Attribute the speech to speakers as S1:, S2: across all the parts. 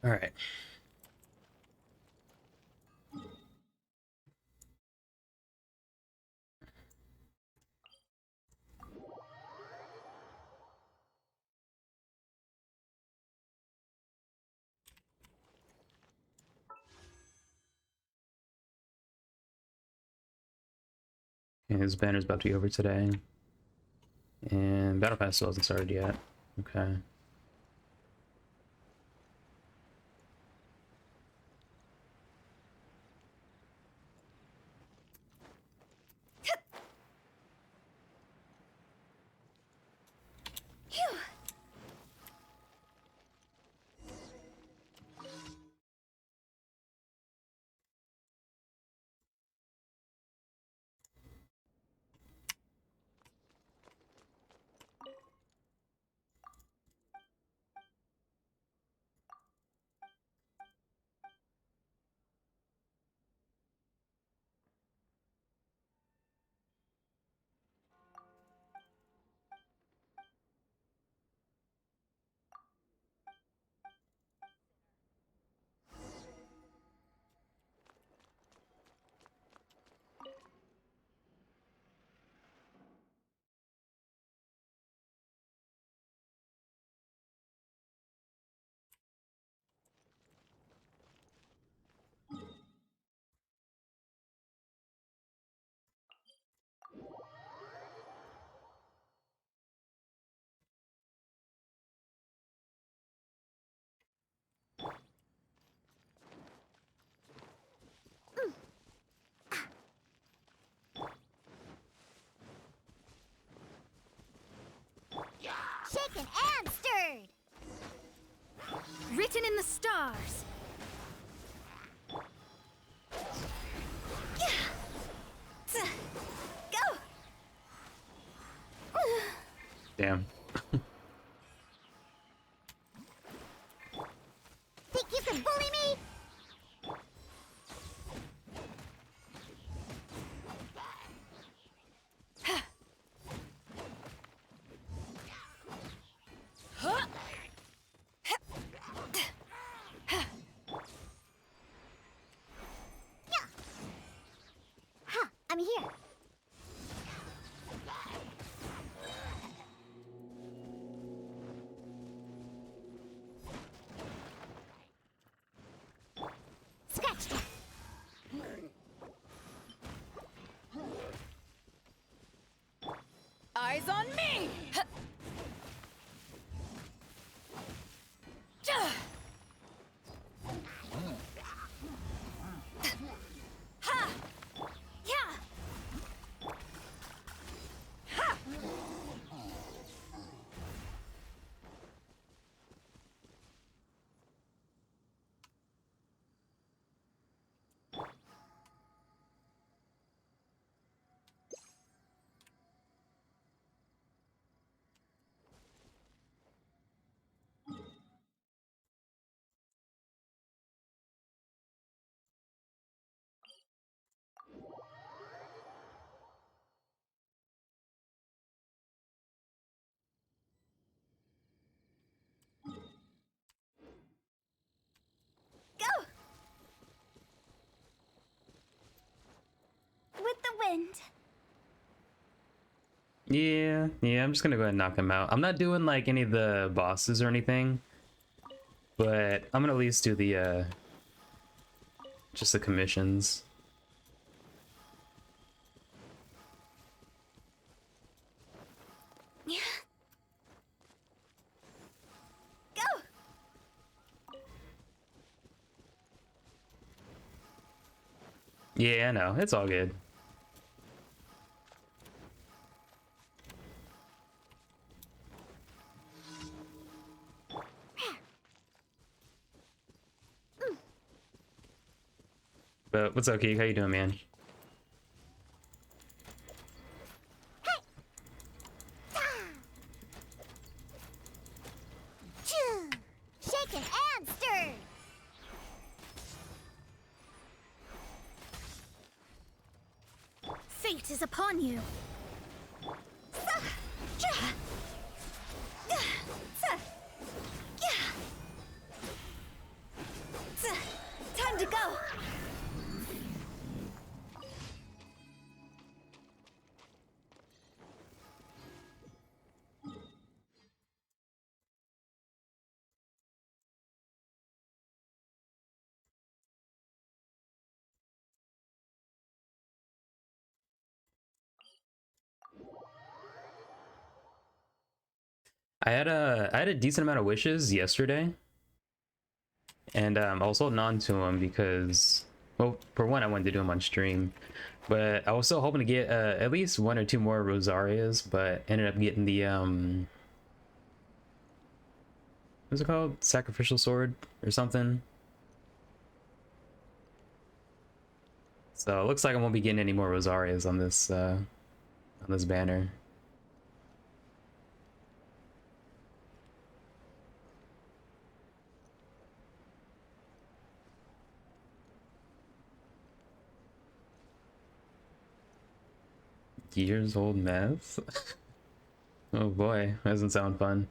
S1: All right. And his banner's about to be over today. And Battle Pass still hasn't started yet. Okay.
S2: Shaken and stirred. Written in the stars. Go.
S1: Damn.
S2: Think you can bully me? I'm here. Scratch that. Eyes on me! Ha! Yeah! Ha! Go! With the wind.
S1: Yeah, I'm just gonna go ahead and knock him out. I'm not doing like any of the bosses or anything, but I'm gonna at least do the just the commissions.
S2: Yeah. Go!
S1: Yeah, I know. It's all good. But what's up, Keek? How you doing, man?
S2: Shaken and stirred. Fate is upon you.
S1: I had a decent amount of wishes yesterday, and I was holding on to them because, well, for one, I wanted to do them on stream, but I was still hoping to get at least one or two more Rosarias, but ended up getting the what's it called? Sacrificial sword or something. So it looks like I won't be getting any more Rosarias on this banner. Years old mess. Oh boy, that doesn't sound fun.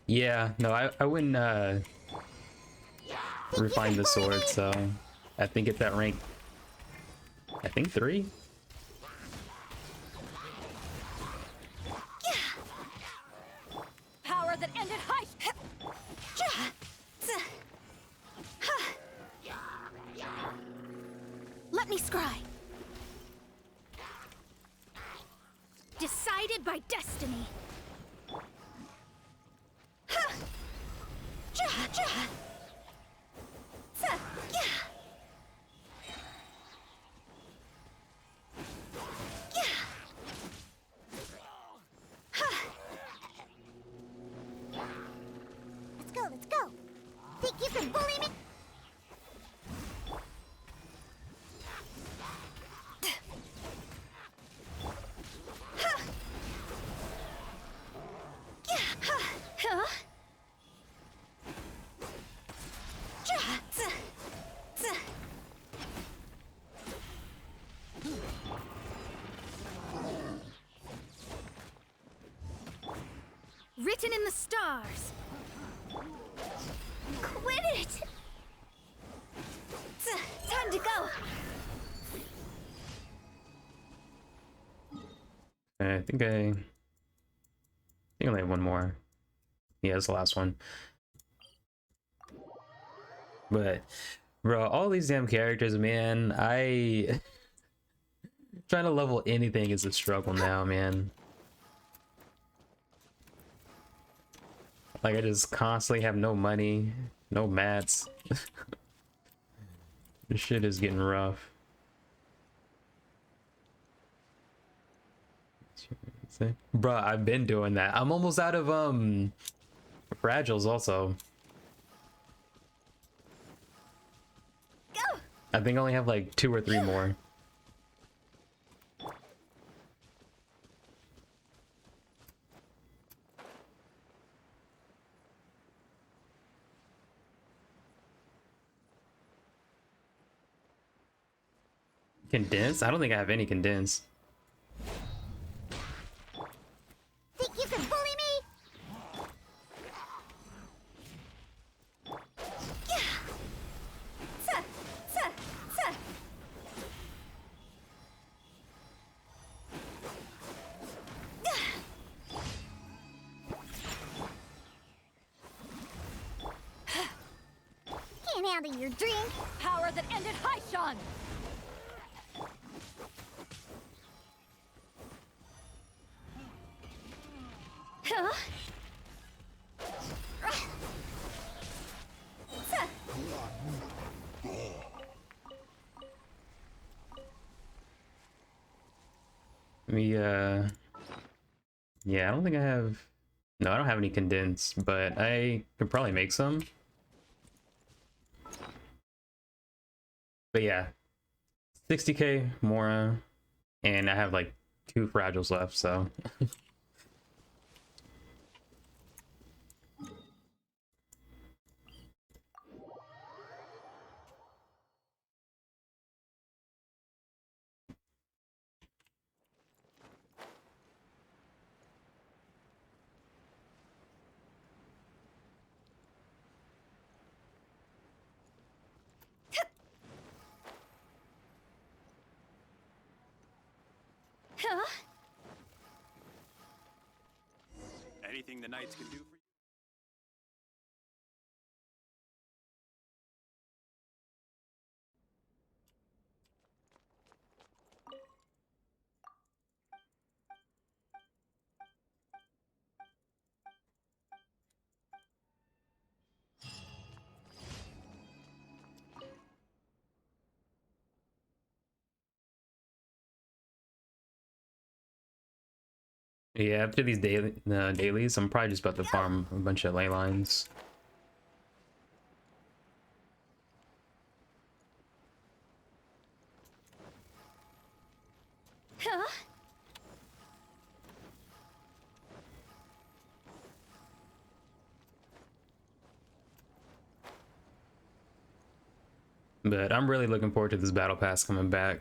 S1: Yeah, no, I wouldn't refine the sword, so I think at that rank, I think 3.
S2: Power that ended high. Let me scry. Decided by destiny. Let's go, let's go. Think you can bully me? Huh? Written in the stars. Quit it! Time to go.
S1: I think I only have one more. Yeah, it's the last one. But bro, all these damn characters, man, trying to level anything is a struggle now, man. Like I just constantly have no money, no mats. This shit is getting rough. Bruh, I've been doing that. I'm almost out of fragiles also.
S2: Go!
S1: I think I only have like 2 or 3 more. Condensed? I don't think I have any condensed.
S2: Think you can bully me? Can't handle your drink. Power that ended high, Sean. Huh?
S1: Yeah, I don't think I have. No, I don't have any condensed, but I could probably make some. But yeah, 60k Mora, and I have like 2 fragiles left, so.
S2: Huh?
S3: Anything the knights can do for you?
S1: Yeah, after these dailies, I'm probably just about to farm a bunch of ley lines.
S2: Huh?
S1: But I'm really looking forward to this battle pass coming back.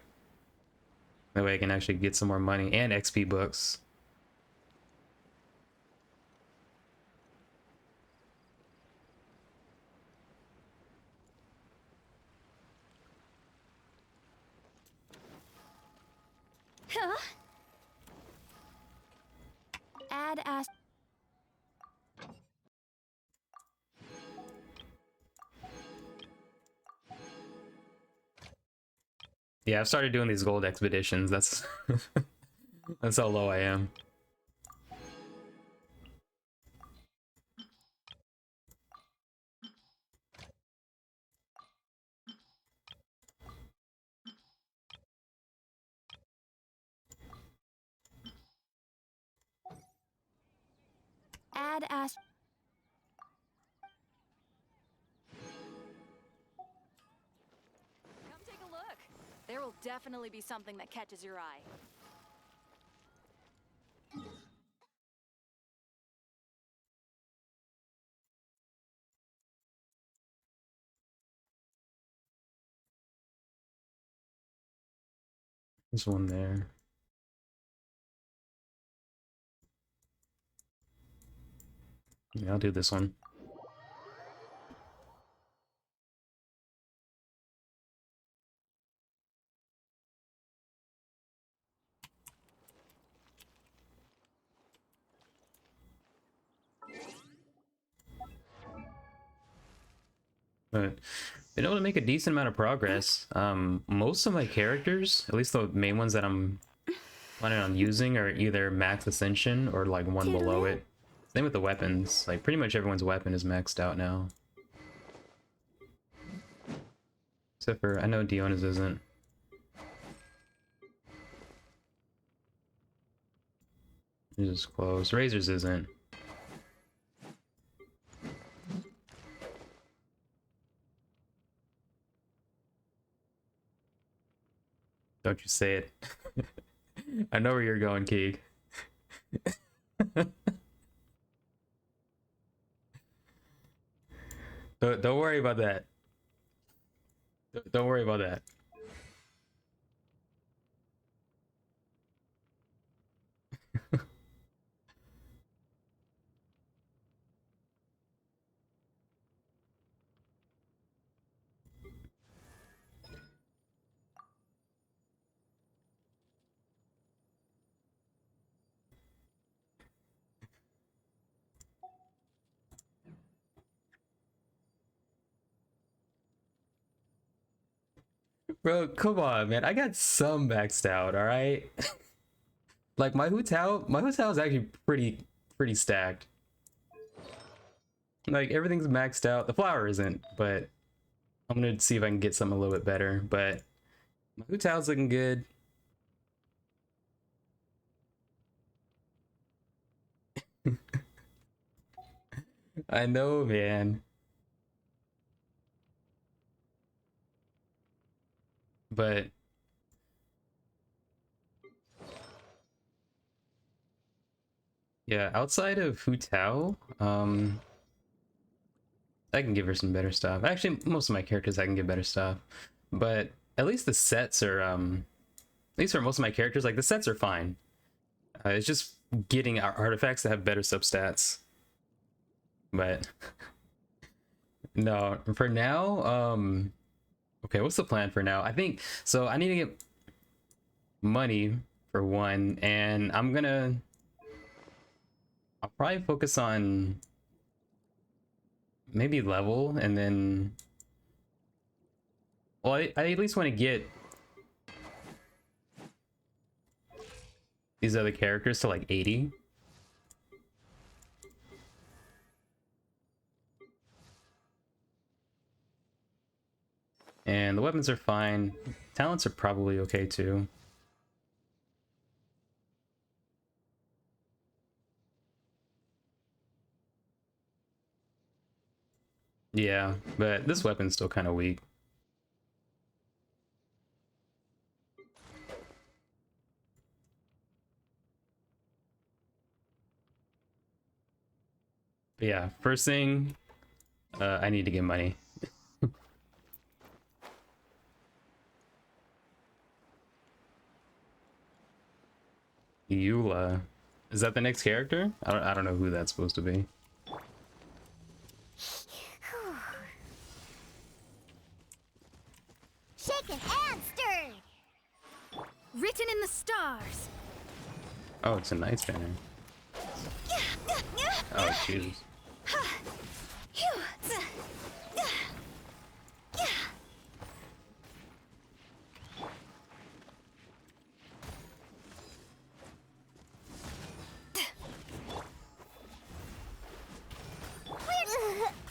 S1: That way I can actually get some more money and XP books.
S2: Huh? Add as.
S1: Yeah, I've started doing these gold expeditions. That's that's how low I am.
S2: Add as. Come take a look. There will definitely be something that catches your eye.
S1: There's one there. Yeah, I'll do this one. But been able to make a decent amount of progress. Most of my characters, at least the main ones that I'm planning on using, are either max ascension or like one below it. Same with the weapons. Like pretty much everyone's weapon is maxed out now. Except for, I know Diona's isn't. This is close. Razor's isn't. Don't you say it. I know where you're going, Keeg. Don't worry about that. Don't worry about that. Bro, come on, man. I got some maxed out, all right? Like my Hu Tao is actually pretty stacked. Like everything's maxed out. The flower isn't, but I'm gonna see if I can get something a little bit better. But my Hu Tao's looking good. I know, man. But yeah, outside of Hu Tao, I can give her some better stuff. Actually, most of my characters I can give better stuff. But at least the sets are at least for most of my characters, like the sets are fine. It's just getting our artifacts that have better substats. But no, for now, okay, what's the plan for now? I think so. I need to get money for one, and I'll probably focus on maybe level, and then well, I at least want to get these other characters to like 80. And the weapons are fine. Talents are probably okay too. Yeah, but this weapon's still kind of weak. But yeah, first thing, I need to get money. Eula. Is that the next character? I don't know who that's supposed to be.
S2: Shaken and stirred. Written in the stars.
S1: Oh, it's a night banner. Oh, Jesus.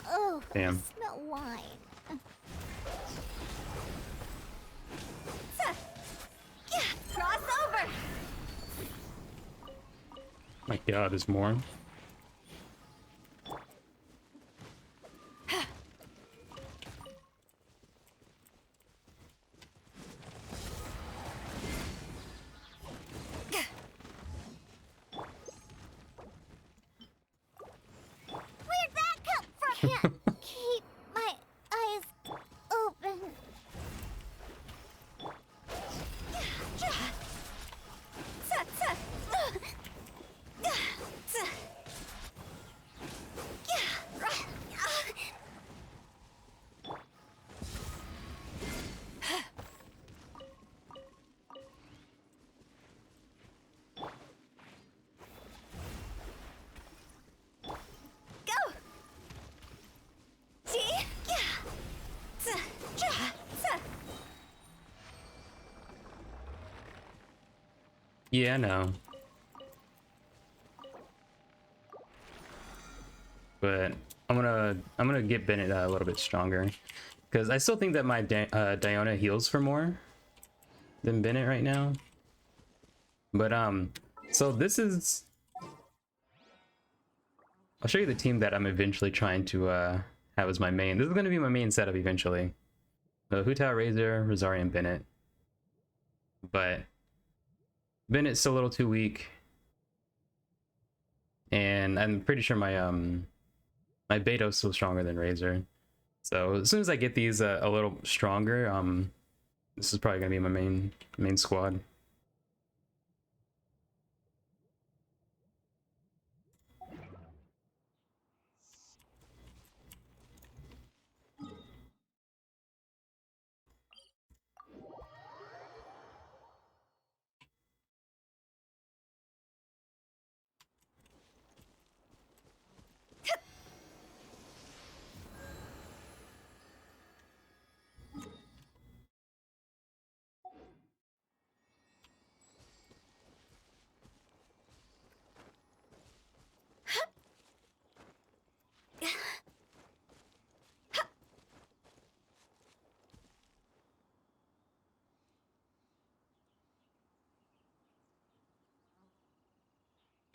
S2: Oh,
S1: Damn.
S2: smell wine. Cross over.
S1: My God, there's more.
S2: Where'd that come from? Can't keep my eyes open. Go.
S1: Yeah, I know. But I'm gonna get Bennett a little bit stronger, because I still think that my Diona heals for more than Bennett right now. But so this is, I'll show you the team that I'm eventually trying to have as my main. This is gonna be my main setup eventually. So Hu Tao, Razor, Rosarian, Bennett. But Bennett's still a little too weak, and I'm pretty sure my Beto's still stronger than Razor. So as soon as I get these a little stronger, this is probably gonna be my main squad.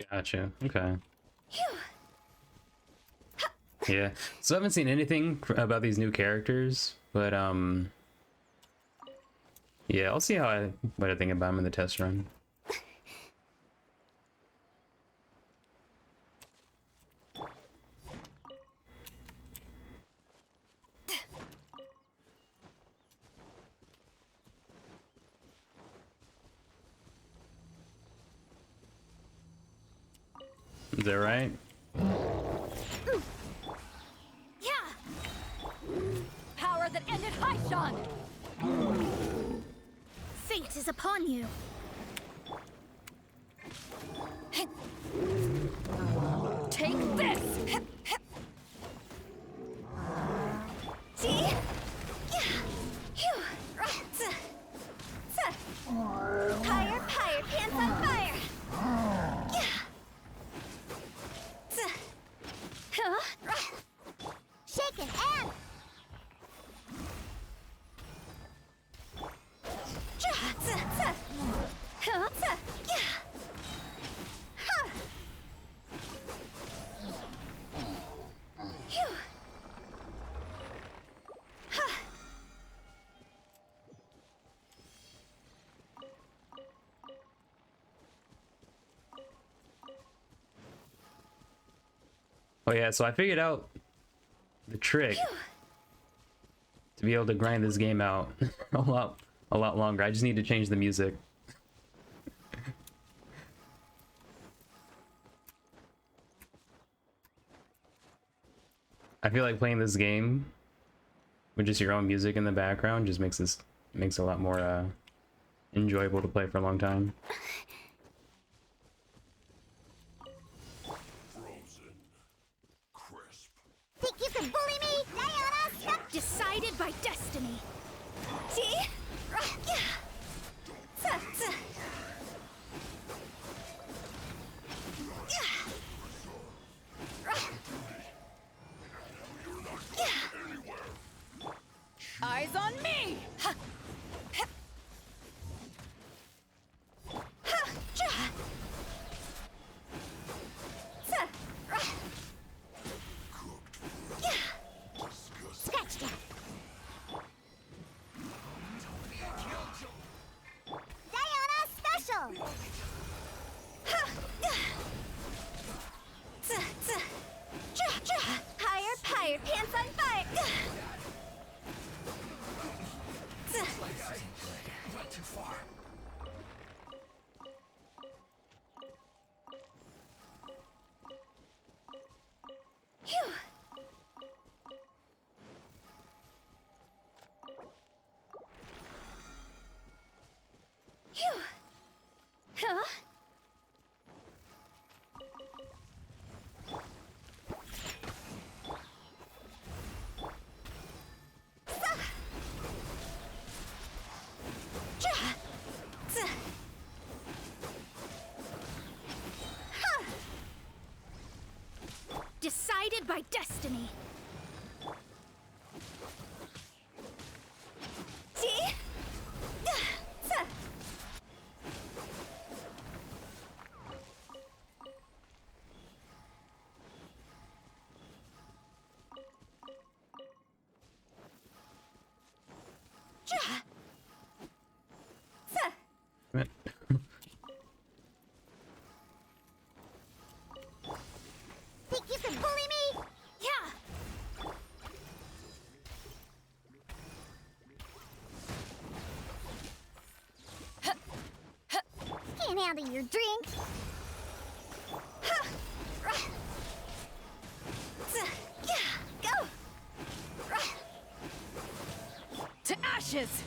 S1: Gotcha. Okay. Yeah. So I haven't seen anything about these new characters, but yeah, I'll see what I think about them in the test run. Is that right?
S2: Yeah. Power that ended Haishan. Fate is upon you. Take this. See? Fire, fire, pants on fire. Shaken and
S1: Oh yeah, so I figured out the trick to be able to grind this game out a lot longer. I just need to change the music. I feel like playing this game with just your own music in the background just makes it a lot more enjoyable to play for a long time.
S3: Frozen. Crisp.
S2: Think you can bully me? Lay on us?
S4: Decided by destiny. See? Eyes on me!
S2: Scratch that. Diana special.
S4: Higher, higher, pants on fire!
S3: Not too far.
S4: Phew. Phew. Huh? Decided by destiny. See?
S1: Damn it.
S2: Think you can bully me?
S4: Yeah.
S2: Can't handle your drink.
S4: Go. To ashes.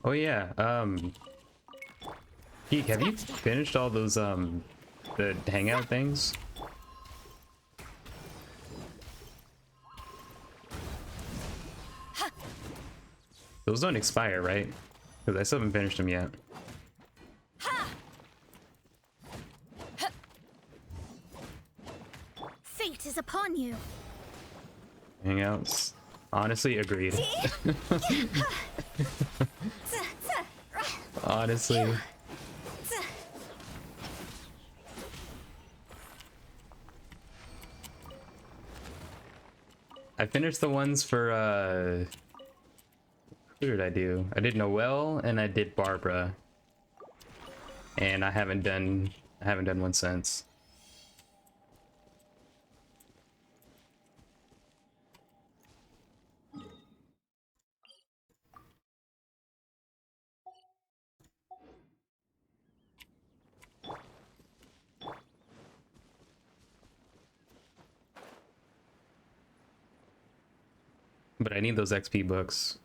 S1: Oh yeah, Geek, have you finished all those the hangout things? Those don't expire, right? Because I still haven't finished them yet.
S4: Fate is upon you.
S1: Hangouts. Honestly, agreed. Honestly. I finished the ones for who did I do? I did Noelle and I did Barbara. And I haven't done one since. But I need those XP books.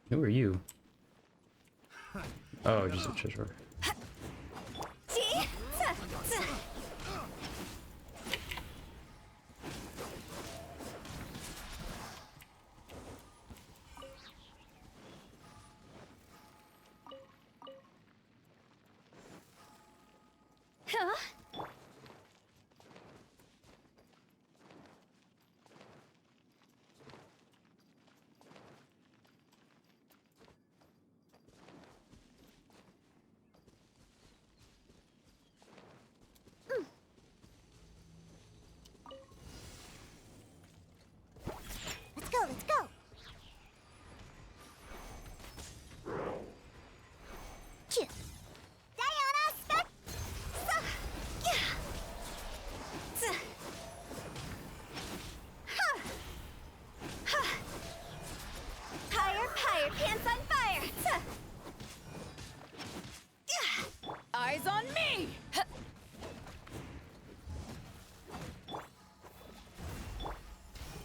S1: Who are you? Oh, just a treasure.
S4: See? Huh?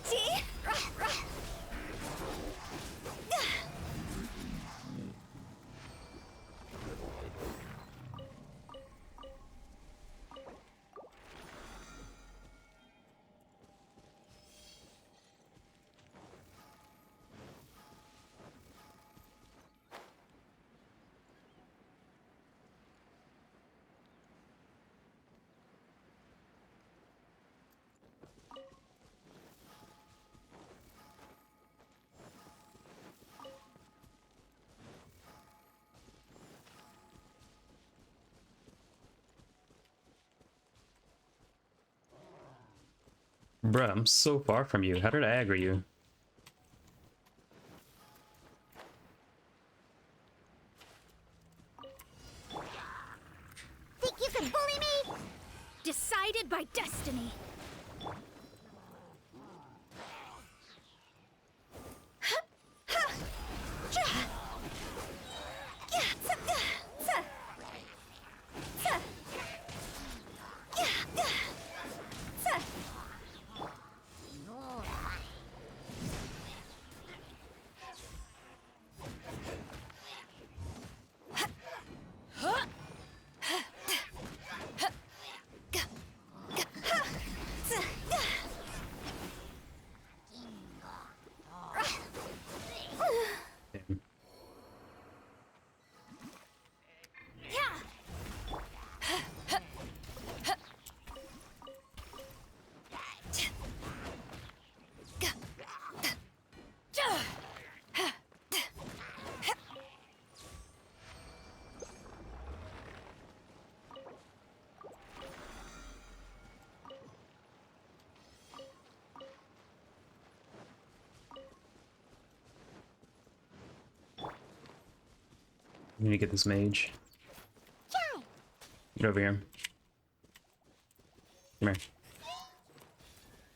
S4: See?
S1: Bruh, I'm so far from you. How did I aggro you?
S2: Think you can bully me?
S4: Decided by destiny.
S1: Damn. I need to get this mage.
S2: Chai!
S1: Get over here. Come here.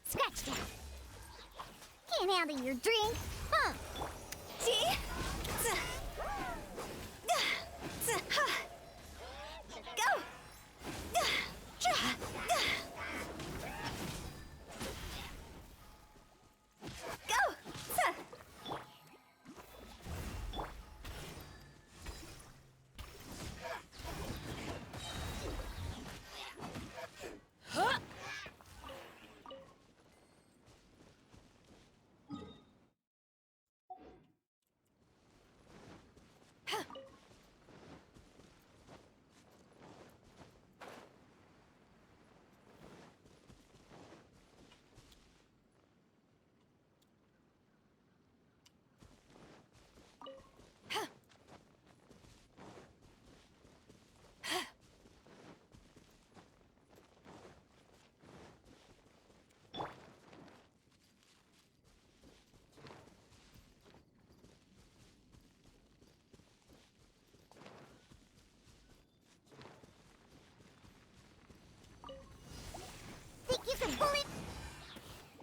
S2: Scratch that. Can't handle your drink, huh?
S4: See? Go! Go!
S2: Think you can bully?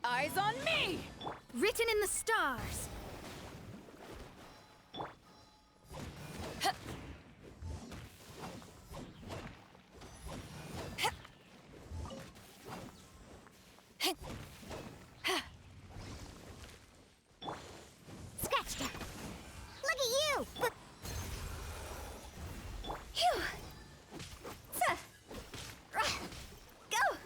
S4: Eyes on me! Written in the stars.
S2: Scratch that. Look at you!
S4: Phew! Go!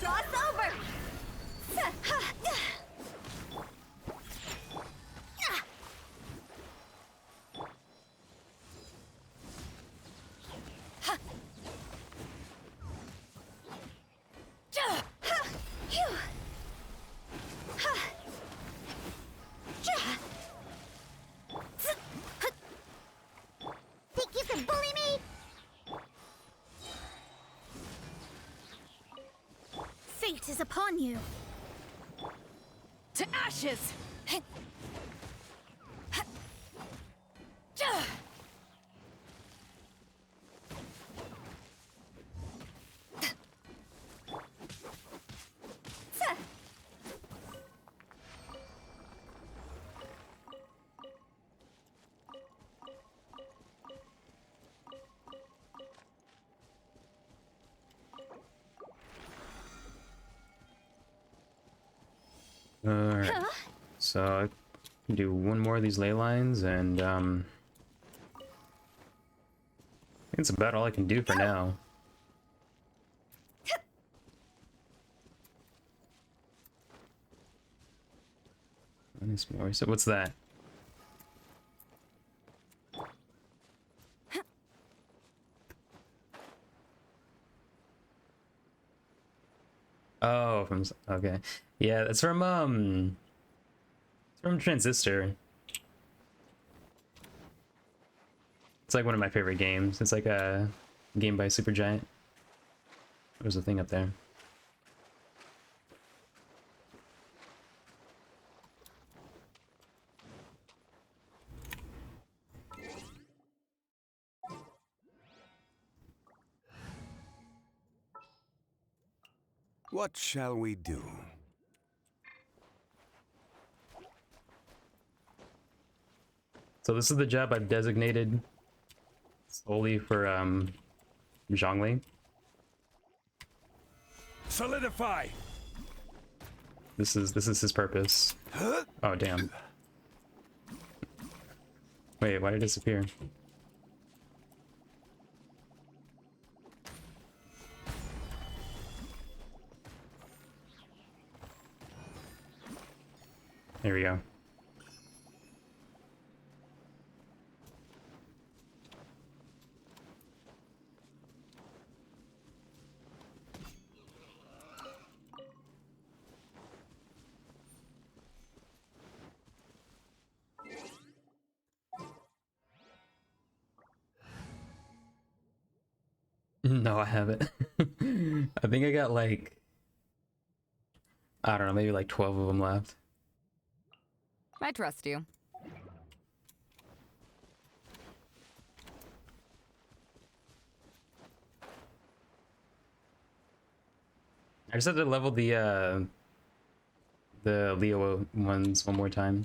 S4: Cross over!
S2: Think you can bully me?
S4: Fate is upon you. To ashes!
S1: Alright. So I can do one more of these ley lines, and I think it's about all I can do for now. Once more. So what's that? Oh, okay. Yeah, it's from Transistor. It's like one of my favorite games. It's like a game by Supergiant. There's a thing up there.
S5: What shall we do?
S1: So this is the job I've designated solely for Zhongli.
S5: Solidify!
S1: This is his purpose. Oh damn. Wait, why did it disappear? There we go. No, I haven't. I think I got like, I don't know, maybe like 12 of them left.
S6: I trust you.
S1: I just have to level the Leo ones one more time.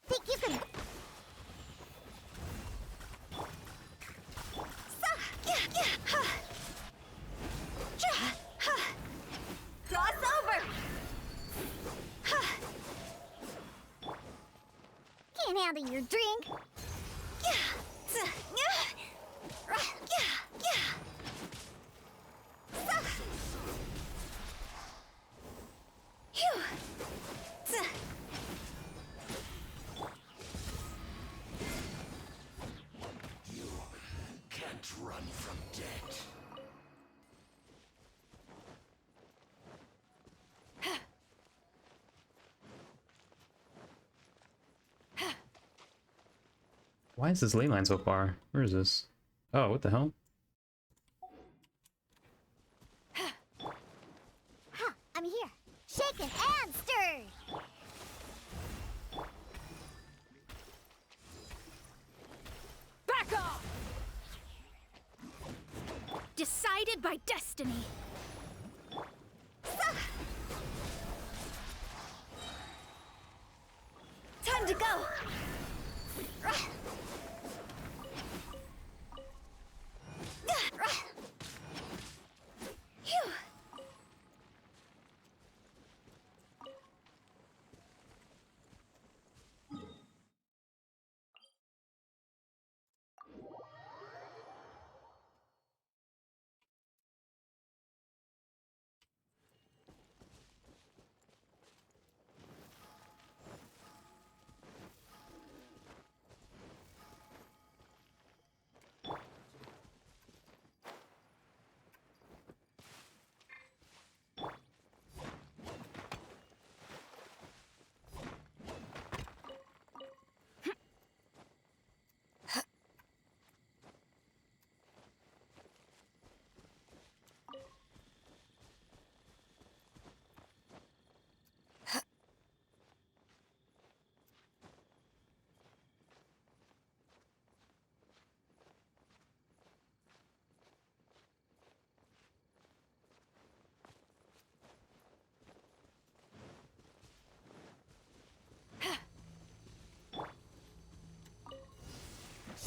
S2: Think you can... Cross over! Can't handle your drink.
S3: You can't run from death.
S1: Why is this ley line so far? Where is this? Oh, what the hell?
S2: I'm here. Shaken and stirred.
S4: Back off! Decided by destiny.
S2: Time to go.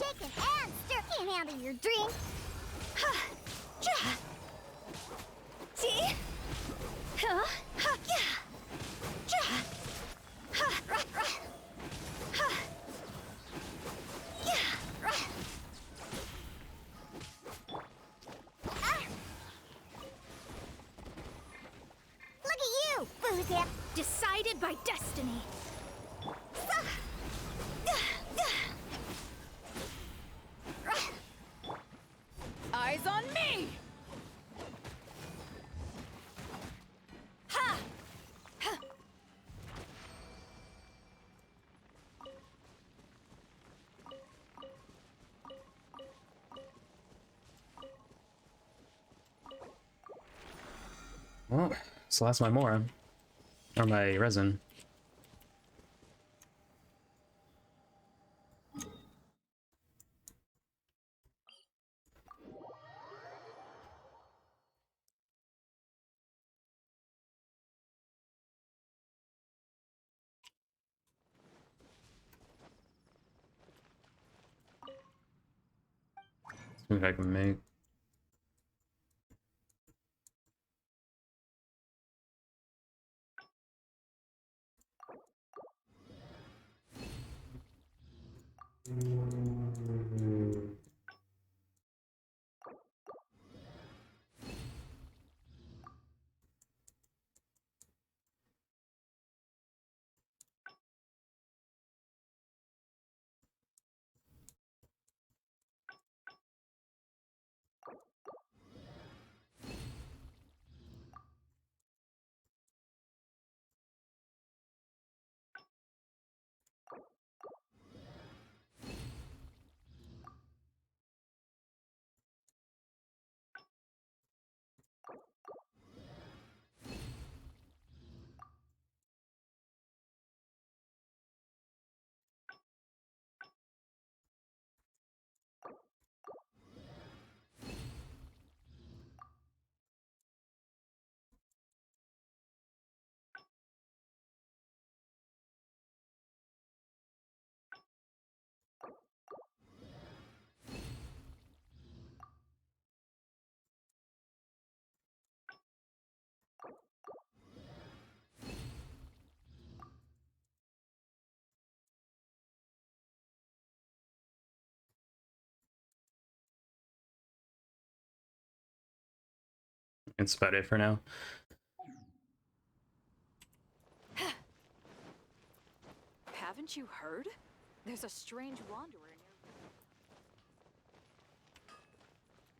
S2: shaking and stir. Can't handle your drink. See? Huh? Look at you, Boozy.
S4: Decided by destiny. Eyes on me! Ha!
S1: Well, so that's my Mora. Or my resin. See if I can make. That's about it for now.
S6: Haven't you heard? There's a strange wanderer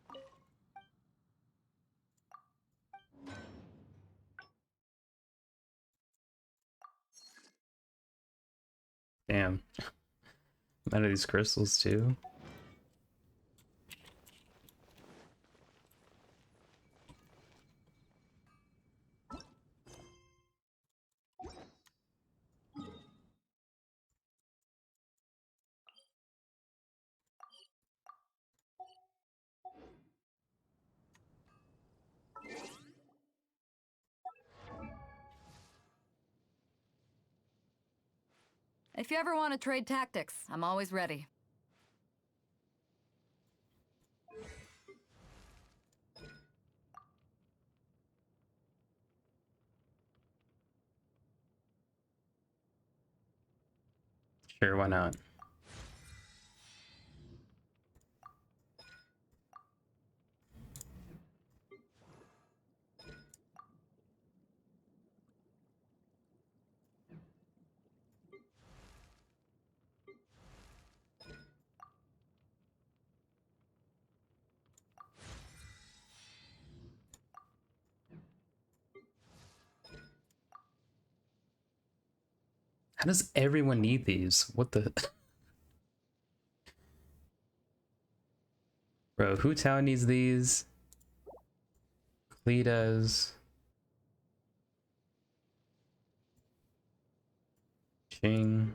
S6: near.
S1: Damn. I'm out of these crystals too.
S6: If you ever want to trade tactics, I'm always ready.
S1: Sure, why not? How does everyone need these? What the? Bro, Hu Tao needs these. Cletus. Ching.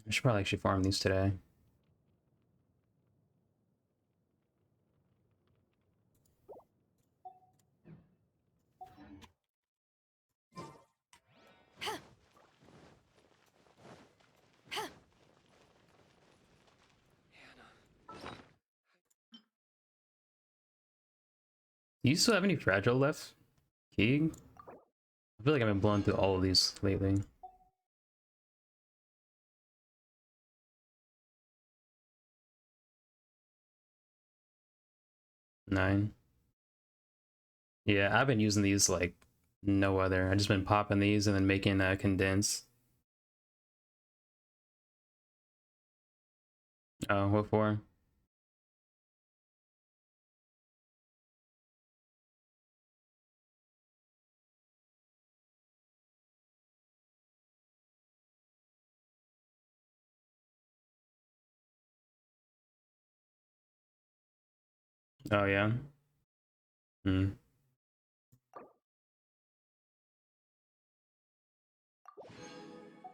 S1: I should probably actually farm these today. Do you still have any fragile left, Keeg? I feel like I've been blowing through all of these lately. Nine. Yeah, I've been using these like no other. I've just been popping these and then making condensed. Oh, what for? Oh yeah. Hmm.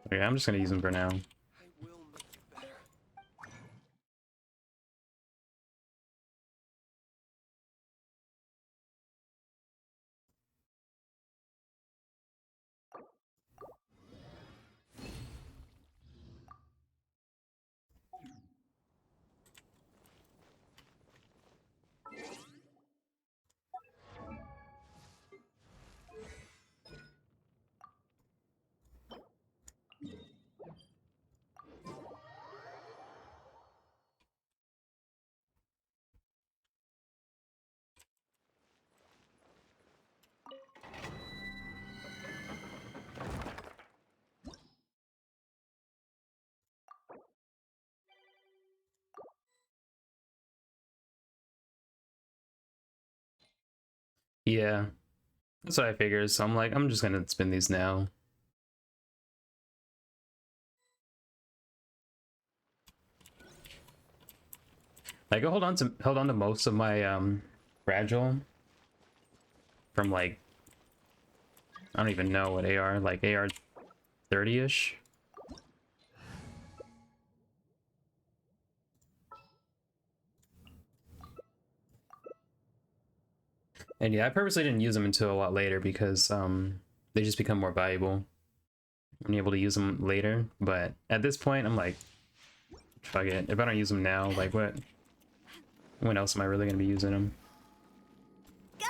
S1: Okay, I'm just gonna use them for now. Yeah, that's what I figured. So I'm like, I'm just gonna spin these now. Like, I held on to most of my fragile from like I don't even know what AR, like AR 30-ish. And yeah, I purposely didn't use them until a lot later because they just become more valuable when you're able to use them later. But at this point, I'm like, fuck it. If I don't use them now, like what? When else am I really gonna be using them?
S2: Go!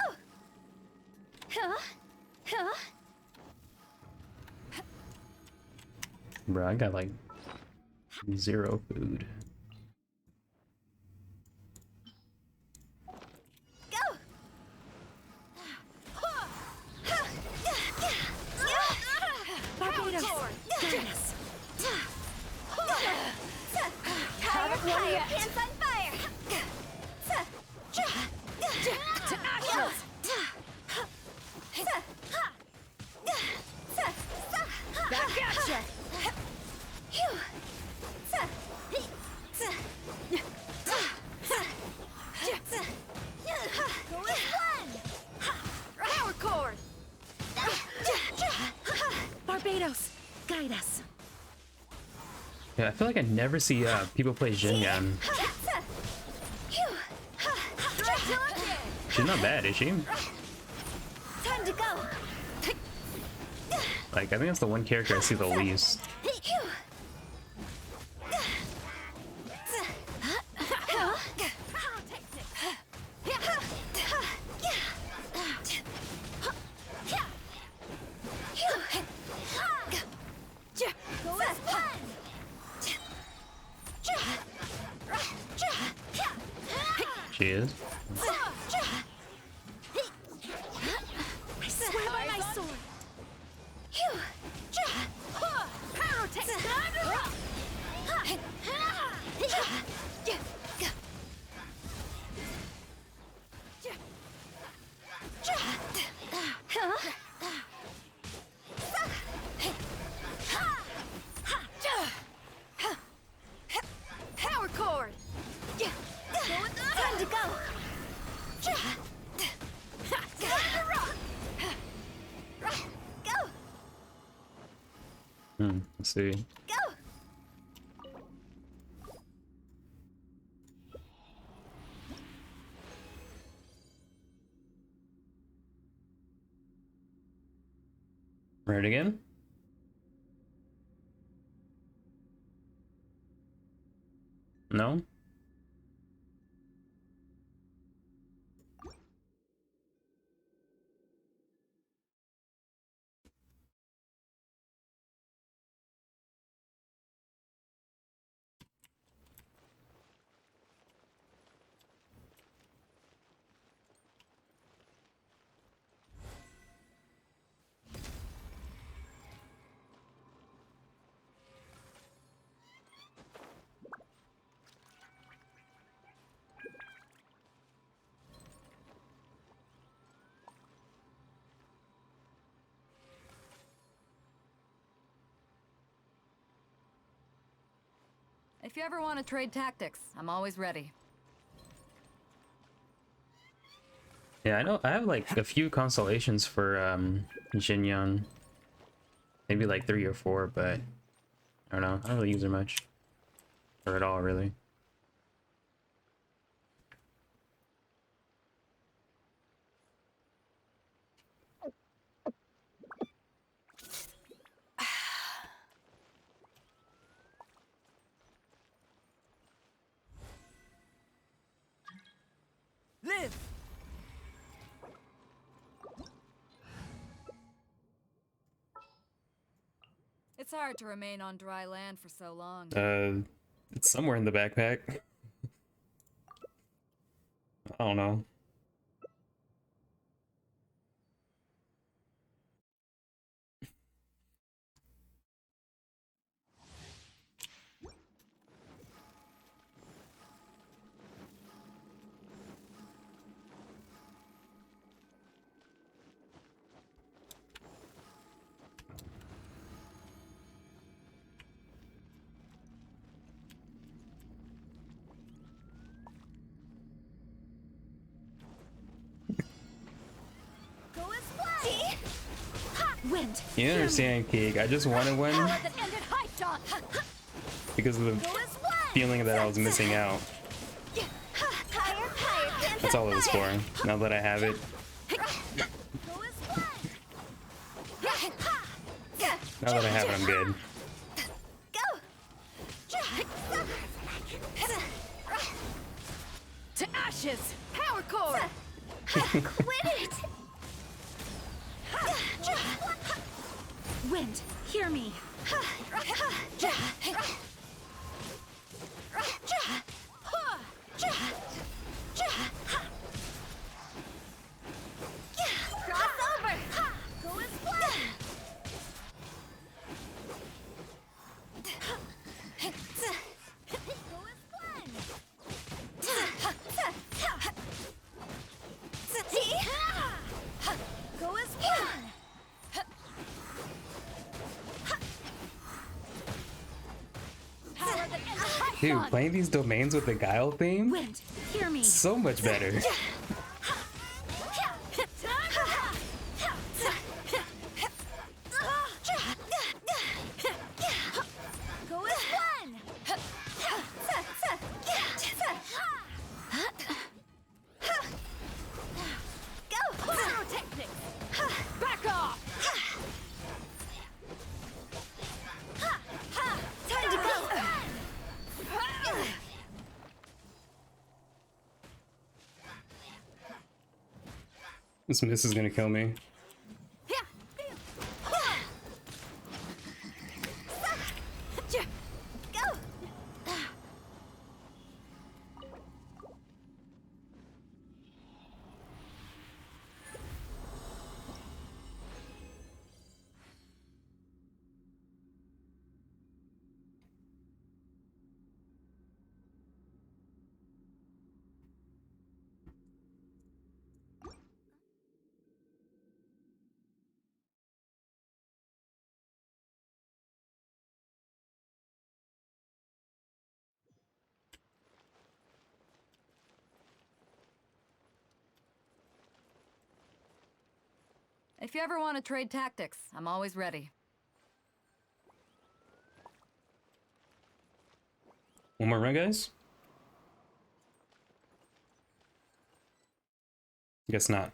S2: Huh? Huh?
S1: Bro, I got like 0 food.
S2: Go!
S4: Barbados, goodness.
S2: Haven't won yet. Pants on fire!
S4: To actions. Back at ya. Power chord. Barbados, guide us.
S1: Yeah, I feel like I never see people play Jinyan. She's not bad, is she?
S2: Time to go.
S1: Like, I think that's the one character I see the least. She is.
S4: I swear by my sword. Power take. Time to rock. Power chord.
S2: Time to go.
S4: Time to rock.
S2: Go.
S1: Let's see.
S2: Go.
S1: Turn again. No?
S6: If you ever want to trade tactics, I'm always ready.
S1: Yeah, I know I have like a few constellations for Jin Young. Maybe like 3 or 4, but I don't know. I don't really use her much. Or at all, really.
S6: Live! It's hard to remain on dry land for so long.
S1: It's somewhere in the backpack. I don't know.
S2: Go as planned.
S4: Wind.
S1: You understand, Keeg? I just wanted one
S4: Power that ended high dawn.
S1: because of the
S2: Go as planned.
S1: feeling that I was missing out.
S2: Higher, higher.
S1: That's all it was for. Now that I have it.
S2: Go as planned.
S1: Now that I have it, I'm good.
S4: To ashes. Power core.
S2: Win it.
S4: Wind. Hear me.
S2: Crossover. Go as planned. Go as planned. Go as planned.
S4: Power that ended high
S1: Dude,
S4: dawn.
S1: playing these domains with the Guile theme?
S4: Wind. Hear me.
S1: So much better.
S2: Go as planned. Go.
S4: Pyrotechnics. Back off.
S2: Time to go.
S1: This miss is gonna kill me.
S2: Go.
S6: If you ever want to trade tactics, I'm always ready.
S1: One more run, guys? Guess not.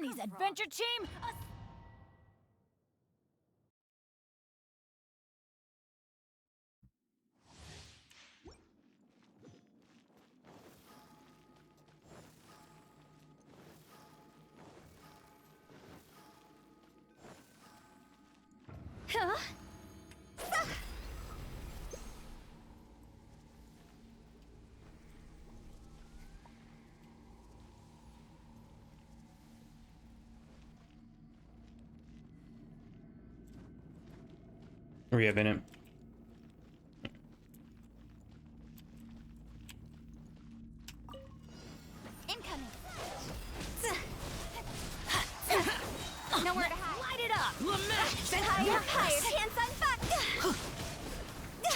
S4: Benny's adventure team. Huh?
S1: Hurry up in it.
S2: Incoming. Nowhere to hide.
S4: Light it up.
S2: Send higher, higher. Hands on back.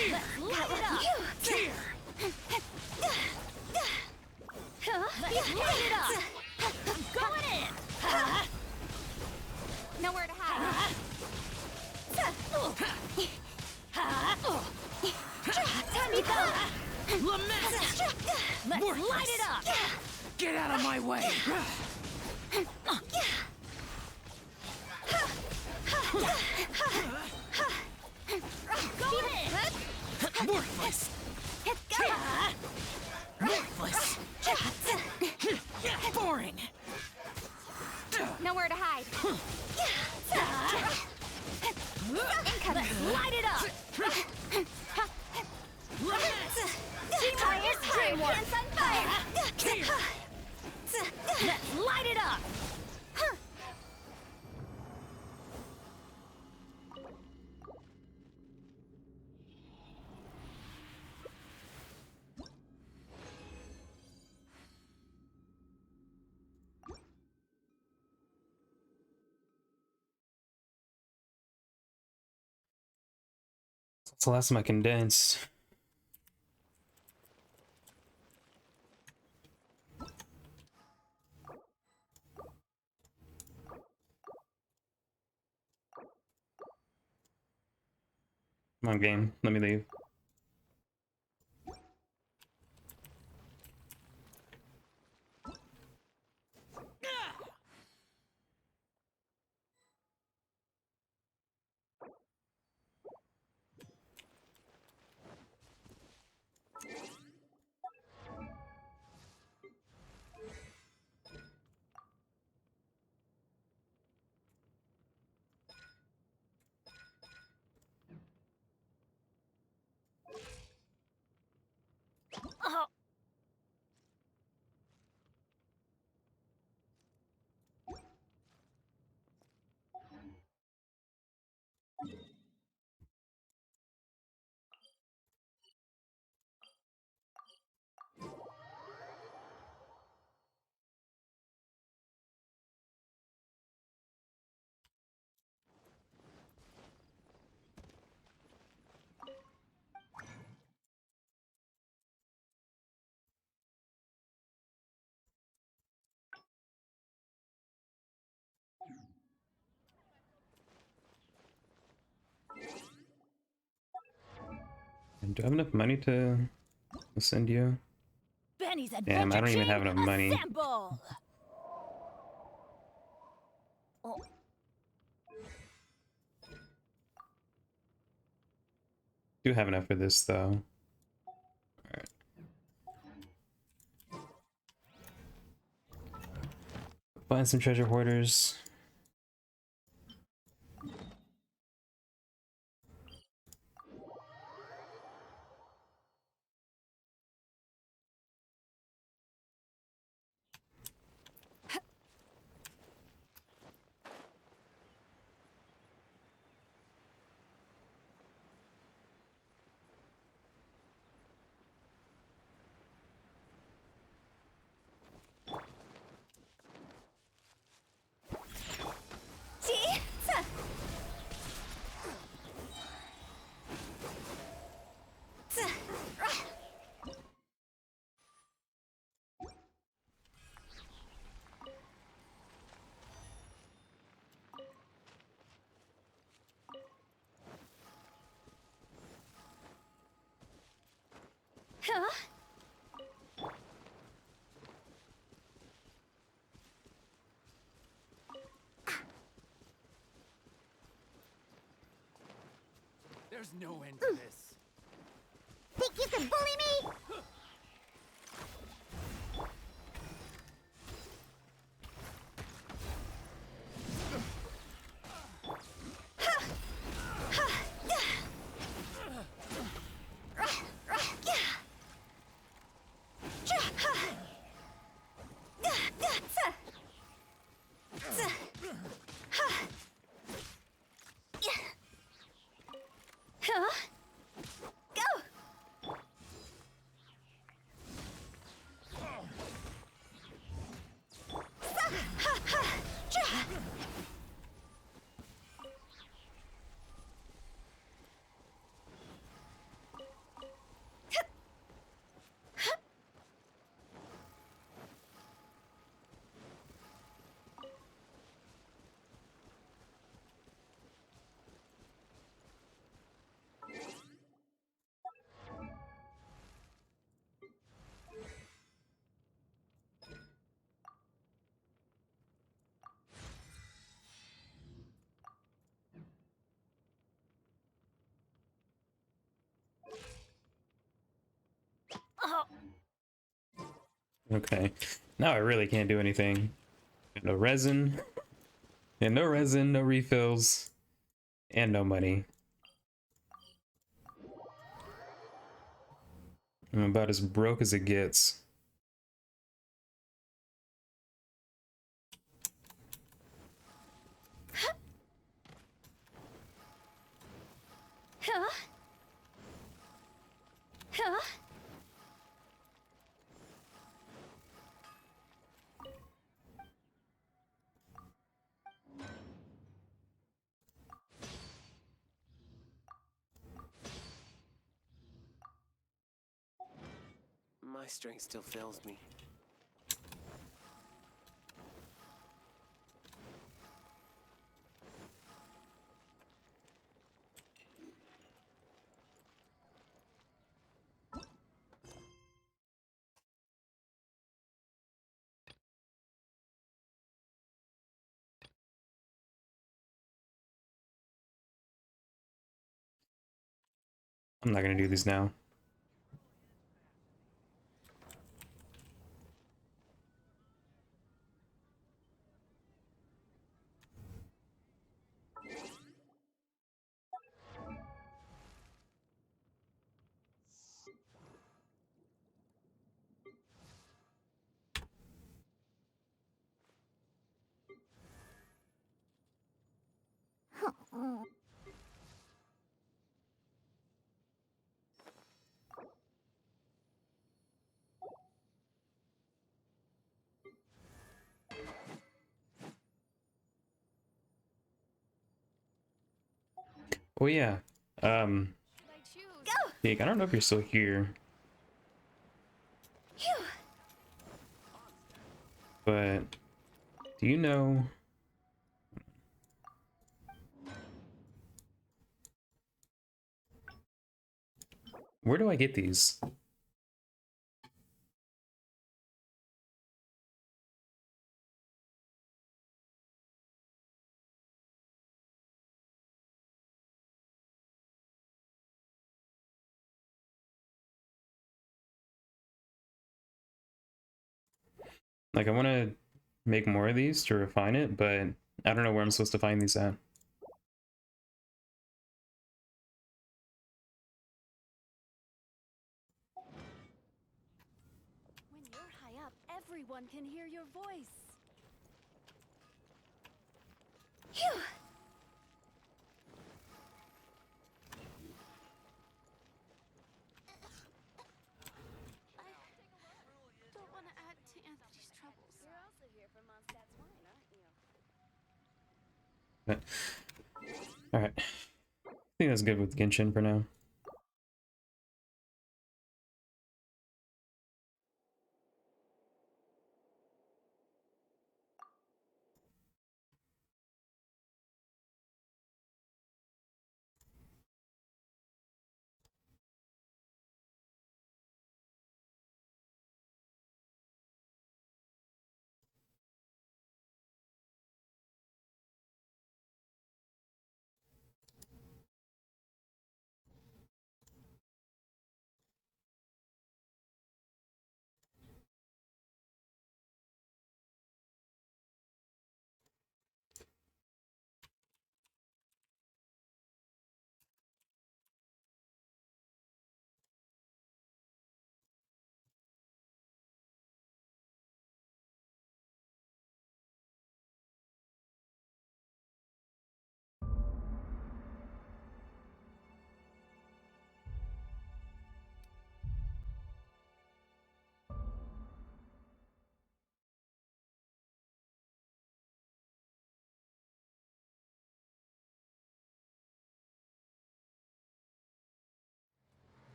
S4: Let's light it up. Let's light it up. I'm going in.
S2: Nowhere to hide. Time to go.
S4: Let's light it up.
S3: Get out of my way!
S4: Going in.
S3: Worthless! Worthless! Boring!
S2: Nowhere to hide. Incoming.
S4: Let's light it up.
S2: Fire's higher. Hands on fire.
S4: Let's light it up.
S1: That's the last time I can dance. Come on, game. Let me leave.
S4: Oh.
S1: Do I have enough money to send you?
S4: Benny's adventure
S1: Damn, I don't even
S4: team,
S1: have enough money.
S4: Assemble. Oh.
S1: Do have enough for this though. Alright. Find some treasure hoarders.
S3: There's no end to this.
S2: Think you can bully me?
S1: Okay, now I really can't do anything. No resin, and no resin, no refills, and no money. I'm about as broke as it gets.
S7: My strength still fails me.
S1: I'm not gonna do these now. Oh yeah. Jake, I don't know if you're still here. But do you know where do I get these? Like I want to make more of these to refine it, but I don't know where I'm supposed to find these at.
S6: When you're high up, everyone can hear your voice. I don't want to add to Anthony's troubles. You're also here for Mondstadt's wine, aren't you?
S1: But, all right. I think that's good with Genshin for now.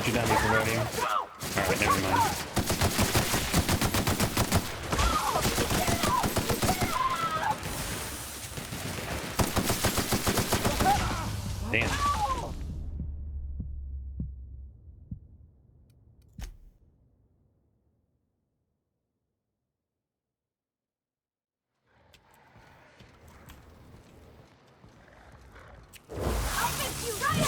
S1: shoot down these already. Alright, never mind. Damn.
S2: I'll fix you right up!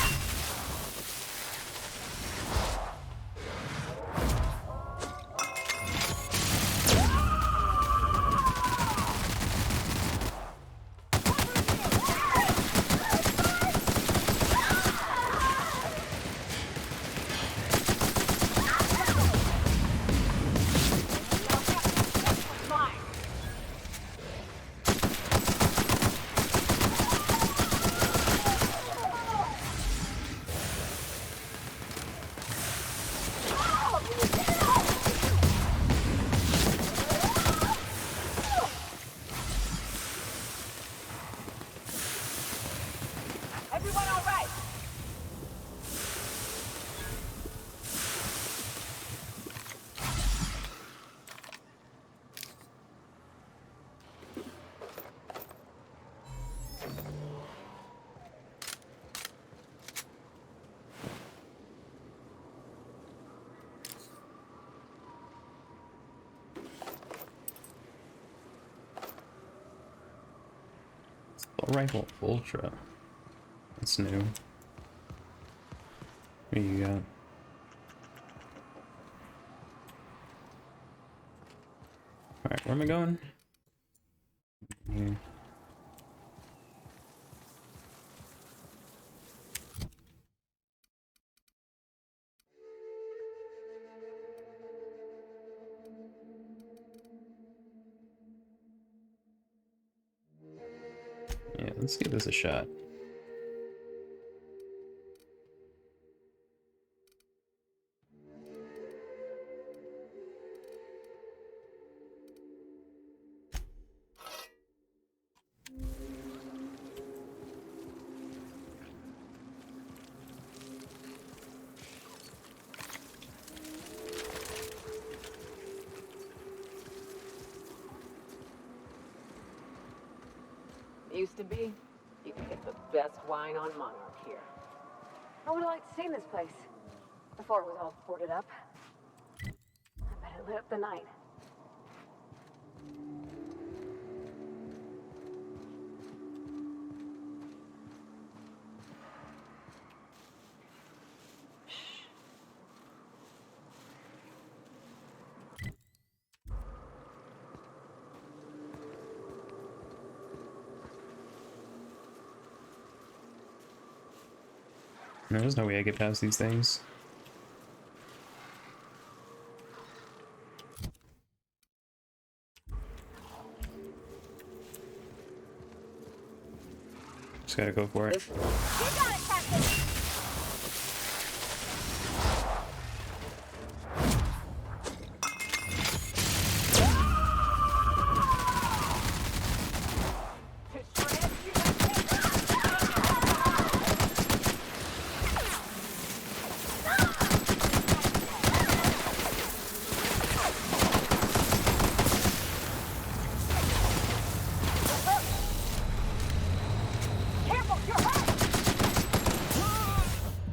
S2: Everyone all right?
S1: Assault rifle ultra. That's new. What do you got? Alright, where am I going? Here. Yeah, let's give this a shot.
S8: Used to be, you could get the best wine on Monarch here.
S6: I would have liked to see this place before it was all boarded up. I bet it lit up the night.
S1: There's no way I get past these things. Just gotta go for it.
S2: You got it, Captain!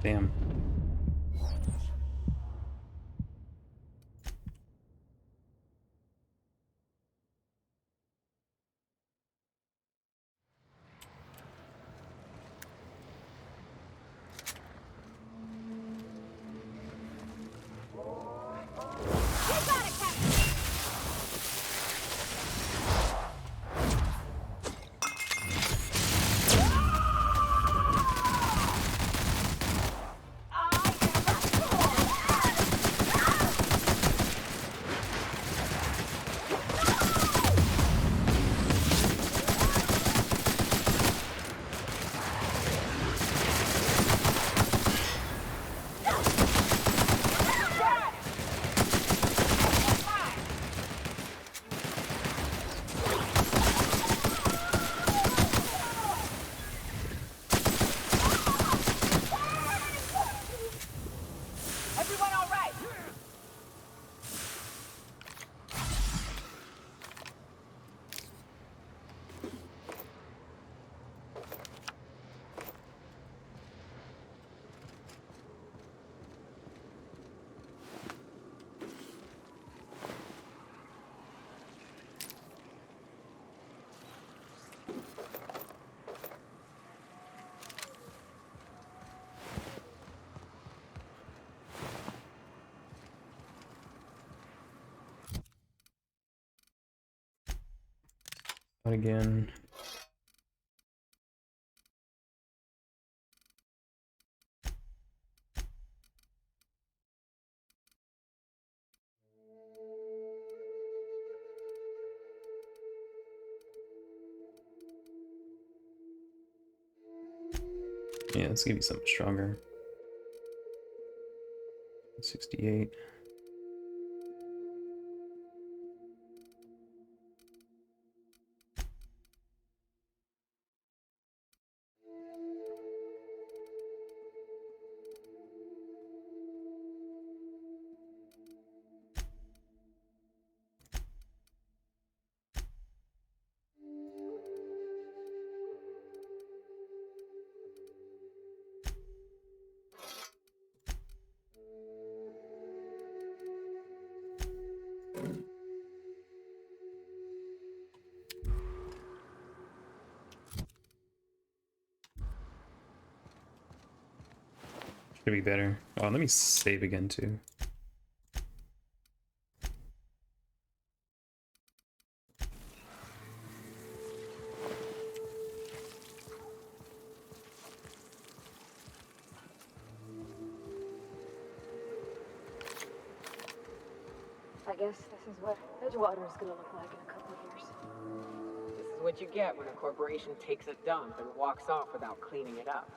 S1: Damn. Not again. Yeah, let's give you something stronger. 68. Should be better. Oh, let me save again too.
S6: I guess this is what Edgewater is gonna look like in a couple of years.
S8: This is what you get when a corporation takes a dump and walks off without cleaning it up.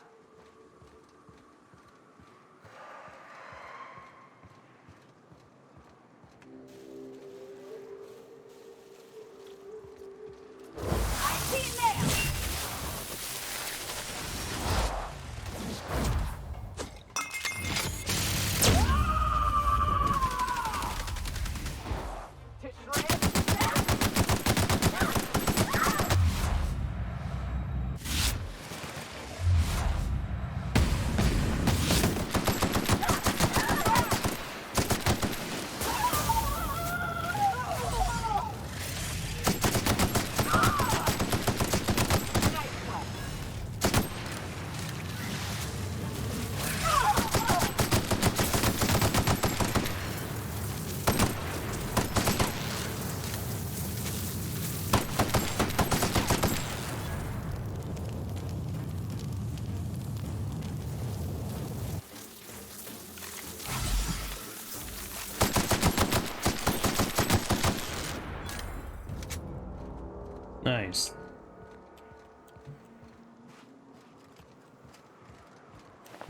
S1: Nice.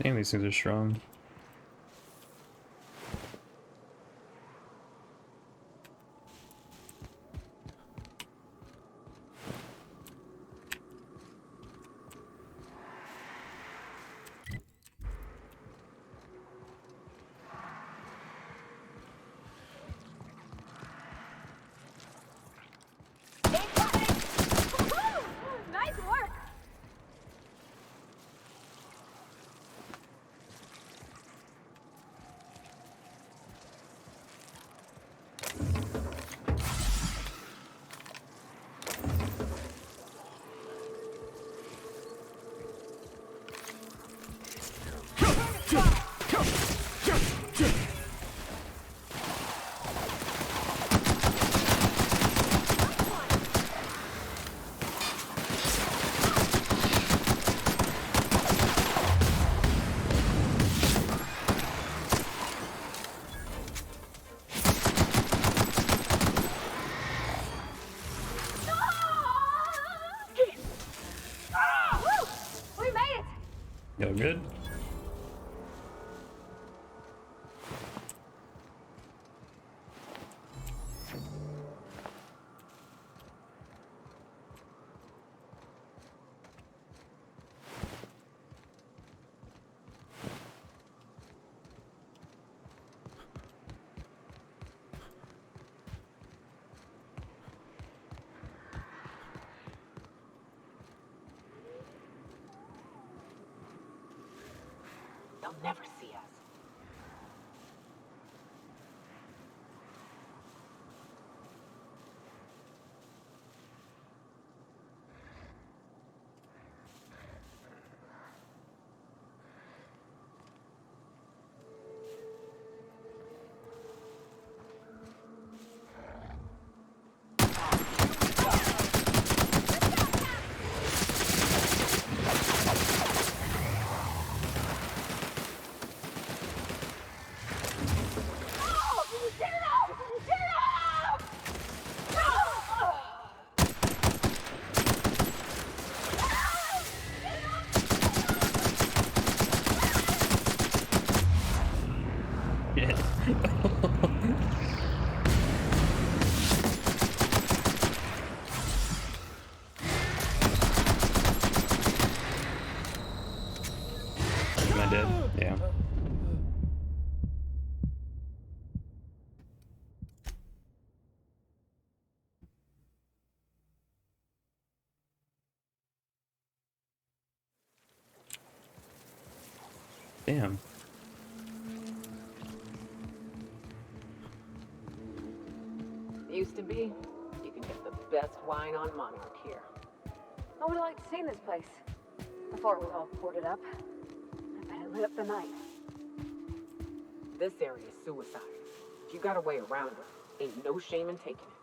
S1: Damn, these things are strong.
S4: Nice work!
S1: Yo, good?
S8: They'll never see us.
S1: Damn.
S8: Used to be, you can get the best wine on Monarch here.
S6: I would have liked to see this place before it was all boarded up. I bet it lit up the night.
S8: This area is suicide. If you got a way around it, ain't no shame in taking it.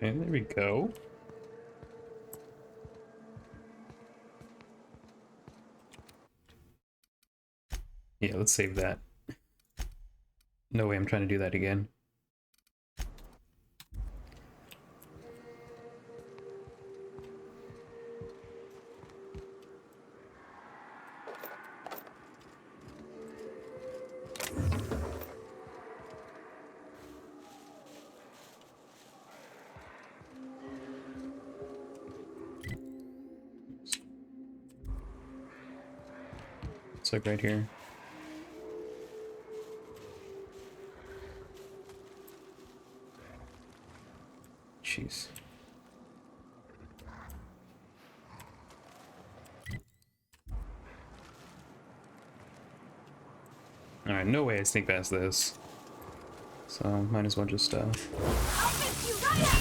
S1: And there we go. Yeah, let's save that. No way I'm trying to do that again. It's like right here. Jeez. Alright, no way I sneak past this. So, might as well just,
S2: I'll fix you right up!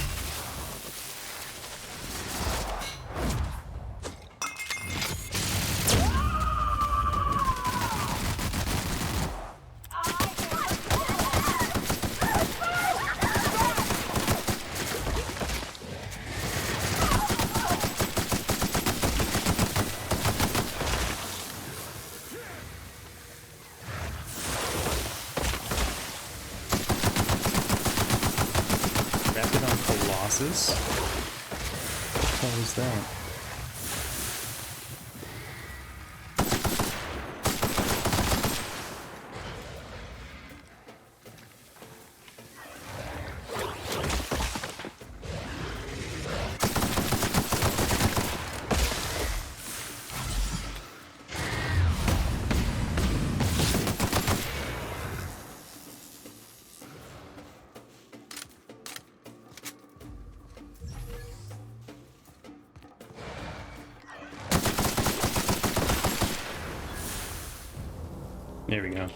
S1: Rapid on Colossus? What the hell is that? There we go.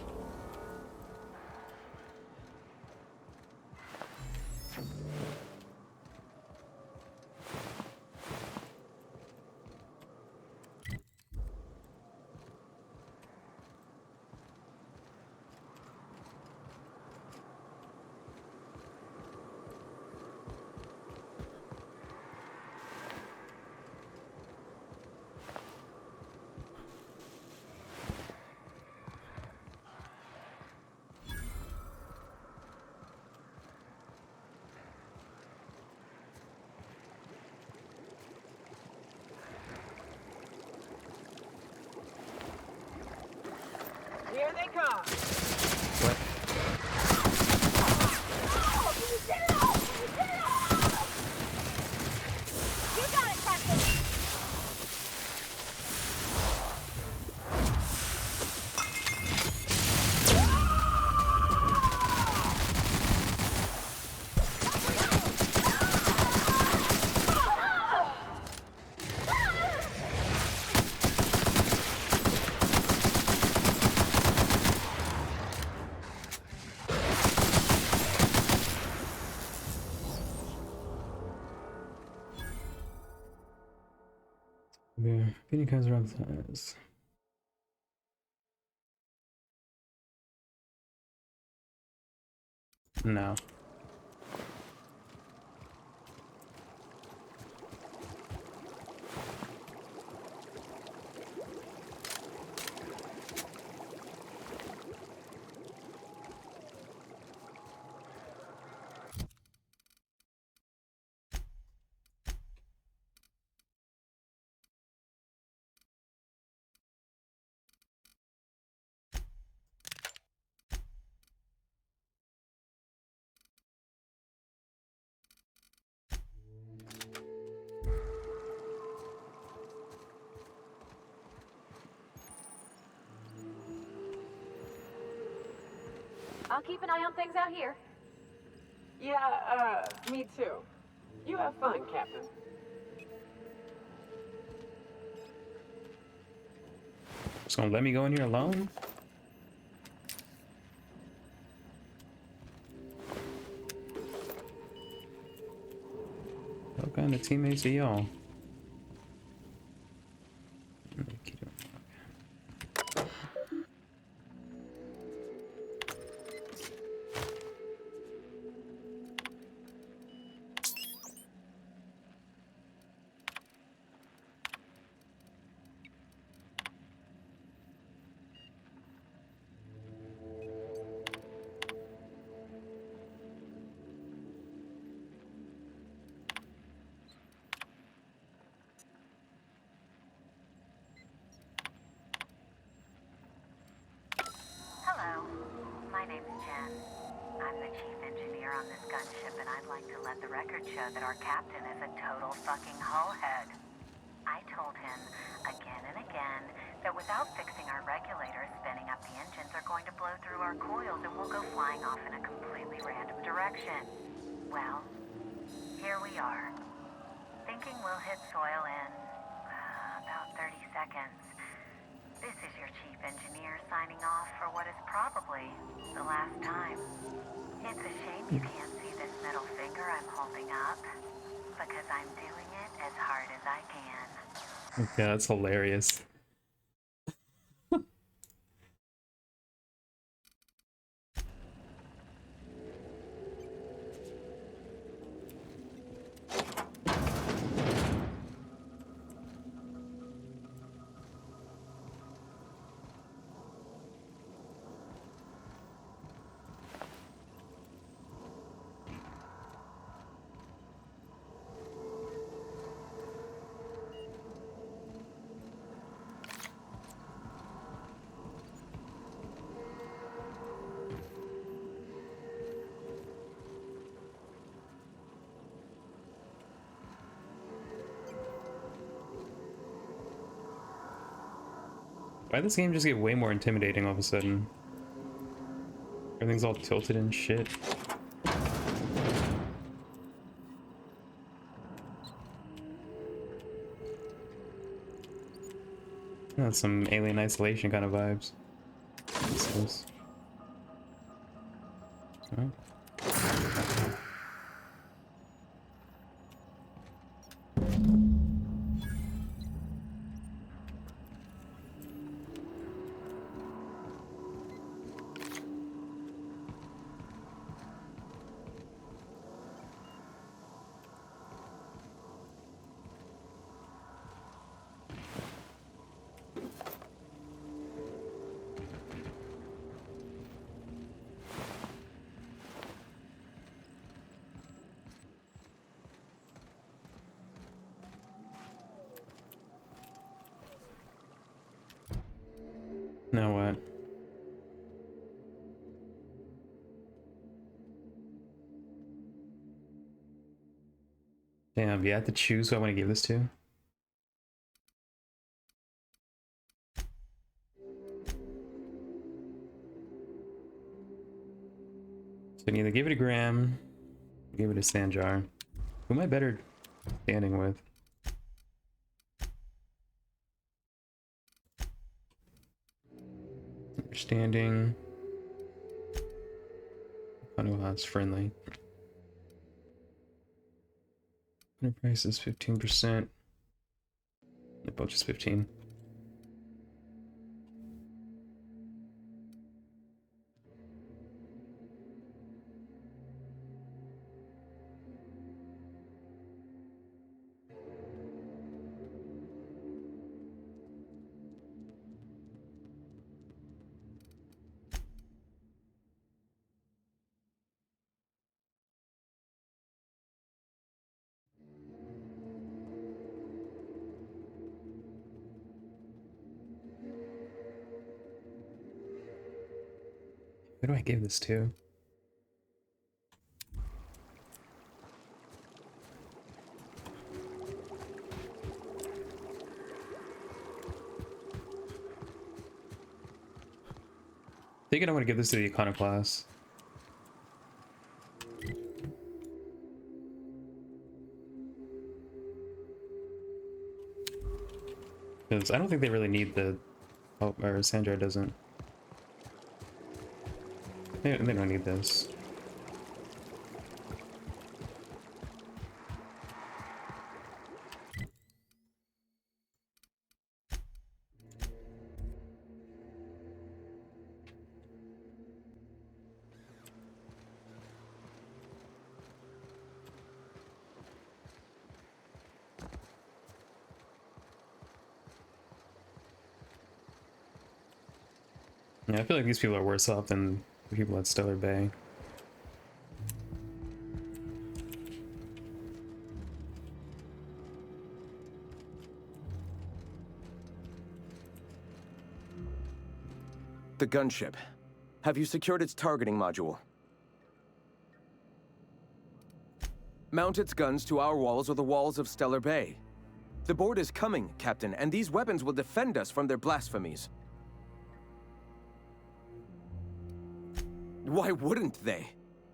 S8: Here they come.
S1: What?
S2: You got it, Captain!
S1: Yeah, beating kinds around the size. No.
S6: I'll keep an eye on things out here.
S8: Yeah, me too. You have fun, Captain.
S1: Just gonna let me go in here alone? What kind of teammates are y'all?
S9: Hello, my name's Jen. I'm the chief engineer on this gunship, and I'd like to let the record show that our captain is a total fucking hullhead. I told him again and again that without fixing our regulators, spinning up the engines are going to blow through our coils and we'll go flying off in a completely random direction. Well, here we are. Thinking we'll hit soil in about 30 seconds. This is your chief engineer signing off for what is probably the last time. It's a shame you can't see this middle finger I'm holding up, because I'm doing it as hard as I can.
S1: Okay, that's hilarious. Why did this game just get way more intimidating all of a sudden? Everything's all tilted and shit. That's some Alien Isolation kind of vibes. Oh. Now what? Damn, you have to choose who I want to give this to. So I can either give it a Graham, or give it a Sanjar. Who am I better standing with? Understanding. I know how it's friendly. Price is 15%. They're both just 15. Who do I give this to? I think I want to give this to the Iconoclast. Because I don't think they really need the... Oh, or Sanjar doesn't. They don't need this. Yeah, I feel like these people are worse off than the people at Stellar Bay.
S10: The gunship. Have you secured its targeting module? Mount its guns to our walls or the walls of Stellar Bay. The board is coming, Captain, and these weapons will defend us from their blasphemies. Why wouldn't they?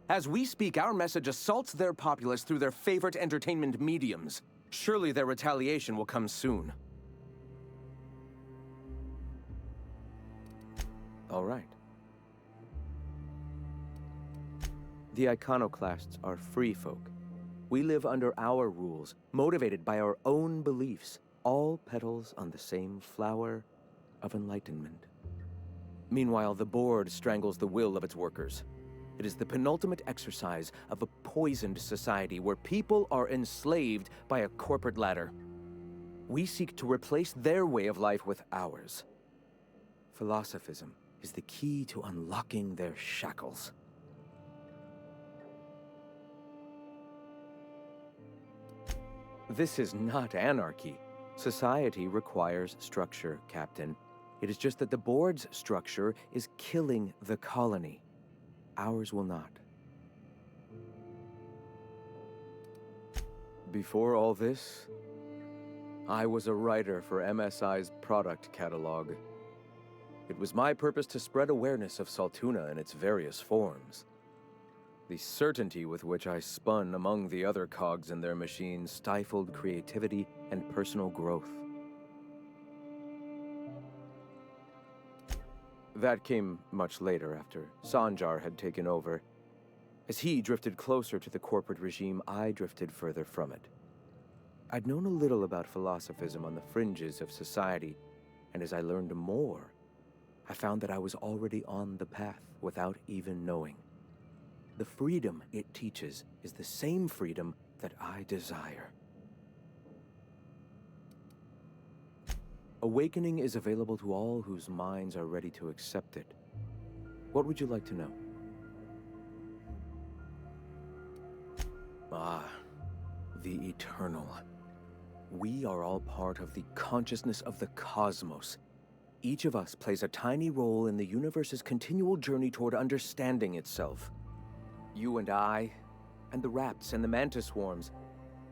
S10: As we speak, our message assaults their populace through their favorite entertainment mediums. Surely their retaliation will come soon. All right. The iconoclasts are free folk. We live under our rules, motivated by our own beliefs, all petals on the same flower of enlightenment. Meanwhile, the board strangles the will of its workers. It is the penultimate exercise of a poisoned society where people are enslaved by a corporate ladder. We seek to replace their way of life with ours. Philosophism is the key to unlocking their shackles. This is not anarchy. Society requires structure, Captain. It is just that the board's structure is killing the colony. Ours will not. Before all this, I was a writer for MSI's product catalog. It was my purpose to spread awareness of Saltuna in its various forms. The certainty with which I spun among the other cogs in their machine stifled creativity and personal growth. That came much later, after Sanjar had taken over. As he drifted closer to the corporate regime, I drifted further from it. I'd known a little about philosophism on the fringes of society, and as I learned more, I found that I was already on the path without even knowing. The freedom it teaches is the same freedom that I desire. Awakening is available to all whose minds are ready to accept it. What would you like to know? Ah, the eternal. We are all part of the consciousness of the cosmos. Each of us plays a tiny role in the universe's continual journey toward understanding itself. You and I, and the rats and the mantis swarms.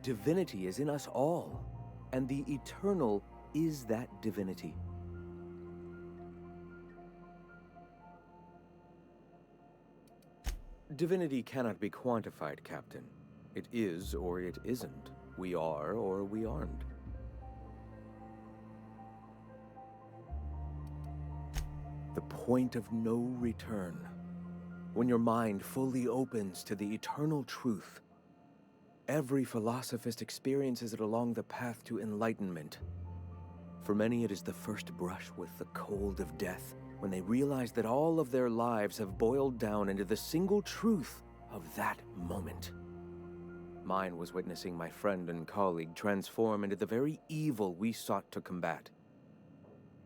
S10: Divinity is in us all, and the eternal is that divinity. Divinity cannot be quantified, Captain. It is or it isn't. We are or we aren't. The point of no return. When your mind fully opens to the eternal truth. Every philosophist experiences it along the path to enlightenment. For many, it is the first brush with the cold of death, when they realize that all of their lives have boiled down into the single truth of that moment. Mine was witnessing my friend and colleague transform into the very evil we sought to combat.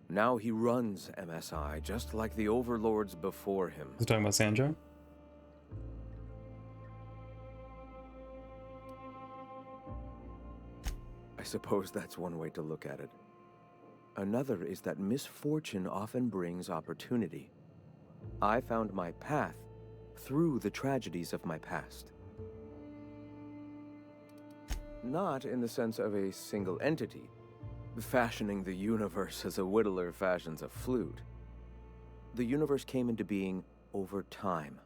S10: Now he runs MSI, just like the overlords before him.
S1: He's talking about Sandra?
S10: I suppose that's one way to look at it. Another is that misfortune often brings opportunity. I found my path through the tragedies of my past. Not in the sense of a single entity, fashioning the universe as a whittler fashions a flute. The universe came into being over time,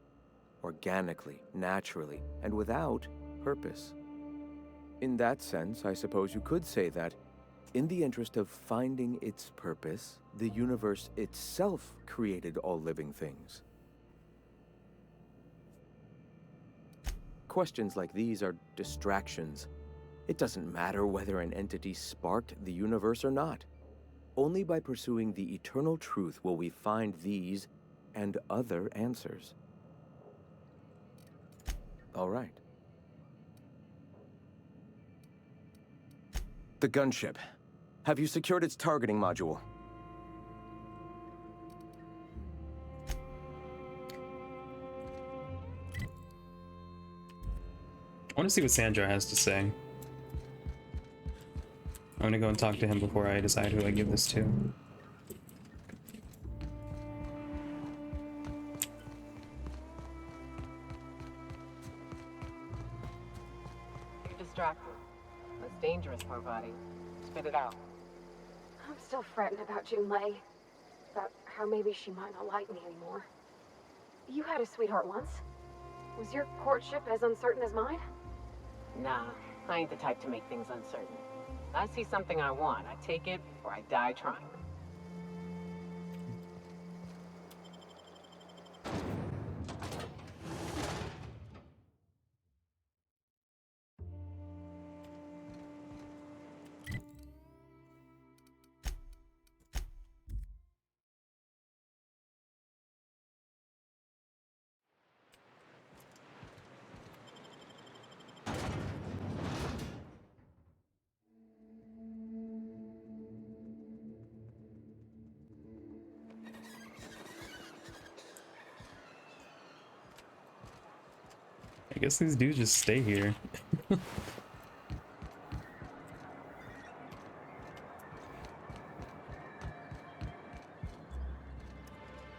S10: organically, naturally, and without purpose. In that sense, I suppose you could say that, in the interest of finding its purpose, the universe itself created all living things. Questions like these are distractions. It doesn't matter whether an entity sparked the universe or not. Only by pursuing the eternal truth will we find these and other answers. All right. The gunship. Have you secured its targeting module?
S1: I want to see what Sandra has to say. I'm gonna go and talk to him before I decide who I give this to.
S8: You're distracted. That's dangerous, poor buddy. spit it out.
S6: I'm still fretting about Junlei. About how maybe she might not like me anymore. You had a sweetheart once. Was your courtship as uncertain as mine?
S8: Nah, I ain't the type to make things uncertain. I see something I want, I take it, or I die trying.
S1: I guess these dudes just stay here.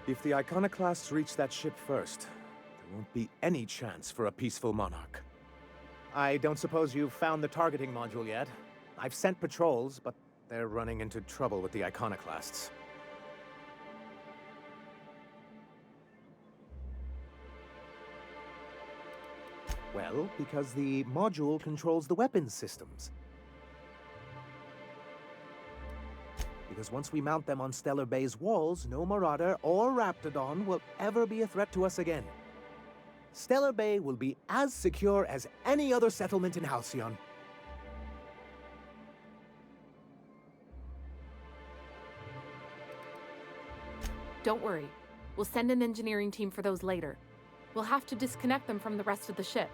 S10: If the iconoclasts reach that ship first, there won't be any chance for a peaceful monarch. I don't suppose you've found the targeting module yet? I've sent patrols, but they're running into trouble with the iconoclasts. Well, because the module controls the weapons systems. Because once we mount them on Stellar Bay's walls, no Marauder or Raptidon will ever be a threat to us again. Stellar Bay will be as secure as any other settlement in Halcyon.
S11: Don't worry. We'll send an engineering team for those later. We'll have to disconnect them from the rest of the ship.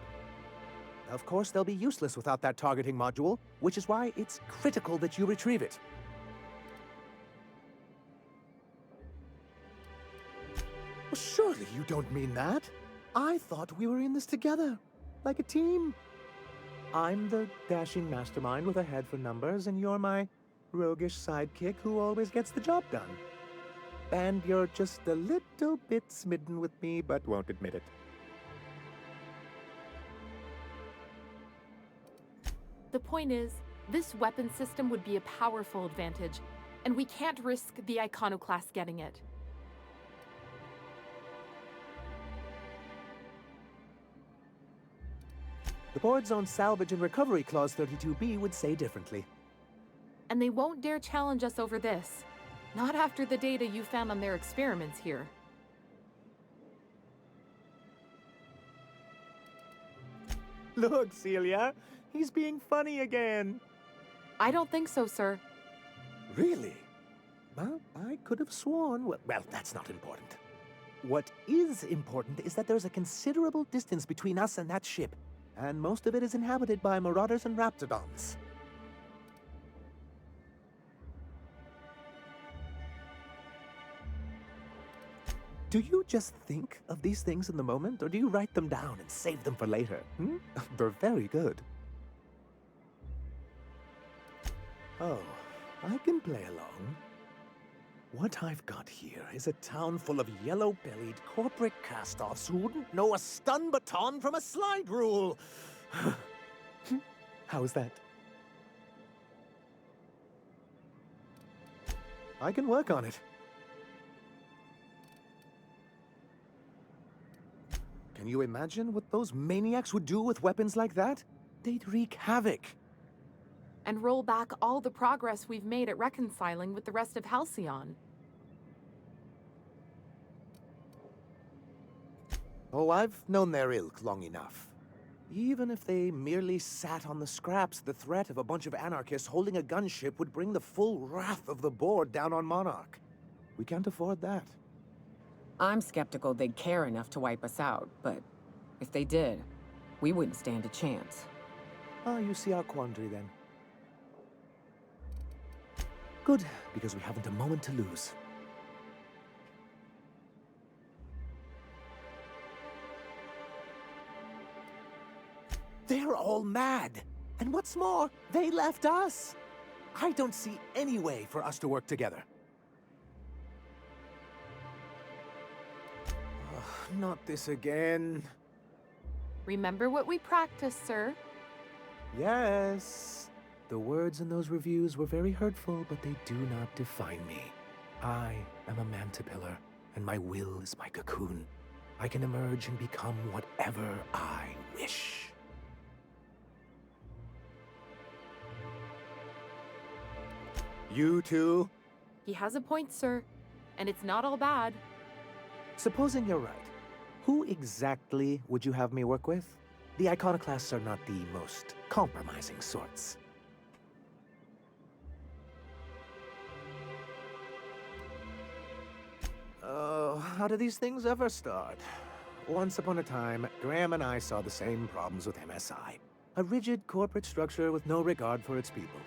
S10: Of course, they'll be useless without that targeting module, which is why it's critical that you retrieve it. Well, surely you don't mean that. I thought we were in this together, like a team. I'm the dashing mastermind with a head for numbers, and you're my roguish sidekick who always gets the job done. And you're just a little bit smitten with me, but won't admit it.
S11: The point is, this weapon system would be a powerful advantage, and we can't risk the iconoclast getting it.
S10: The board's own salvage and recovery clause 32B would say differently.
S11: And they won't dare challenge us over this. Not after the data you found on their experiments here.
S10: Look, Celia, he's being funny again.
S11: I don't think so, sir.
S10: Really? Well, I could have sworn... Well, that's not important. What is important is that there's a considerable distance between us and that ship, and most of it is inhabited by Marauders and Raptidons. Do you just think of these things in the moment, or do you write them down and save them for later? Hmm? They're very good. Oh, I can play along. What I've got here is a town full of yellow-bellied corporate cast-offs who wouldn't know a stun baton from a slide rule. How's that? I can work on it. Can you imagine what those maniacs would do with weapons like that? They'd wreak havoc.
S11: And roll back all the progress we've made at reconciling with the rest of Halcyon.
S10: Oh, I've known their ilk long enough. Even if they merely sat on the scraps, the threat of a bunch of anarchists holding a gunship would bring the full wrath of the board down on Monarch. We can't afford that.
S8: I'm skeptical they'd care enough to wipe us out, but if they did, we wouldn't stand a chance.
S10: Ah, you see our quandary then. Good, because we haven't a moment to lose. They're all mad! And what's more, they left us! I don't see any way for us to work together. Not this again.
S11: Remember what we practiced, sir?
S10: Yes. The words in those reviews were very hurtful, but they do not define me. I am a mantipillar, and my will is my cocoon. I can emerge and become whatever I wish. You too?
S11: He has a point, sir. And it's not all bad.
S10: Supposing you're right, who exactly would you have me work with? The iconoclasts are not the most compromising sorts. Oh, how do these things ever start? Once upon a time, Graham and I saw the same problems with MSI. A rigid corporate structure with no regard for its people.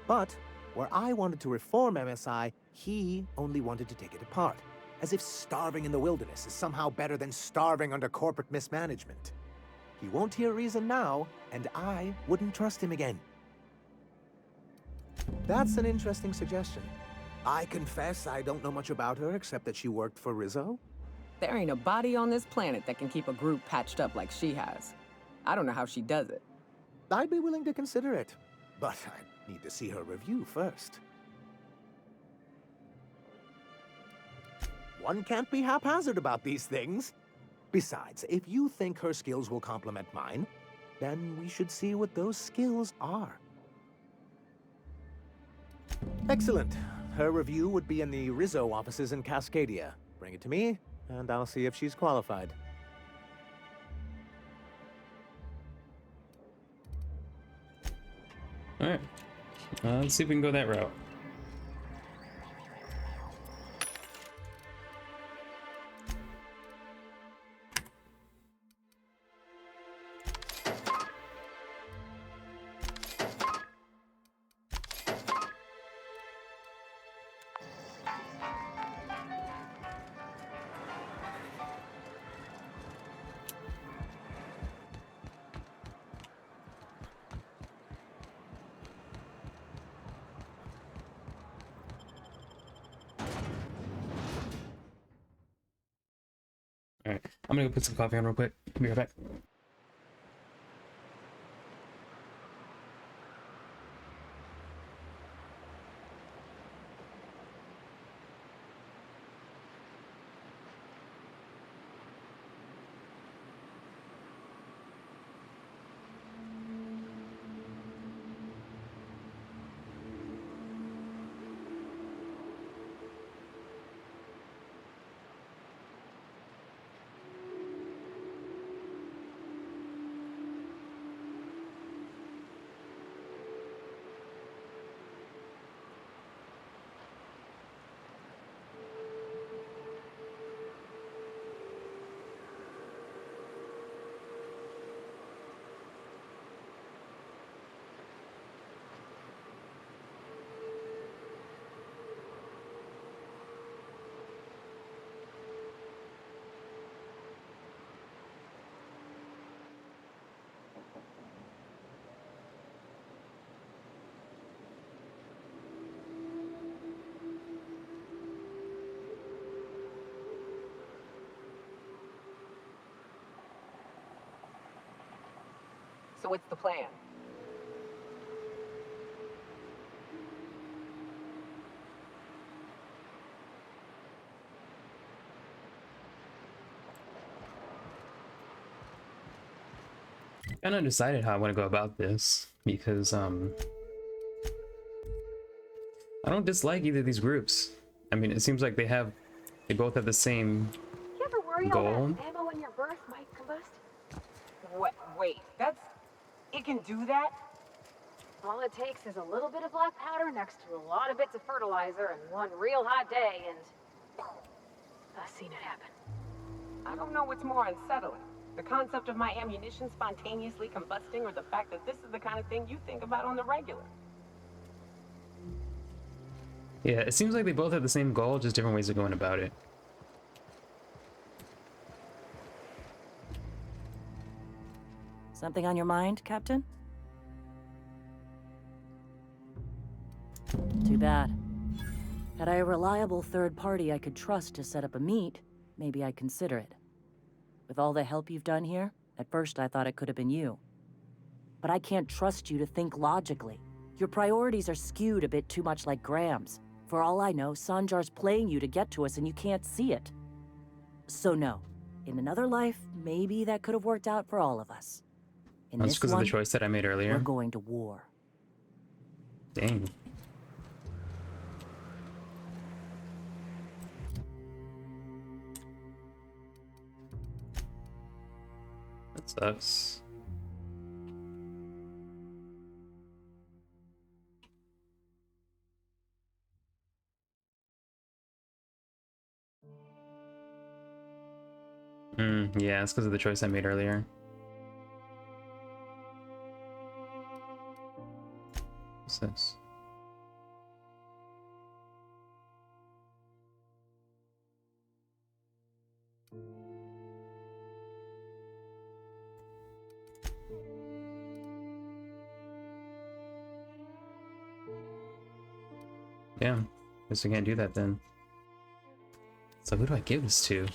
S10: But where I wanted to reform MSI, he only wanted to take it apart. As if starving in the wilderness is somehow better than starving under corporate mismanagement. He won't hear reason now, and I wouldn't trust him again. That's an interesting suggestion. I confess I don't know much about her except that she worked for Rizzo.
S8: There ain't a body on this planet that can keep a group patched up like she has. I don't know how she does it.
S10: I'd be willing to consider it, but I need to see her review first. One can't be haphazard about these things. Besides, if you think her skills will complement mine, then we should see what those skills are. Excellent. Her review would be in the Rizzo offices in Cascadia. Bring it to me, and I'll see if she's qualified.
S1: Alright. Let's see if we can go that route. Alright, I'm gonna go put some coffee on real quick. Be right back.
S8: So what's the plan?
S1: Kind of decided how I want to go about this because I don't dislike either of these groups. I mean, it seems like they both have the same
S6: You ever worry
S1: goal.
S6: all that ammo in your berth might combust?
S8: What? Wait, it can do that?
S6: All it takes is a little bit of black powder next to a lot of bits of fertilizer and one real hot day, and I've seen it happen.
S8: I don't know what's more unsettling. The concept of my ammunition spontaneously combusting, or the fact that this is the kind of thing you think about on the regular.
S1: Yeah, it seems like they both have the same goal, just different ways of going about it.
S12: Something on your mind, Captain? Too bad. Had I a reliable third party I could trust to set up a meet, maybe I'd consider it. With all the help you've done here, at first I thought it could have been you. but I can't trust you to think logically. Your priorities are skewed a bit too much like Graham's. For all I know, Sanjar's playing you to get to us and you can't see it. So no. In another life, maybe that could have worked out for all of us. In
S1: That's
S12: this
S1: because of
S12: one,
S1: the choice that I made earlier.
S12: we're going to war.
S1: Dang. That sucks. Yeah, it's because of the choice I made earlier. What's this? Damn, guess I can't do that then. So who do I give this to?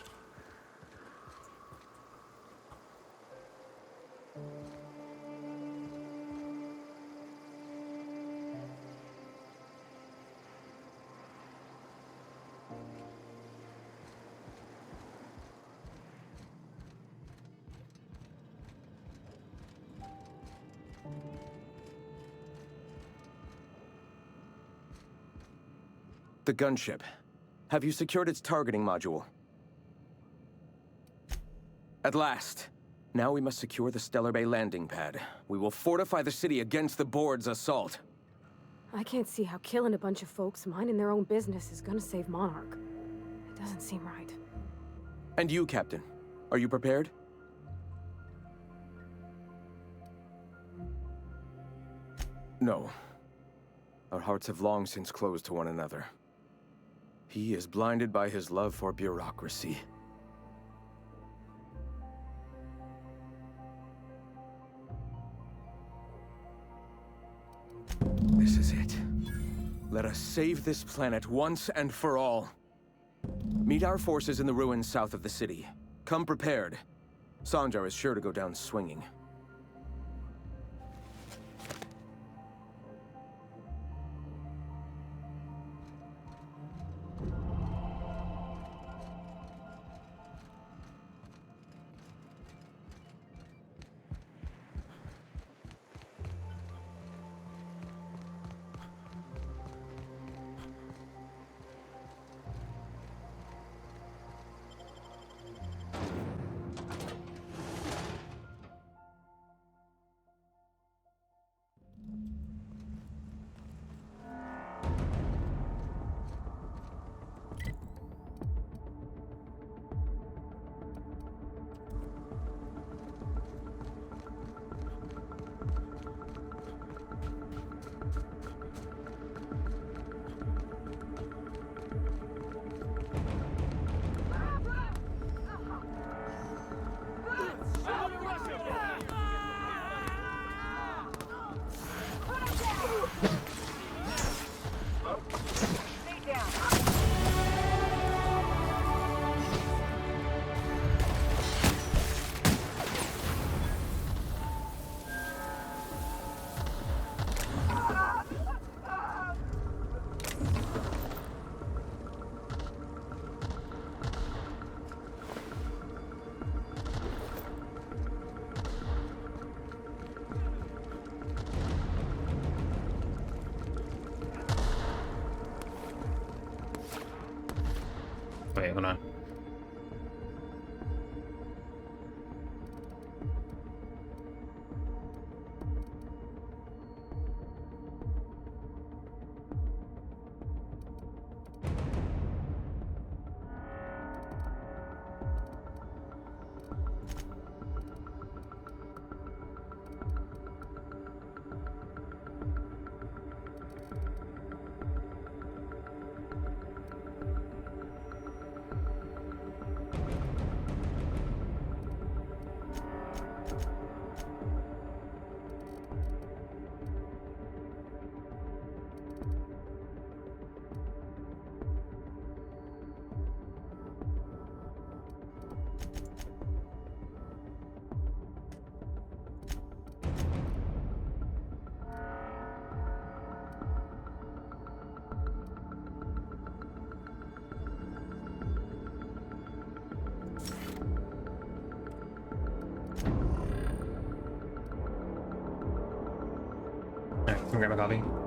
S10: The gunship. Have you secured its targeting module? At last. Now we must secure the Stellar Bay landing pad. We will fortify the city against the board's assault.
S6: I can't see how killing a bunch of folks minding their own business is gonna save Monarch. It doesn't seem right.
S10: And you, Captain. Are you prepared? No. Our hearts have long since closed to one another. He is blinded by his love for bureaucracy. This is it. Let us save this planet once and for all. Meet our forces in the ruins south of the city. Come prepared. Sanjar is sure to go down swinging.
S1: Wait, hold on. Alright, I'm gonna grab my coffee.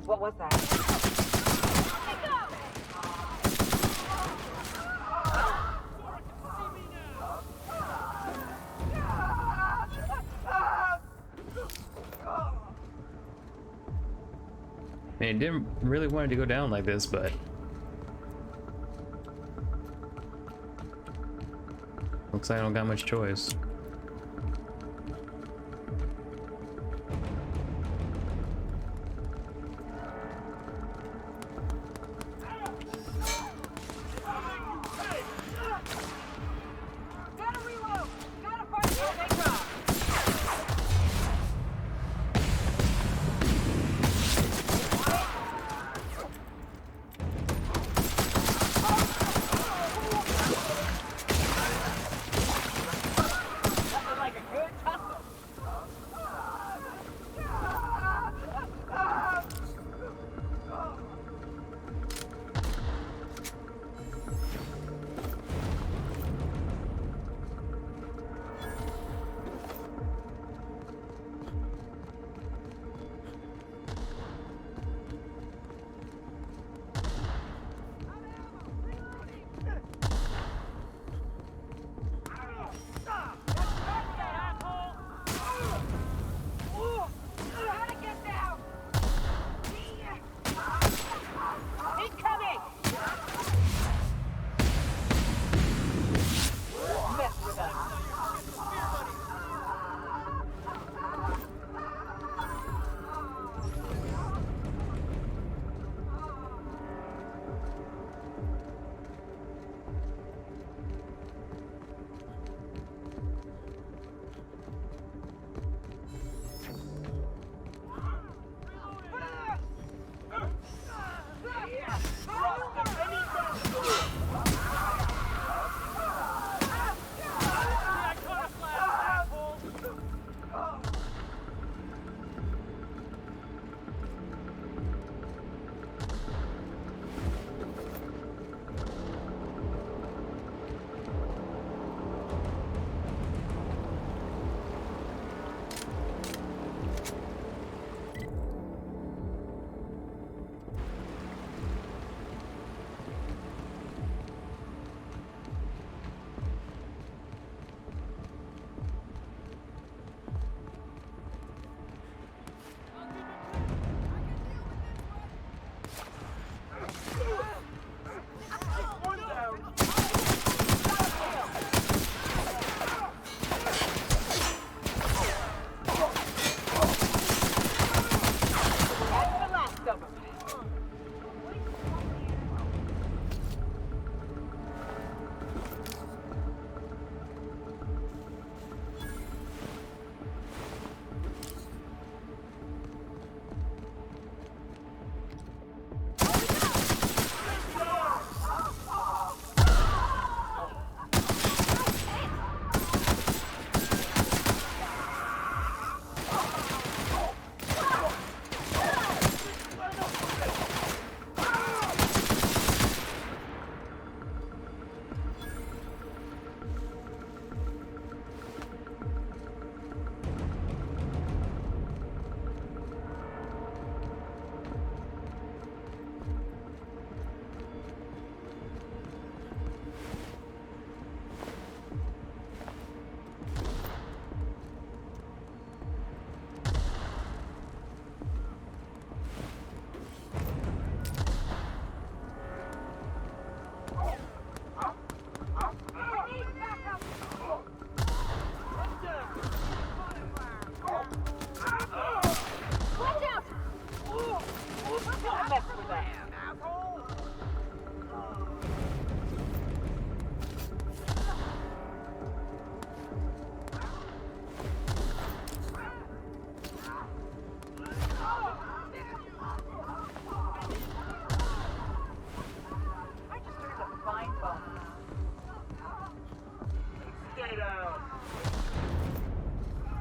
S8: What was that?
S1: Man, didn't really want it to go down like this, but looks like I don't got much choice.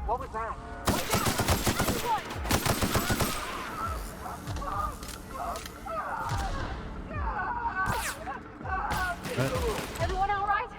S8: What was that?
S6: Everyone all right?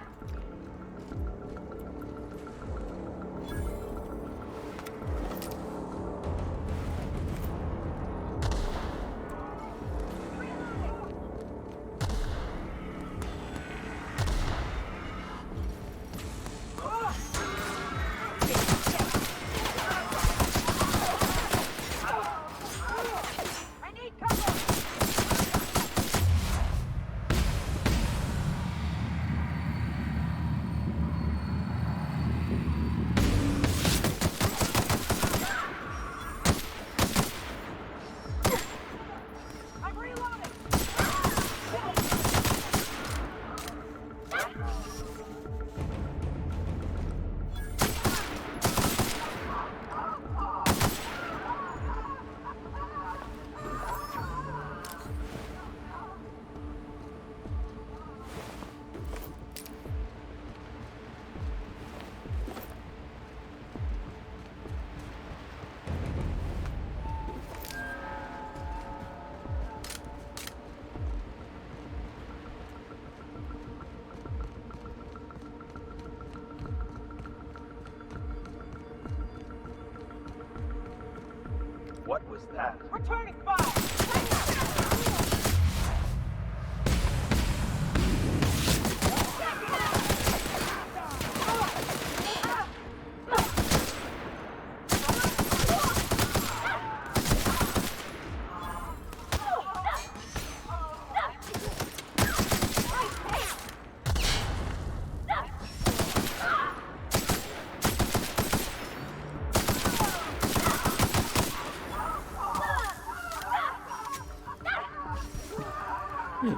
S13: What was that?
S8: Returning fire!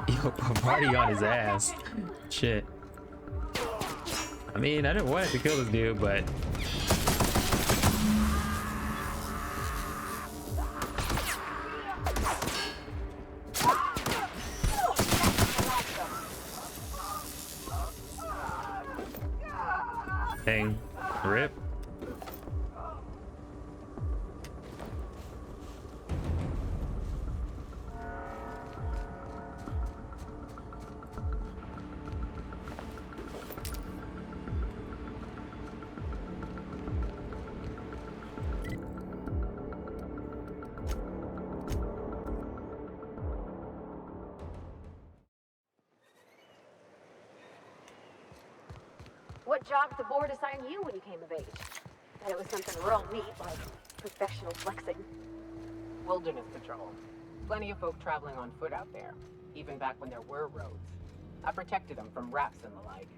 S1: Yo, party on his ass. Shit. I mean, I didn't want to kill this dude, but dang, rip.
S6: What job did the board assign you when you came of age? Bet it was something real neat, like professional flexing.
S8: Wilderness patrol. Plenty of folk traveling on foot out there, even back when there were roads. I protected them from rats and the like.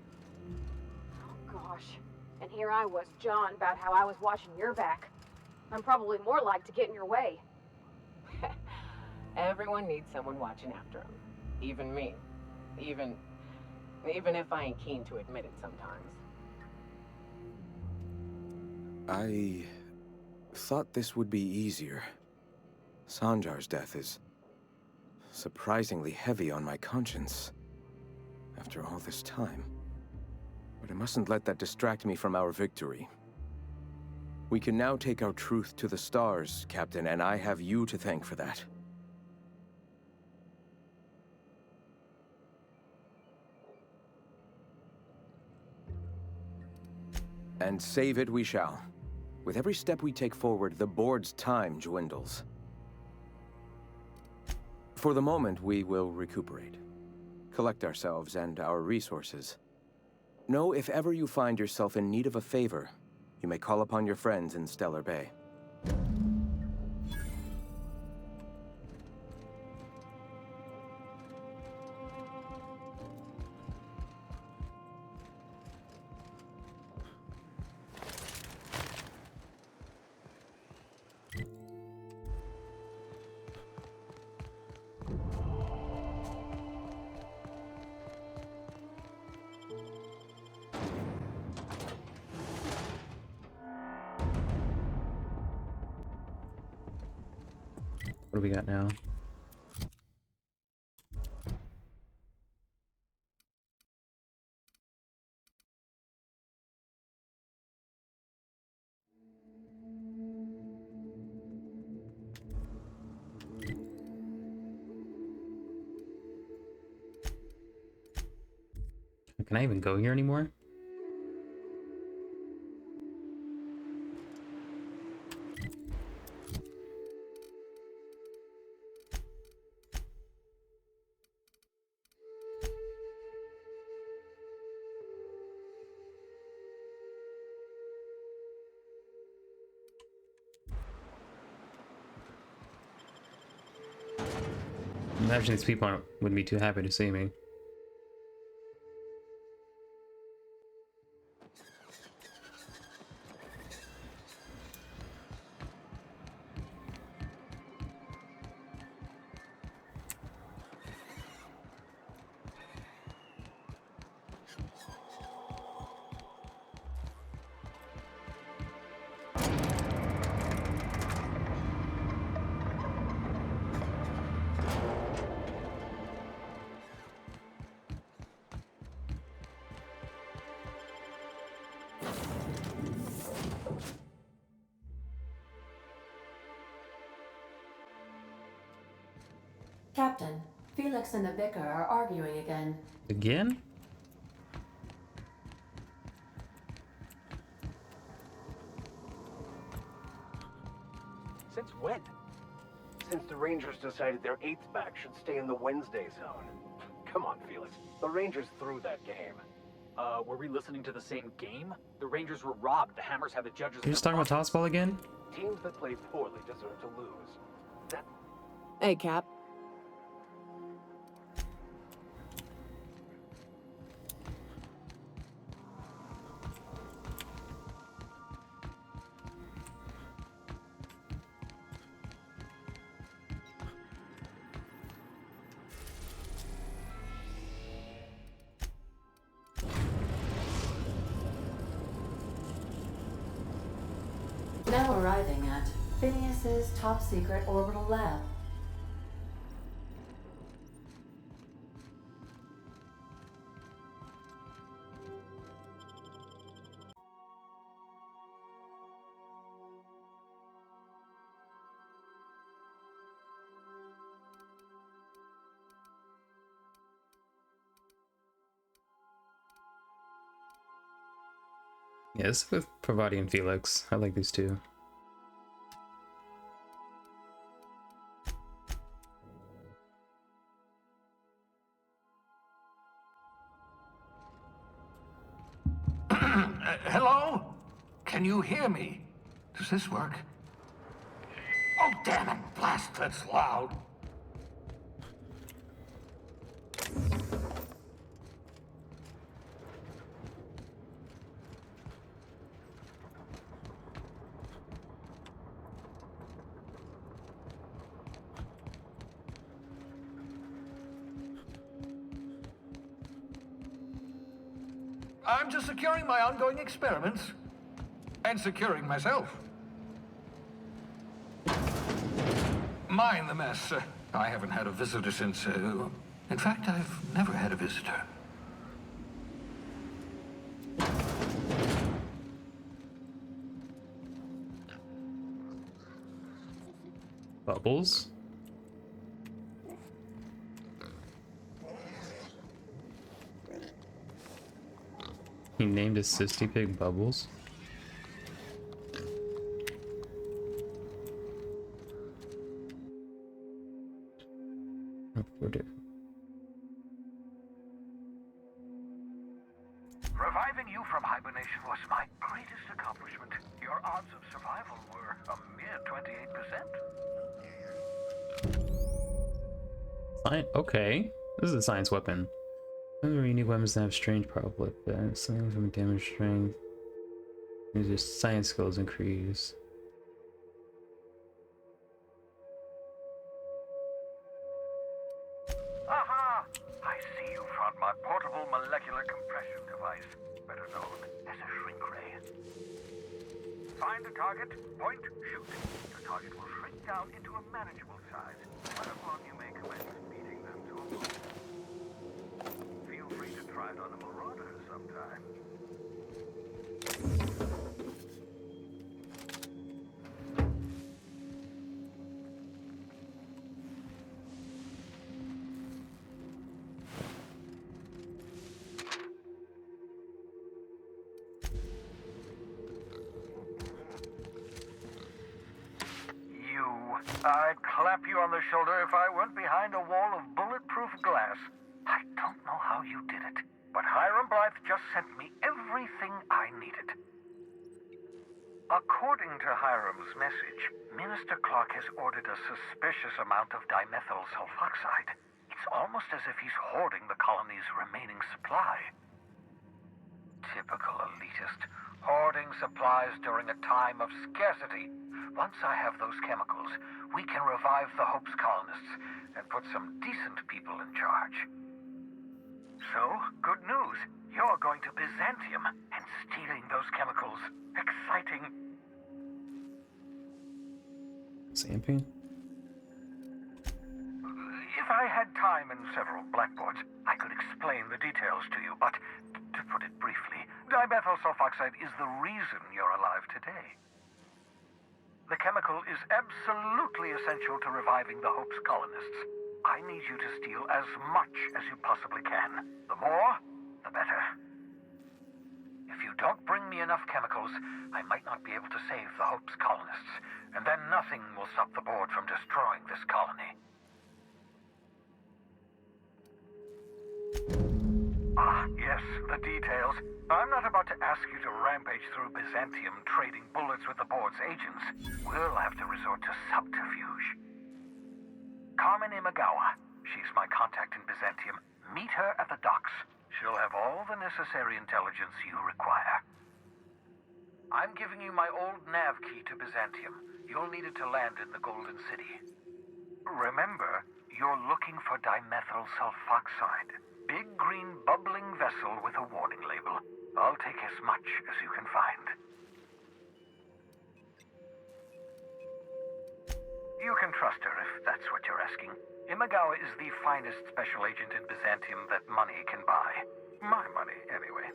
S6: Oh gosh. And here I was, John, about how I was watching your back. I'm probably more like to get in your way.
S8: Everyone needs someone watching after them. Even me. Even if I ain't keen to admit it sometimes.
S10: I thought this would be easier. Sanjar's death is surprisingly heavy on my conscience after all this time. But I mustn't let that distract me from our victory. We can now take our truth to the stars, Captain, and I have you to thank for that. And save it we shall. With every step we take forward, the board's time dwindles. For the moment, we will recuperate. Collect ourselves and our resources. Know if ever you find yourself in need of a favor, you may call upon your friends in Stellar Bay.
S1: What do we got now? Can I even go here anymore? Imagine these people wouldn't be too happy to see me.
S13: Captain, Felix and the Vicar are arguing again.
S1: Again?
S14: Since when? Since the Rangers decided their 8th back should stay in the Wednesday zone. Come on, Felix. The Rangers threw that game.
S15: Were we listening to the same game? The Rangers were robbed. The Hammers had the judges.
S1: You're just talking about tossball again?
S14: Teams that play poorly deserve to lose.
S8: Hey, Cap.
S13: Now arriving at Phineas's top secret orbital lab.
S1: Yeah, this is with Pravati and Felix. I like these two.
S16: Hello? Can you hear me? Does this work? Oh, damn it! Blast, that's loud. I'm just securing my ongoing experiments. And securing myself. Mind the mess. I haven't had a visitor since, in fact, I've never had a visitor.
S1: Bubbles? He named his Sisty Pig Bubbles.
S16: Reviving you from hibernation was my greatest accomplishment. Your odds of survival were a mere 28%.
S1: Okay, this is a science weapon. Some of the unique weapons that have strange powerful effects. Something from damage strength. Your science skills increase.
S16: Aha! I see you found my portable molecular compression device, better known as a shrink ray. Find the target, point, shoot. The target will shrink down into a manageable size, whereupon you may commence beating them to a pulp. Feel free to try it on a marauder sometime. I'd clap you on the shoulder if I went behind a wall of bulletproof glass. I don't know how you did it, but Hiram Blythe just sent me everything I needed. According to Hiram's message, Minister Clark has ordered a suspicious amount of dimethyl sulfoxide. It's almost as if he's hoarding the colony's remaining supply. Typical elitist, hoarding supplies during a time of scarcity. Once I have those chemicals, we can revive the Hope's colonists and put some decent people in charge. So, good news. You're going to Byzantium and stealing those chemicals. Exciting.
S1: Stamping?
S16: If I had time and several blackboards, I could explain the details to you, but to put it briefly, dimethyl sulfoxide is the reason you're alive today. The chemical is absolutely essential to reviving the Hope's colonists. I need you to steal as much as you possibly can. The more, the better. If you don't bring me enough chemicals, I might not be able to save the Hope's colonists, and then nothing will stop the board from destroying this colony. Ah, yes, the details. I'm not about to ask you to rampage through Byzantium trading bullets with the board's agents. We'll have to resort to subterfuge. Carmen Imagawa. She's my contact in Byzantium. Meet her at the docks. She'll have all the necessary intelligence you require. I'm giving you my old nav key to Byzantium. You'll need it to land in the Golden City. Remember, you're looking for dimethyl sulfoxide. Big green bubbling vessel with a warning label. I'll take as much as you can find. You can trust her if that's what you're asking. Imagawa is the finest special agent in Byzantium that money can buy. My money, anyway.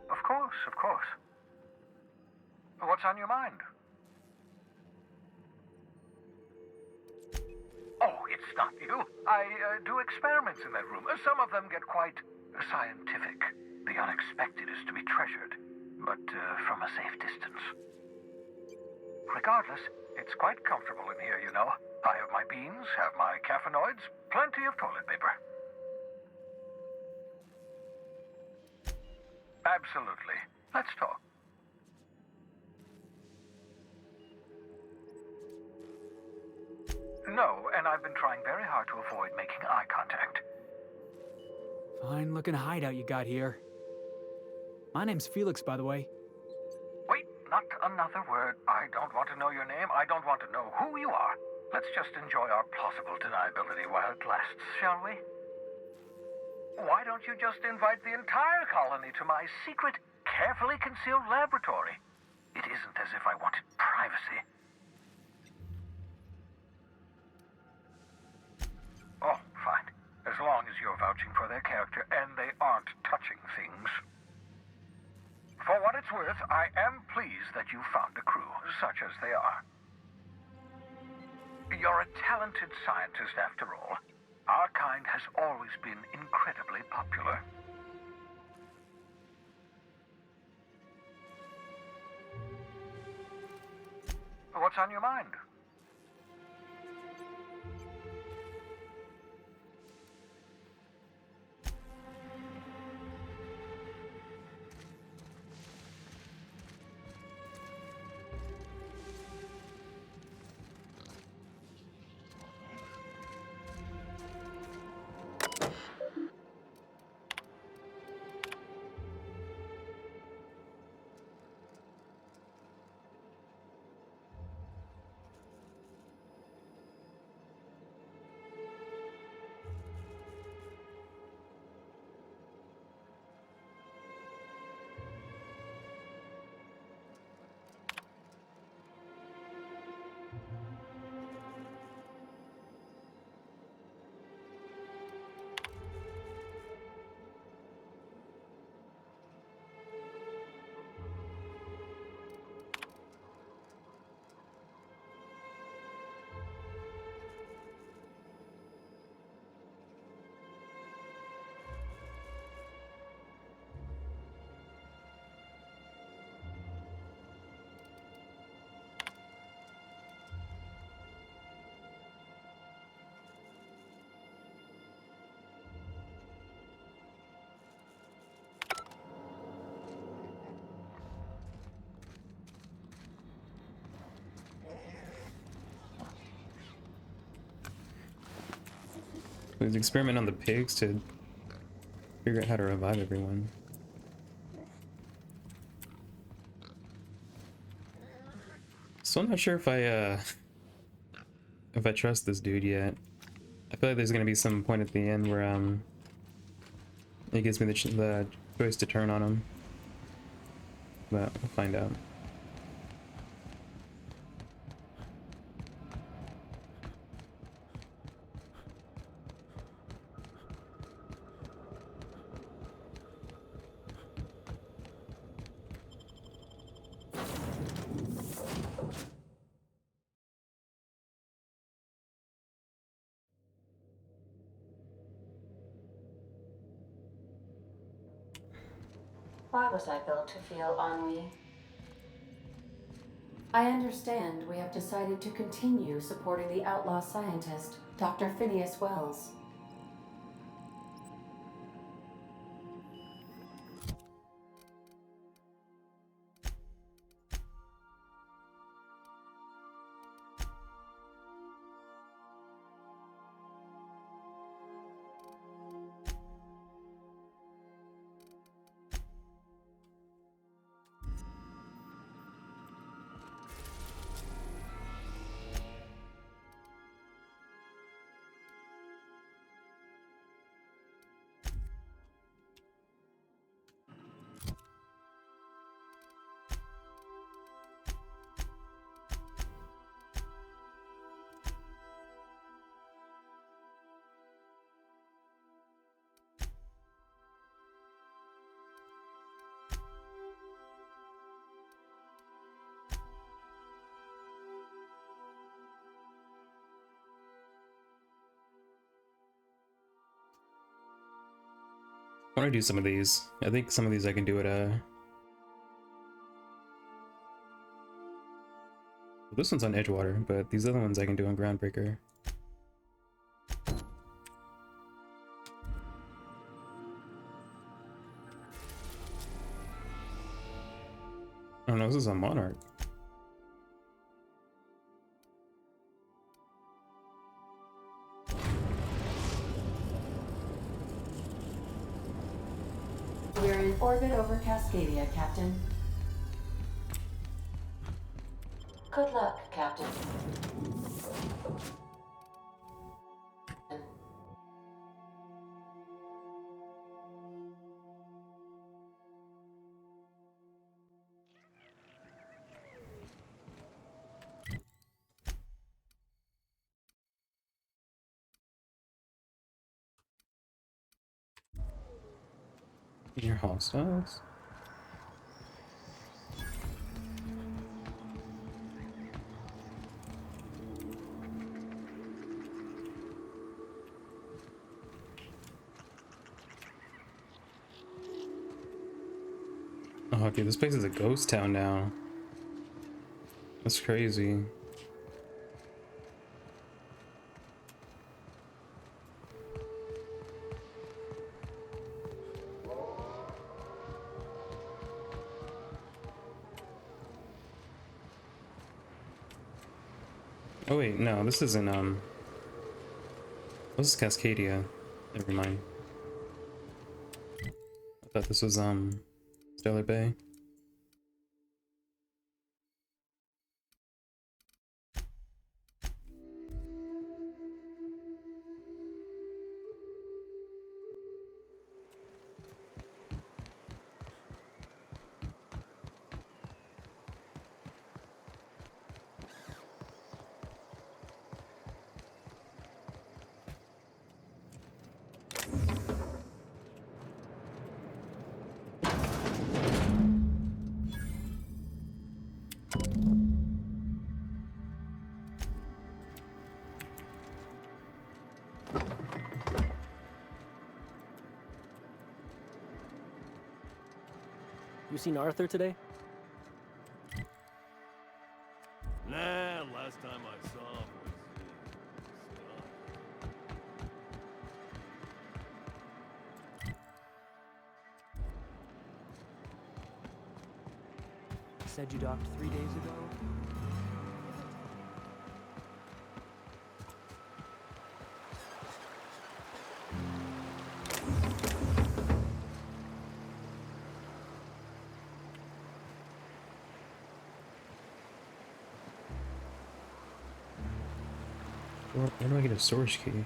S16: Of course, of course. What's on your mind? Oh, it's not you. I do experiments in that room. Some of them get quite scientific. The unexpected is to be treasured, but from a safe distance. Regardless, it's quite comfortable in here, you know. I have my beans, have my caffeinoids, plenty of toilet paper. Absolutely. Let's talk. No, and I've been trying very hard to avoid making eye contact.
S17: Fine looking hideout you got here. My name's Felix, by the way.
S16: Wait, not another word. I don't want to know your name. I don't want to know who you are. Let's just enjoy our plausible deniability while it lasts, shall we? Why don't you just invite the entire colony to my secret, carefully concealed laboratory? It isn't as if I wanted privacy. Oh, fine. As long as you're vouching for their character and they aren't touching things. For what it's worth, I am pleased that you found a crew, such as they are. You're a talented scientist, after all. Our kind has always been incredibly popular. What's on your mind?
S1: Let's experiment on the pigs to figure out how to revive everyone. So I'm not sure if I trust this dude yet. I feel like there's gonna be some point at the end where it gives me the choice to turn on him, but we'll find out.
S13: Why was I built to feel ennui? I understand we have decided to continue supporting the outlaw scientist, Dr. Phineas Wells.
S1: I want to do some of these. I think some of these I can do at this one's on Edgewater, but these other ones I can do on Groundbreaker. Oh no, this is on Monarch.
S13: We're in orbit over Cascadia, Captain. Good luck, Captain.
S1: Your hostiles? Oh, dude, this place is a ghost town now. That's crazy. Oh wait, no, this isn't, this is Cascadia. Never mind. I thought this was, Stellar Bay.
S18: You seen Arthur today?
S19: Nah, last time I saw him was
S18: Said you docked 3 days ago?
S1: Where do I get a storage key?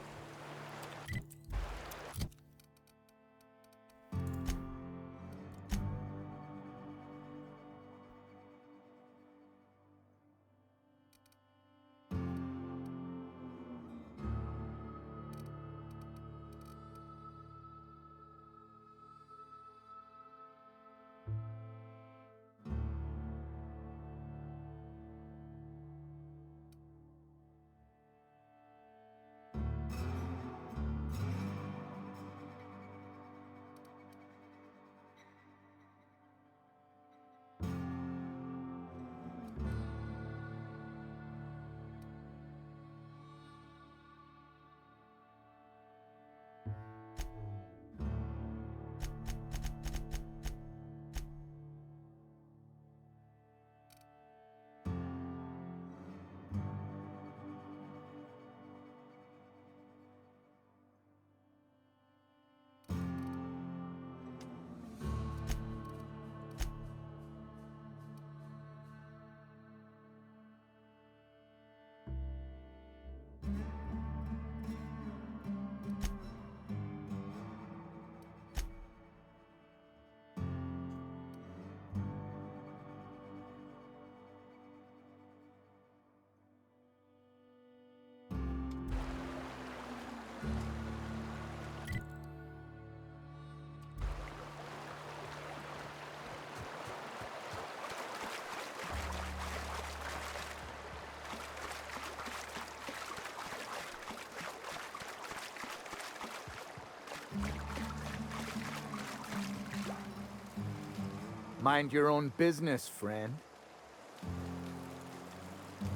S20: Mind your own business, friend.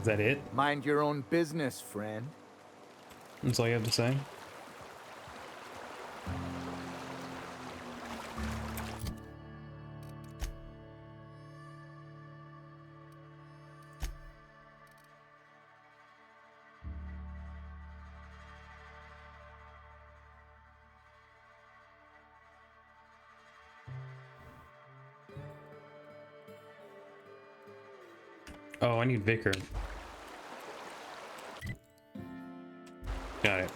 S1: Is that it?
S20: Mind your own business, friend.
S1: That's all you have to say? Oh, I need Vicar. Got it.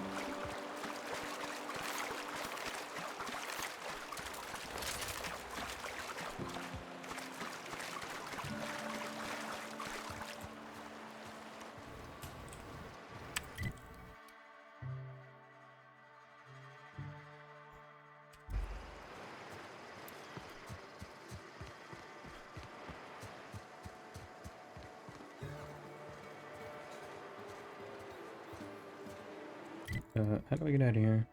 S1: How do I get out of here?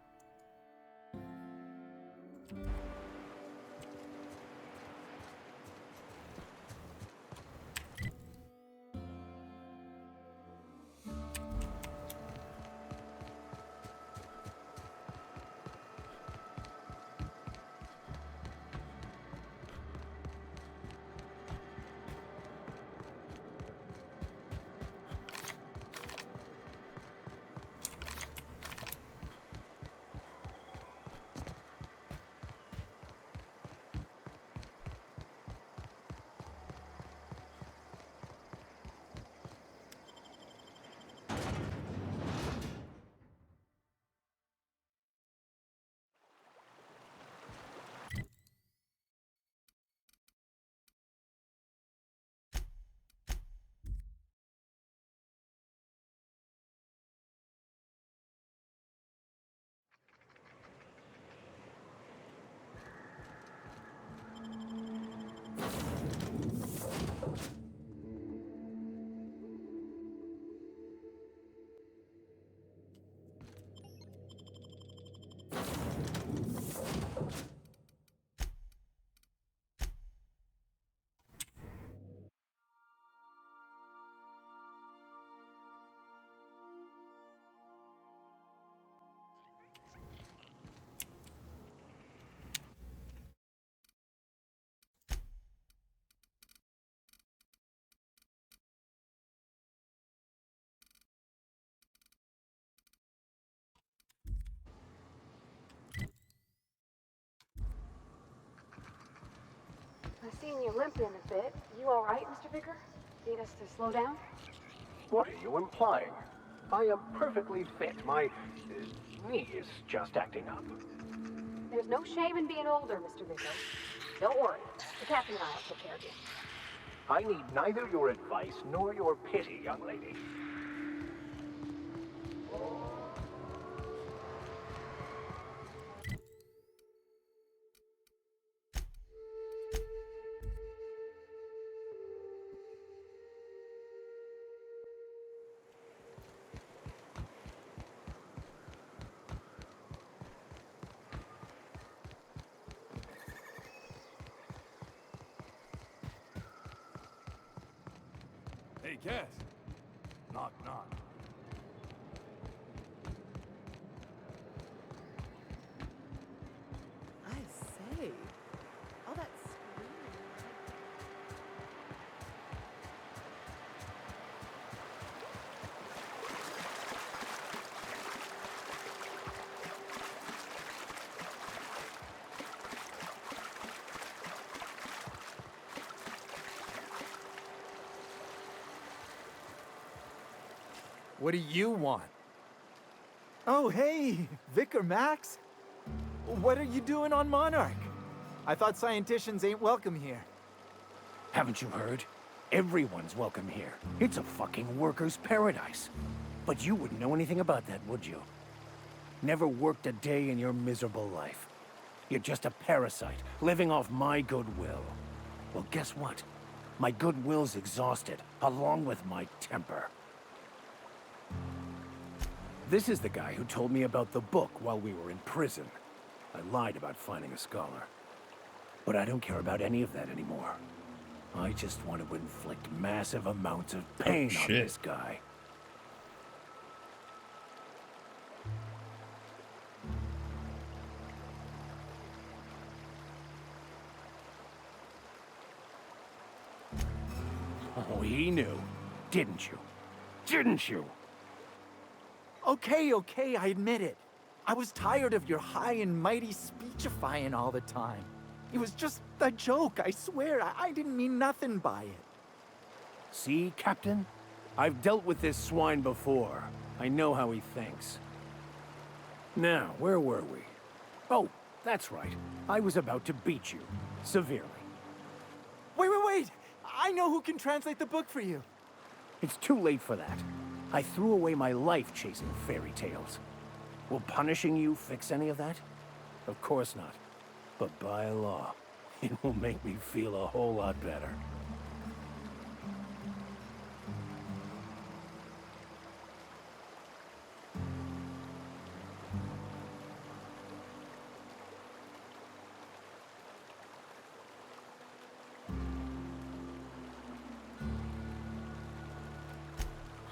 S6: I've seen you limping a bit. You all right, Mr. Vicker? Need us to slow down?
S14: What are you implying? I am perfectly fit. My knee is just acting up.
S6: There's no shame in being older, Mr. Vico. Don't worry. The captain and I will take care of you.
S14: I need neither your advice nor your pity, young lady.
S19: Hey, Cass. Knock, knock.
S11: I say, all that screaming.
S20: What do you want? Oh, hey, Vicar Max. What are you doing on Monarch? I thought scienticians ain't welcome here.
S14: Haven't you heard? Everyone's welcome here. It's a fucking worker's paradise. But you wouldn't know anything about that, would you? Never worked a day in your miserable life. You're just a parasite, living off my goodwill. Well, guess what? My goodwill's exhausted, along with my temper. This is the guy who told me about the book while we were in prison. I lied about finding a scholar. But I don't care about any of that anymore. I just want to inflict massive amounts of pain on this guy. Oh, he knew. Didn't you? Didn't you?
S20: Okay, I admit it. I was tired of your high and mighty speechifying all the time. It was just a joke, I swear. I didn't mean nothing by it.
S14: See, Captain? I've dealt with this swine before. I know how he thinks. Now, where were we? Oh, that's right. I was about to beat you. Severely.
S20: Wait! I know who can translate the book for you.
S14: It's too late for that. I threw away my life chasing fairy tales. Will punishing you fix any of that? Of course not. But by law, it will make me feel a whole lot better.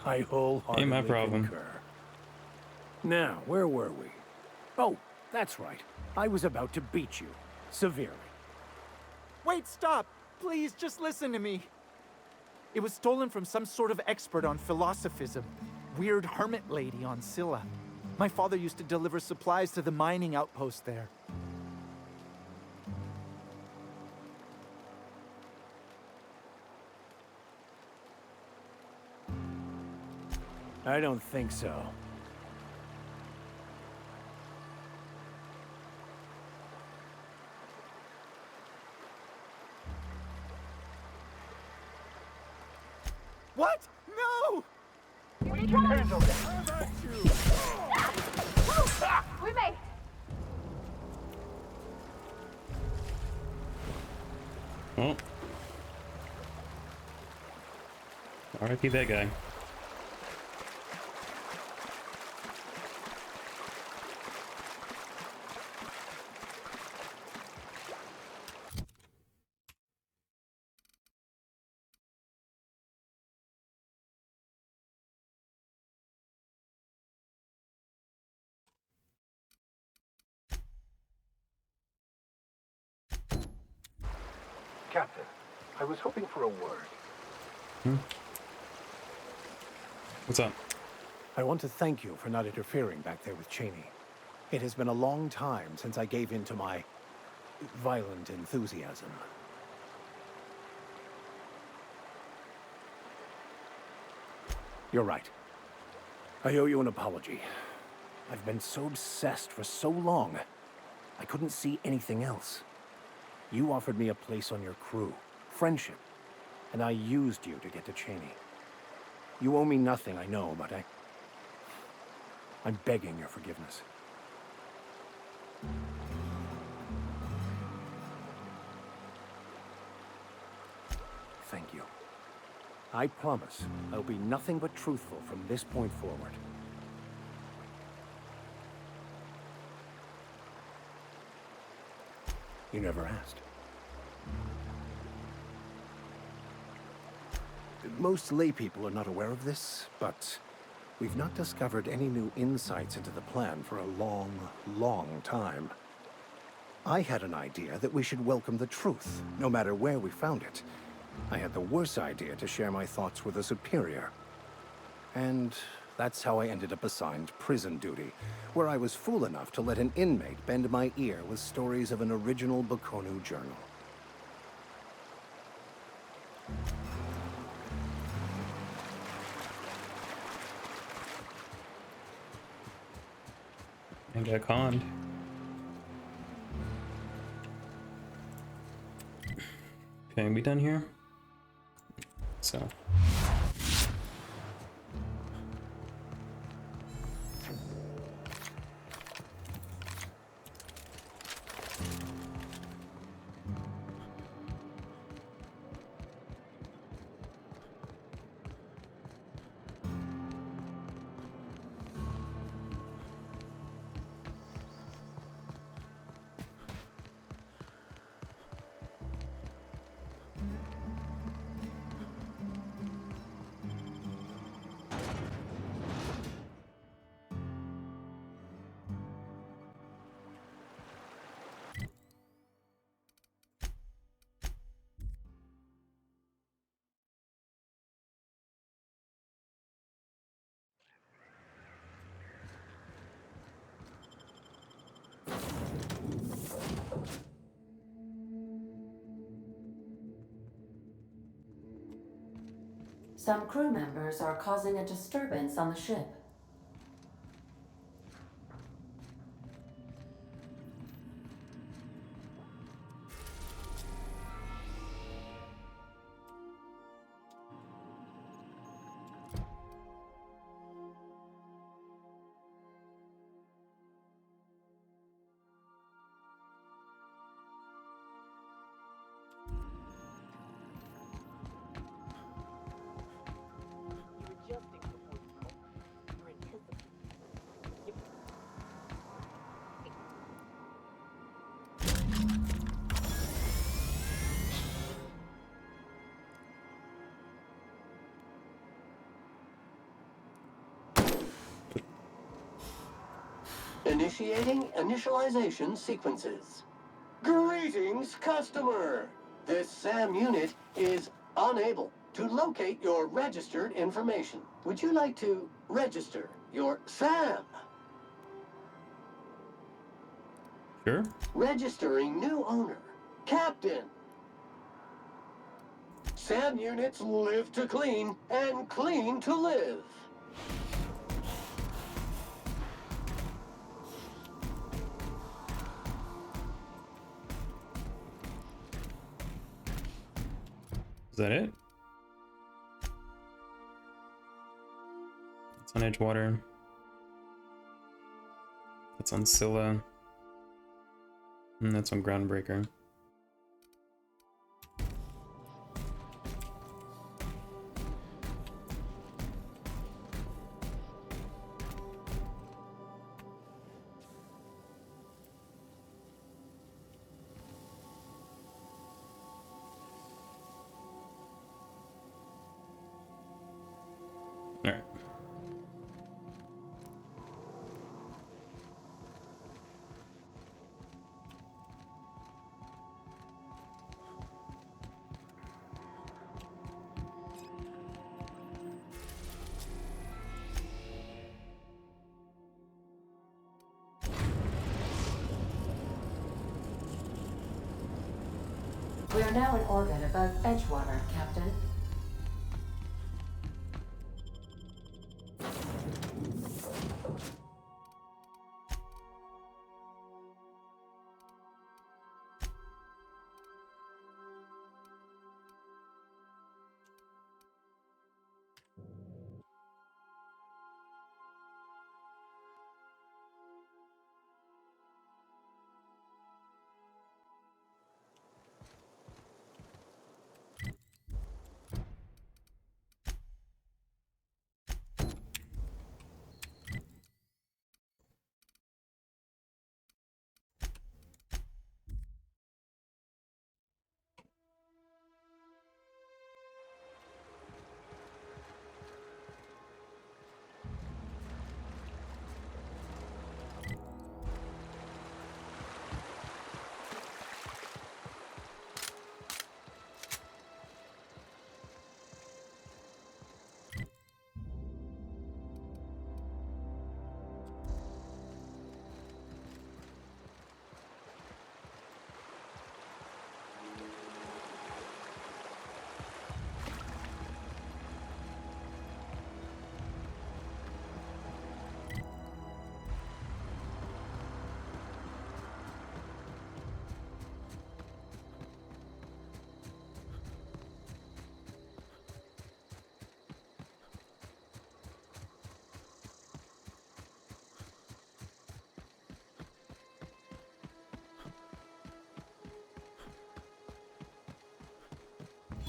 S14: I wholeheartedly
S1: Ain't my problem.
S14: concur. Now, where were we? Oh, that's right. I was about to beat you. Severely.
S20: Wait, stop! Please, just listen to me. It was stolen from some sort of expert on philosophism. Weird hermit lady on Scylla. My father used to deliver supplies to the mining outpost there.
S14: I don't think so.
S20: What? No!
S6: We may.
S1: Oh. R.I.P. that guy.
S14: Captain, I was hoping for a word.
S1: What's up?
S14: I want to thank you for not interfering back there with Cheney. It has been a long time since I gave in to my violent enthusiasm. You're right. I owe you an apology. I've been so obsessed for so long, I couldn't see anything else. You offered me a place on your crew, friendship, and I used you to get to Cheney. You owe me nothing, I know, but I'm begging your forgiveness. Thank you. I promise I'll be nothing but truthful from this point forward. You never asked. Most laypeople are not aware of this, but we've not discovered any new insights into the plan for a long, long time. I had an idea that we should welcome the truth, no matter where we found it. I had the worse idea to share my thoughts with a superior. And that's how I ended up assigned prison duty, where I was fool enough to let an inmate bend my ear with stories of an original Bokonu journal.
S1: I got conned. Okay, we done here? So.
S13: Some crew members are causing a disturbance on the ship.
S21: Initiating initialization sequences. Greetings, customer! This SAM unit is unable to locate your registered information. Would you like to register your SAM?
S1: Sure.
S21: Registering new owner. Captain. SAM units live to clean and clean to live.
S1: Is that it? It's on Edgewater. That's on Scylla. And that's on Groundbreaker. Alright.
S13: We are now in orbit above Edgewater, Captain.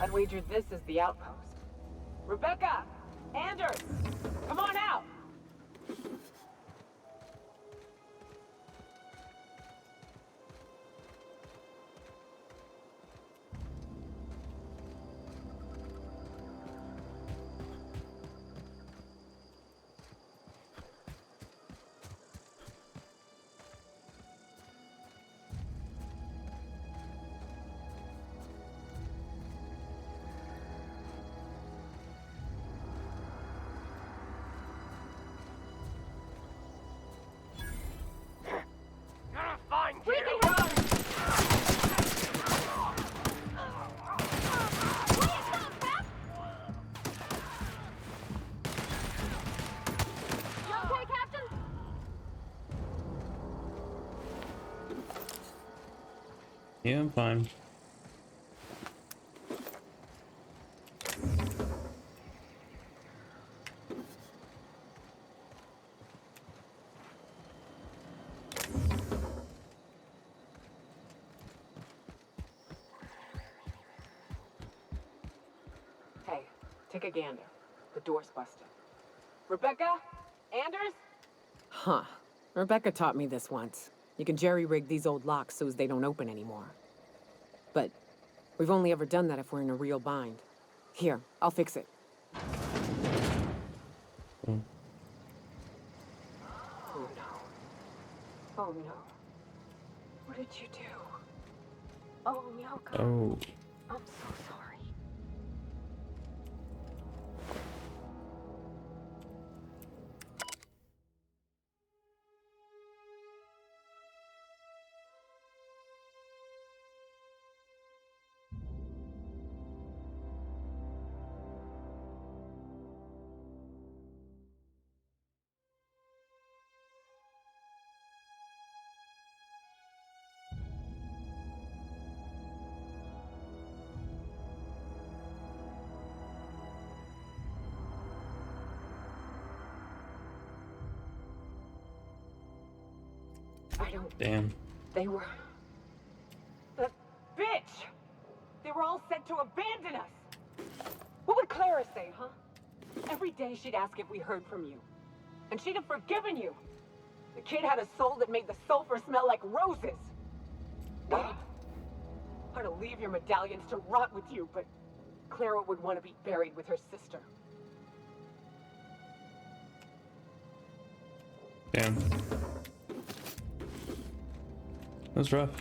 S8: I'd wager this is the outpost. Rebecca! Anders! Come on out!
S21: Gonna find
S8: We
S21: you!
S8: can run!
S2: You okay, Captain?
S1: Yeah, I'm fine.
S8: Hey, take a gander. The door's busted. Rebecca? Anders? Huh. Rebecca taught me this once. You can jerry-rig these old locks so as they don't open anymore. But we've only ever done that if we're in a real bind. Here, I'll fix it.
S1: Mm.
S8: Oh no. Oh no. What did you do? Oh no, God.
S1: Oh.
S8: I'm so sorry. I don't...
S1: Damn.
S8: They were... The bitch! They were all set to abandon us! What would Clara say, huh? Every day she'd ask if we heard from you. And she'd have forgiven you. The kid had a soul that made the sulfur smell like roses. I'd to leave your medallions to rot with you, but Clara would want to be buried with her sister.
S1: Damn. That was rough.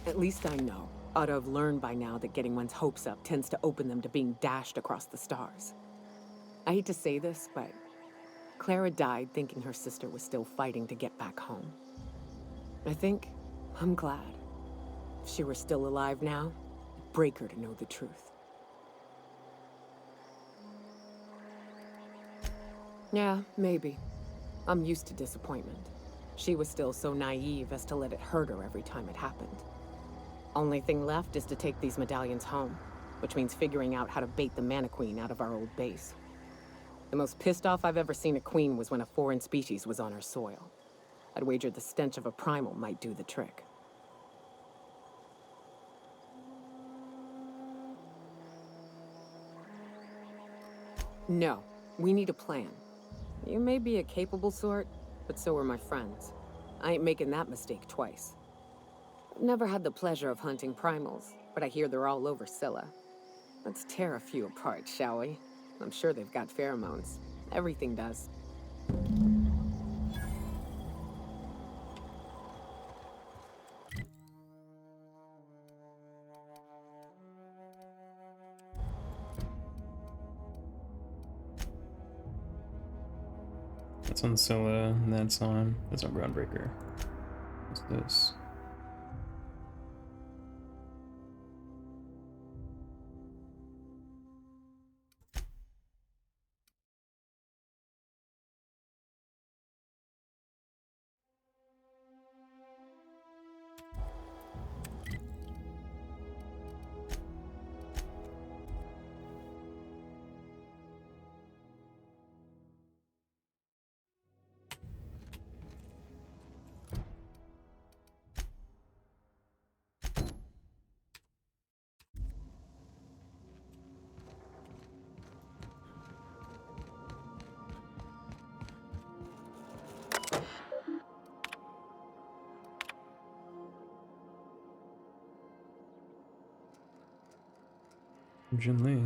S8: At least I know. Ought to have learned by now that getting one's hopes up tends to open them to being dashed across the stars. I hate to say this, but Clara died thinking her sister was still fighting to get back home. I'm glad. If she were still alive now, it'd break her to know the truth. Yeah, maybe. I'm used to disappointment. She was still so naive as to let it hurt her every time it happened. Only thing left is to take these medallions home, which means figuring out how to bait the Mana-Queen out of our old base. The most pissed off I've ever seen a queen was when a foreign species was on her soil. I'd wager the stench of a primal might do the trick. No, we need a plan. You may be a capable sort, but so are my friends. I ain't making that mistake twice. I've never had the pleasure of hunting primals, but I hear they're all over Scylla. Let's tear a few apart, shall we? I'm sure they've got pheromones. Everything does.
S1: That's on Scylla, and that's on Groundbreaker. What's this? Jin Lee.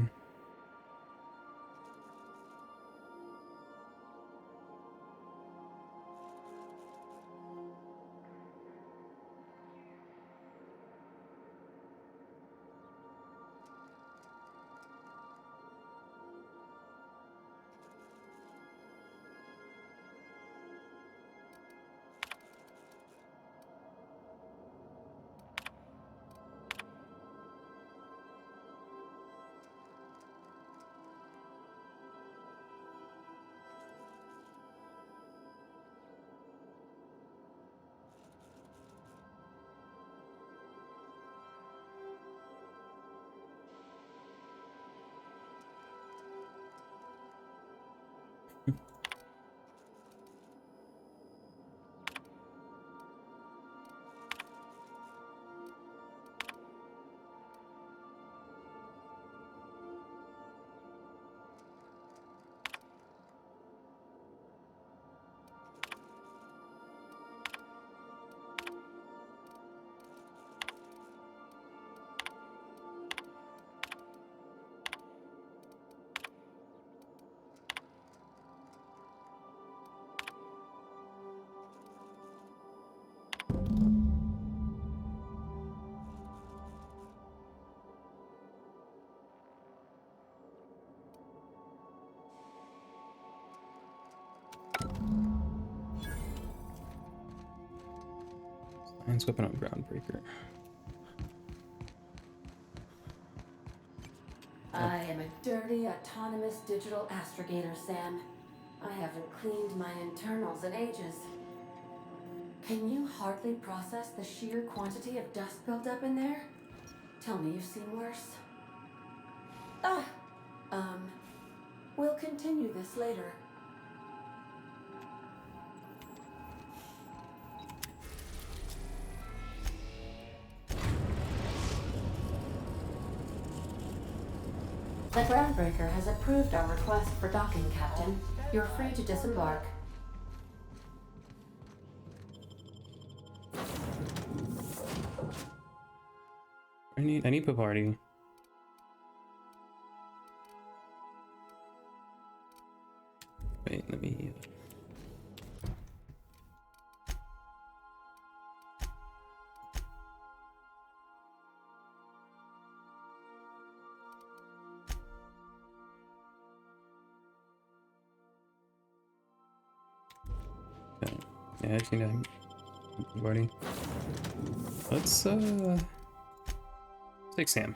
S1: Science weapon on Groundbreaker.
S13: I am a dirty, autonomous digital astrogator, Sam. I haven't cleaned my internals in ages. Can you hardly process the sheer quantity of dust built up in there? Tell me you've seen worse. Ah! We'll continue this later. The Groundbreaker has approved our request for docking, Captain. You're free to disembark.
S1: I need a party. Wait, let me. Okay. Yeah, I just need a party. Let's take Sam.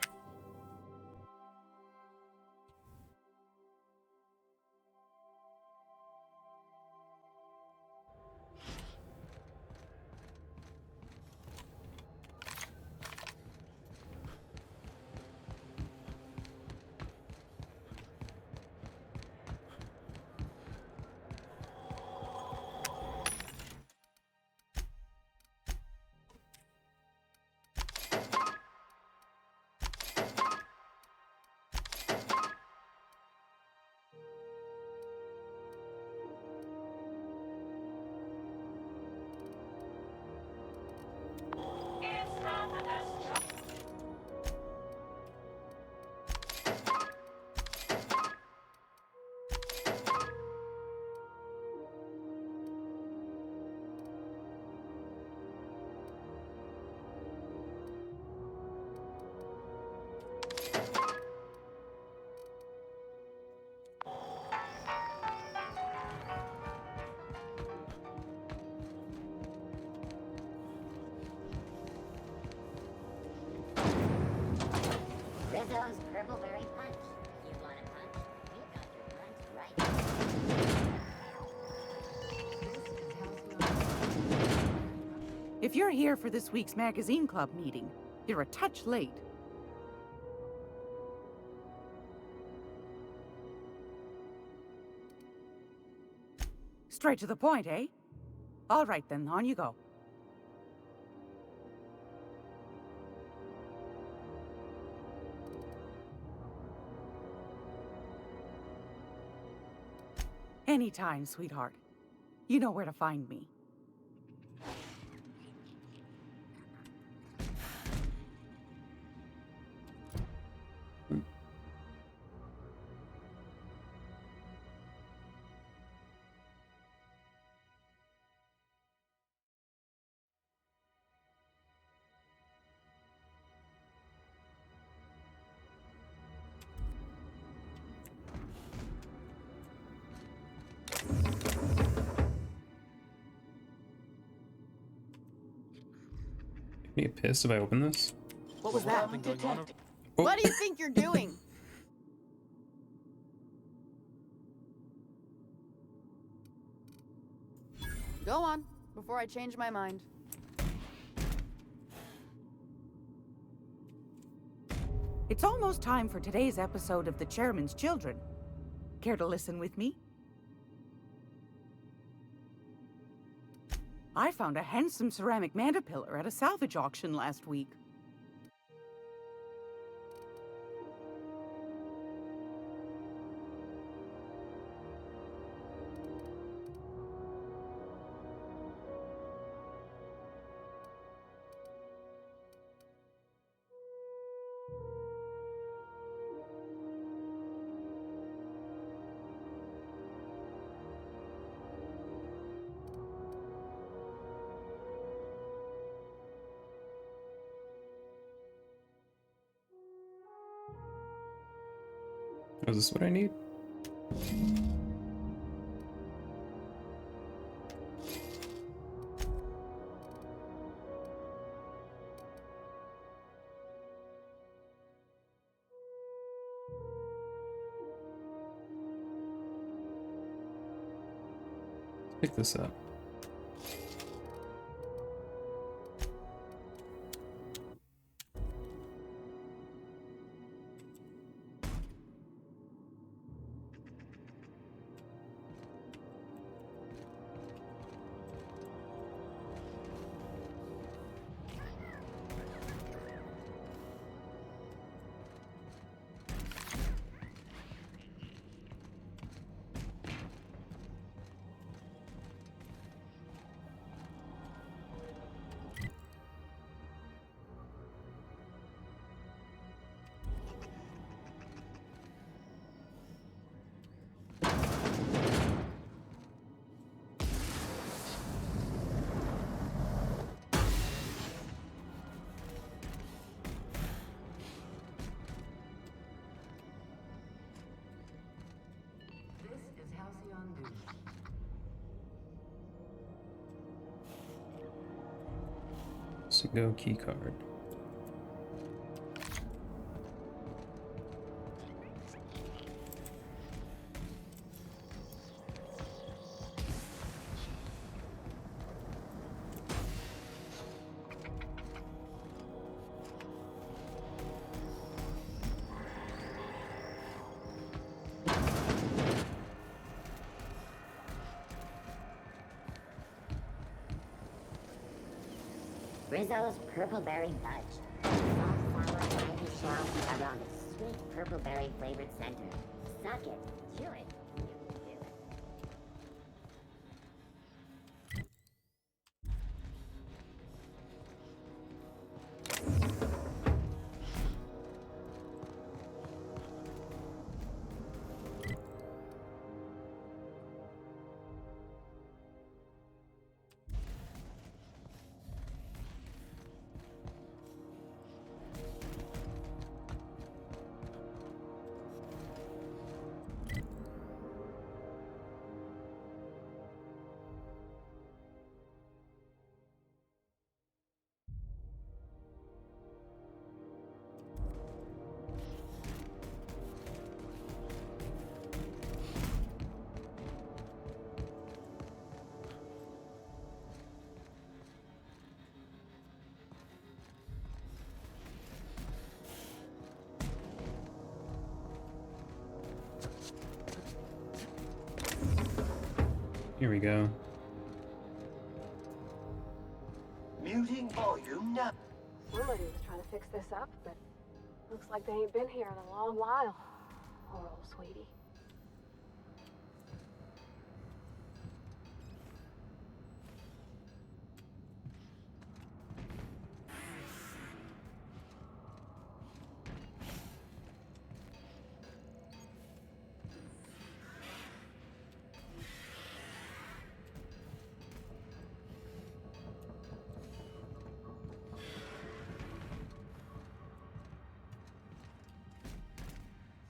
S5: Purple Berry Punch. You want a punch? We got your punch right.
S22: If you're here for this week's magazine club meeting, you're a touch late. Straight to the point, eh? All right then, on you go. Anytime, sweetheart. You know where to find me.
S1: Can you get pissed if I open this?
S4: What was that?
S1: Oh.
S4: What do you think you're doing? Go on, before I change my mind.
S22: It's almost time for today's episode of The Chairman's Children. Care to listen with me? I found a handsome ceramic mandapillar at a salvage auction last week.
S1: Is this what I need? Let's pick this up. Single key card.
S5: Rizzo's Purple Berry Fudge. Soft, sour, candy shell around a sweet purple berry flavored center. Suck it, chew it, you can do it.
S1: Here we go.
S21: Muting volume now.
S6: Somebody was trying to fix this up, but looks like they ain't been here in a long while. Poor old sweetie.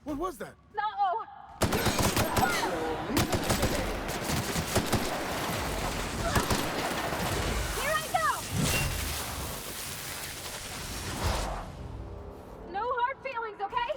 S19: What was that?
S6: No! Here I go! No hard feelings, okay?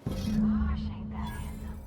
S6: Gosh, ain't that handsome.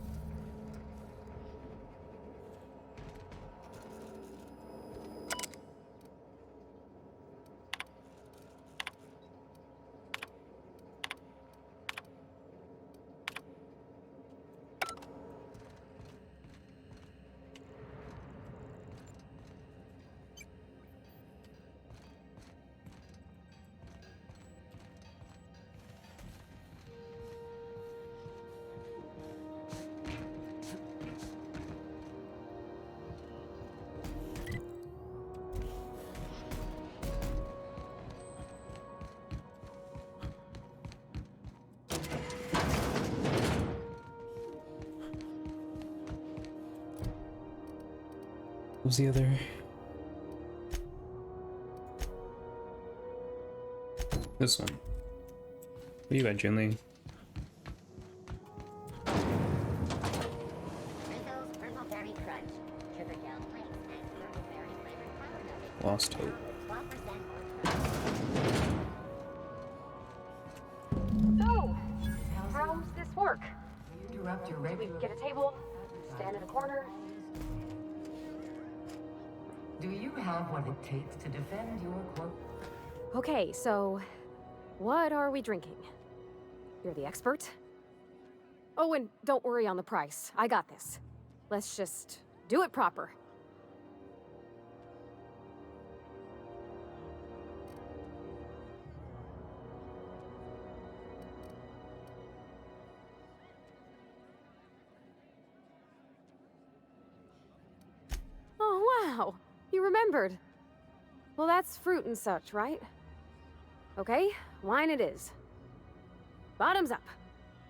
S1: Who's the other? This one. What you got, Junley?
S5: Rizzo's Purple Berry Crunch, Sugar Gel Flakes, and Purple Berry flavored powder nuggets.
S1: Lost hope.
S5: 12% more
S6: So, how's this work?
S13: Interrupt your
S6: Do we
S13: regular.
S6: get a table? Stand in a corner?
S13: Do you have what it takes to defend your quote?
S6: Okay, so what are we drinking? You're the expert? Oh, and don't worry on the price. I got this. Let's just do it proper. Oh, wow. You remembered. Well, that's fruit and such, right? Okay, wine it is. Bottoms up.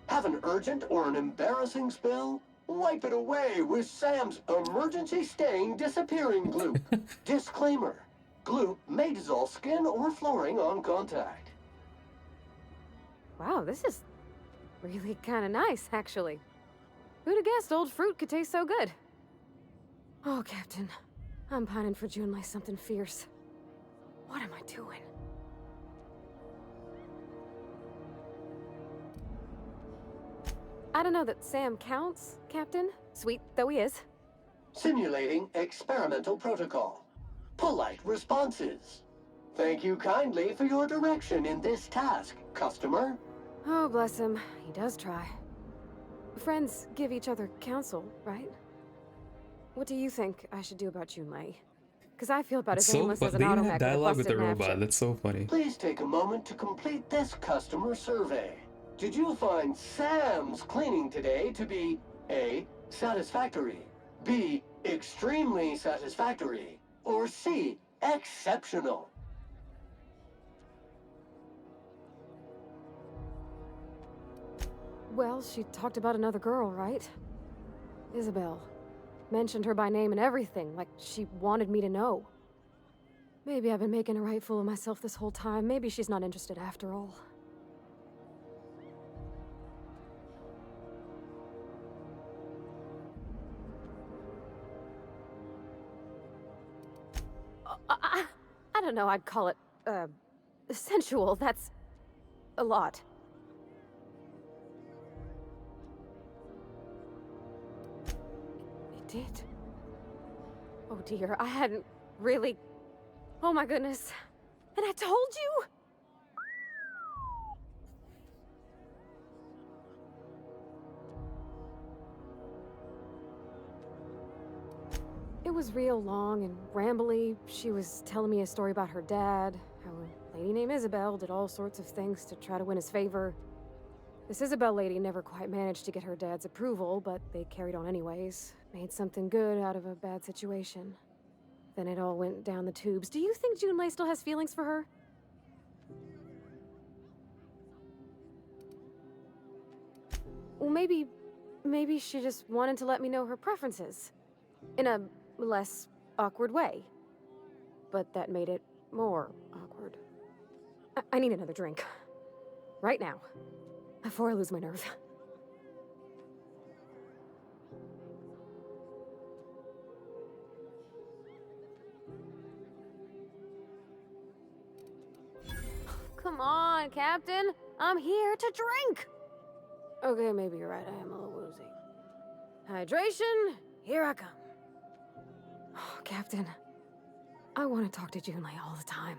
S21: Have an urgent or an embarrassing spill? Wipe it away with Sam's emergency stain disappearing gloop. Disclaimer. Gloop may dissolve skin or flooring on contact.
S6: Wow, this is really kind of nice, actually. Who'd have guessed old fruit could taste so good? Oh, Captain. I'm pining for June like something fierce. What am I doing? I don't know that Sam counts, Captain. Sweet though he is.
S21: Simulating experimental protocol. Polite responses. Thank you kindly for your direction in this task, customer.
S6: Oh, bless him. He does try. Friends give each other counsel, right? What do you think I should do about Junlei? Because I feel about as
S1: So
S6: aimless as an
S1: they even
S6: automech
S1: have
S6: with a
S1: dialogue with
S6: busted
S1: the
S6: nav
S1: robot.
S6: chip.
S1: That's so funny.
S21: Please take a moment to complete this customer survey. Did you find Sam's cleaning today to be A, satisfactory, B, extremely satisfactory, or C, exceptional?
S6: Well, she talked about another girl, right? Isabel. Mentioned her by name and everything, like she wanted me to know. Maybe I've been making a right fool of myself this whole time. Maybe she's not interested after all. I don't know, I'd call it sensual. That's a lot. It did. Oh dear, I hadn't really... Oh my goodness. And I told you? It was real long and rambly. She was telling me a story about her dad, how a lady named Isabel did all sorts of things to try to win his favor. This Isabel lady never quite managed to get her dad's approval, but they carried on anyways. Made something good out of a bad situation. Then it all went down the tubes. Do you think Junlei still has feelings for her? Well, maybe she just wanted to let me know her preferences. In a less awkward way. But that made it more awkward. I need another drink. Right now. Before I lose my nerve. Come on, Captain. I'm here to drink. Okay, maybe you're right. I am a little woozy. Hydration, here I come. Oh, Captain, I want to talk to Junlei all the time.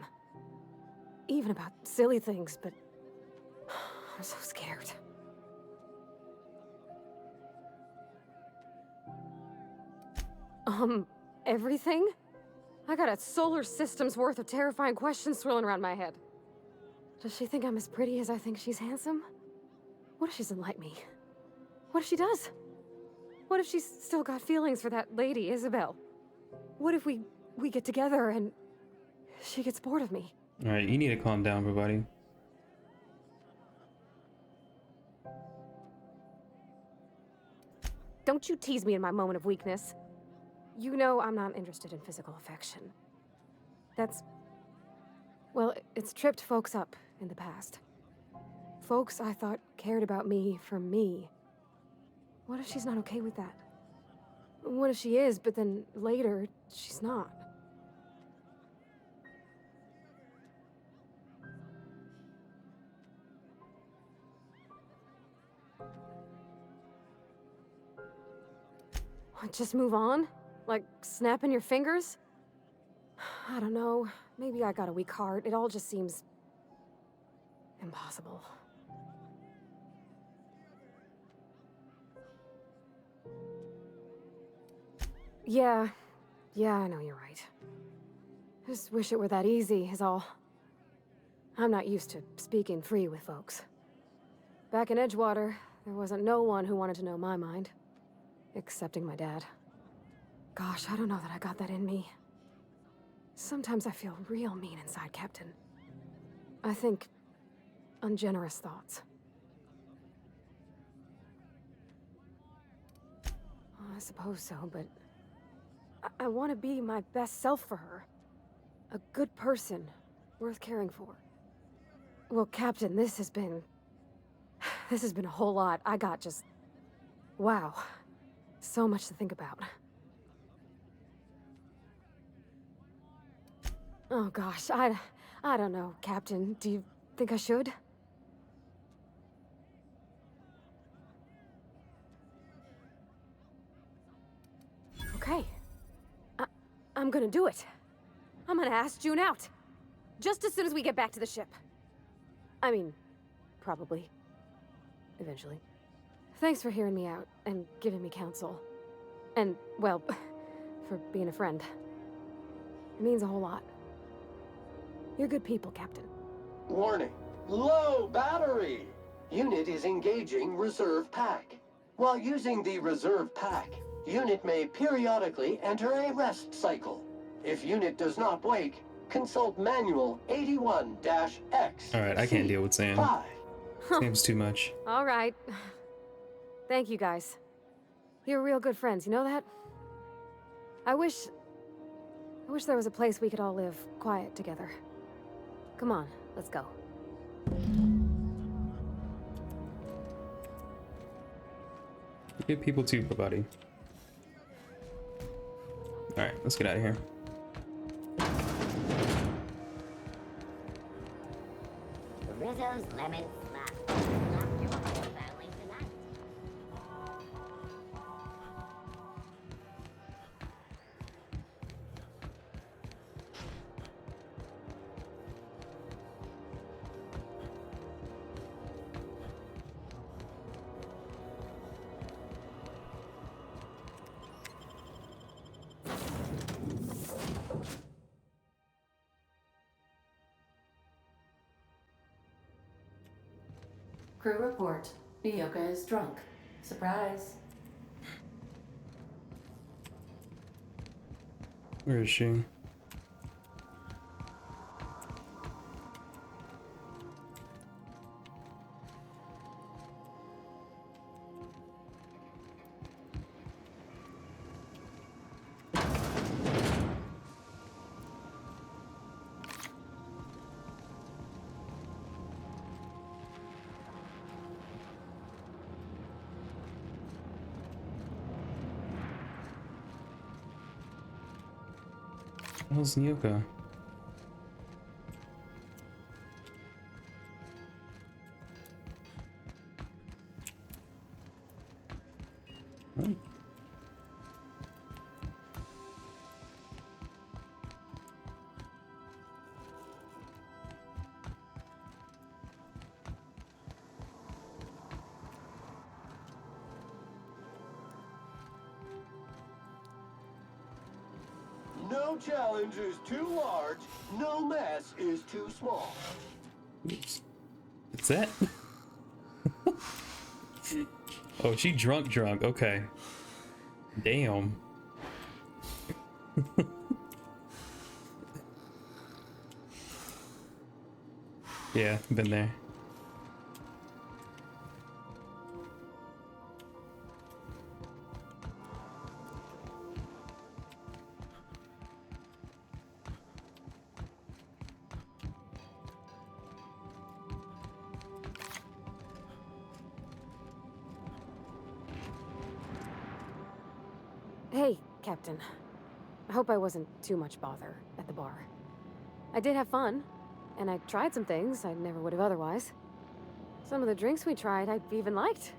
S6: Even about silly things, but I'm so scared. Everything? I got a solar system's worth of terrifying questions swirling around my head. Does she think I'm as pretty as I think she's handsome? What if she doesn't like me? What if she does? What if she's still got feelings for that lady, Isabel? What if we get together and she gets bored of me?
S1: Alright, you need to calm down, everybody.
S6: Don't you tease me in my moment of weakness. You know I'm not interested in physical affection. That's... well, it's tripped folks up in the past. Folks I thought cared about me for me. What if she's not okay with that? What if she is, but then later, she's not? What, just move on? Like, snapping your fingers? I don't know. Maybe I got a weak heart. It all just seems... impossible. Yeah, I know you're right. I just wish it were that easy, is all. I'm not used to speaking free with folks. Back in Edgewater, there wasn't no one who wanted to know my mind. Excepting my dad. Gosh, I don't know that I got that in me. Sometimes I feel real mean inside, Captain. I think ungenerous thoughts. Oh, I suppose so, but... I want to be my best self for her. A good person, worth caring for. Well, Captain, this has been a whole lot. I got just... wow. So much to think about. Oh gosh, I don't know, Captain. Do you think I should? Okay. I'm gonna do it. I'm gonna ask June out. Just as soon as we get back to the ship. I mean, probably. Eventually. Thanks for hearing me out and giving me counsel. And, well, for being a friend. It means a whole lot. You're good people, Captain.
S21: Warning. Low battery! Unit is engaging reserve pack. While using the reserve pack, unit may periodically enter a rest cycle. If unit does not wake, consult manual 81-X.
S1: Alright, I can't deal with Sam.
S21: 5.
S1: Sam's too much.
S6: All right. Thank you, guys. You're real good friends, you know that? I wish there was a place we could all live quiet together. Come on, let's go.
S1: Good people too, buddy. Alright, let's get out of here.
S5: Rizzo's Lemon Slap. Slap your whole family tonight.
S13: Crew report. Bioka is drunk. Surprise.
S1: Where is she? Where's Nyoka? Hmm.
S21: No challenge is too large, no mess is too small.
S1: Oops. What's that? Oh, she drunk. Okay. Damn. Yeah, been there.
S6: Hey, Captain. I hope I wasn't too much bother at the bar. I did have fun, and I tried some things I never would have otherwise. Some of the drinks we tried I even liked.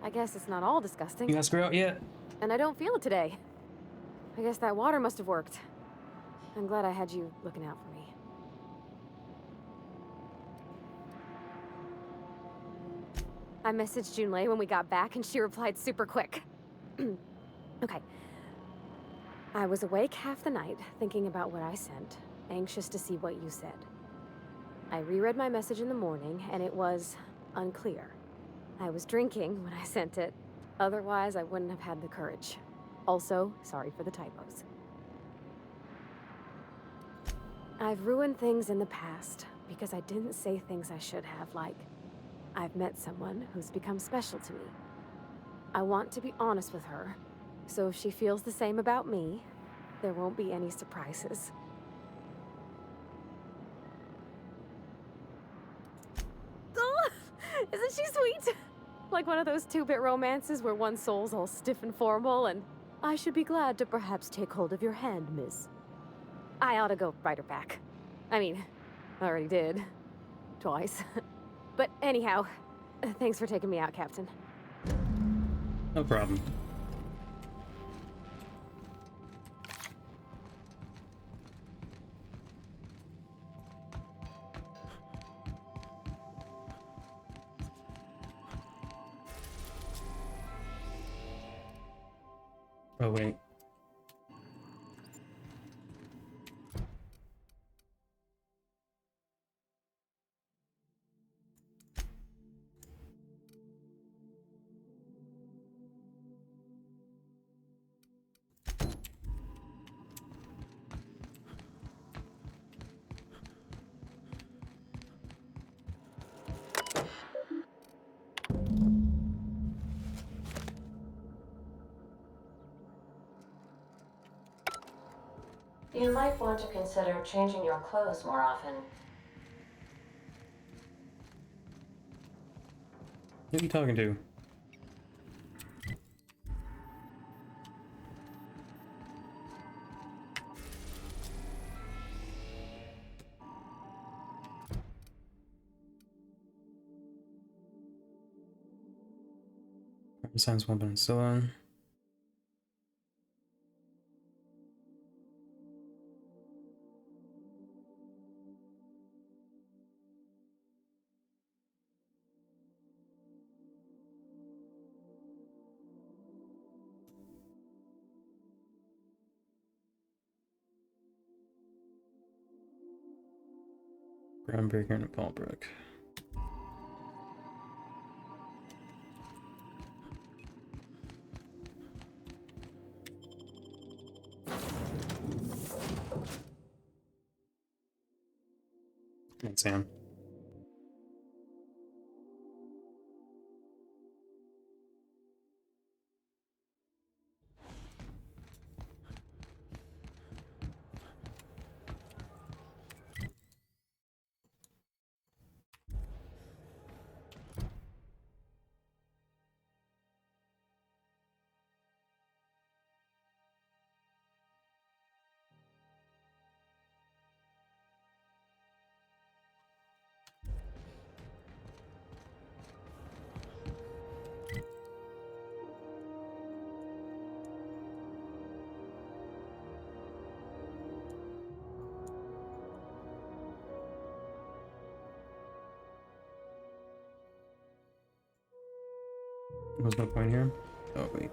S6: I guess it's not all disgusting.
S1: You asked her out yet?
S6: And I don't feel it today. I guess that water must have worked. I'm glad I had you looking out for me. I messaged Junlei when we got back, and she replied super quick. Okay. I was awake half the night, thinking about what I sent, anxious to see what you said. I reread my message in the morning, and it was unclear. I was drinking when I sent it. Otherwise, I wouldn't have had the courage. Also, sorry for the typos. I've ruined things in the past because I didn't say things I should have, like, I've met someone who's become special to me. I want to be honest with her, so if she feels the same about me, there won't be any surprises. Oh, isn't she sweet? Like one of those two-bit romances where one soul's all stiff and formal and, I should be glad to perhaps take hold of your hand, miss. I ought to go write her back. I mean, I already did. Twice. But anyhow, thanks for taking me out, Captain.
S1: No problem. Oh, wait.
S13: You might want to consider changing your clothes more often.
S1: Who are you talking to? Science weapon and so on. Groundbreaker and a Paulbrook. Come on, Sam. What's my point here? Oh, wait.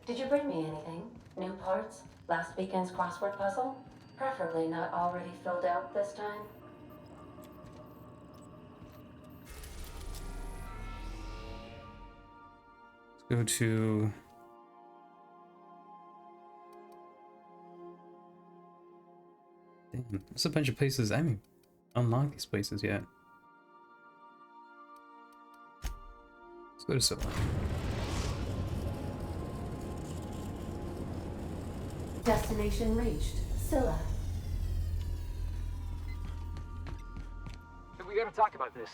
S13: Did you bring me anything? New parts? Last weekend's crossword puzzle? Preferably not already filled out this time.
S1: Let's go to... Damn, there's a bunch of places. I haven't unlocked these places yet. Let's go to Scylla.
S13: Destination reached. Scylla.
S15: We gotta talk about this.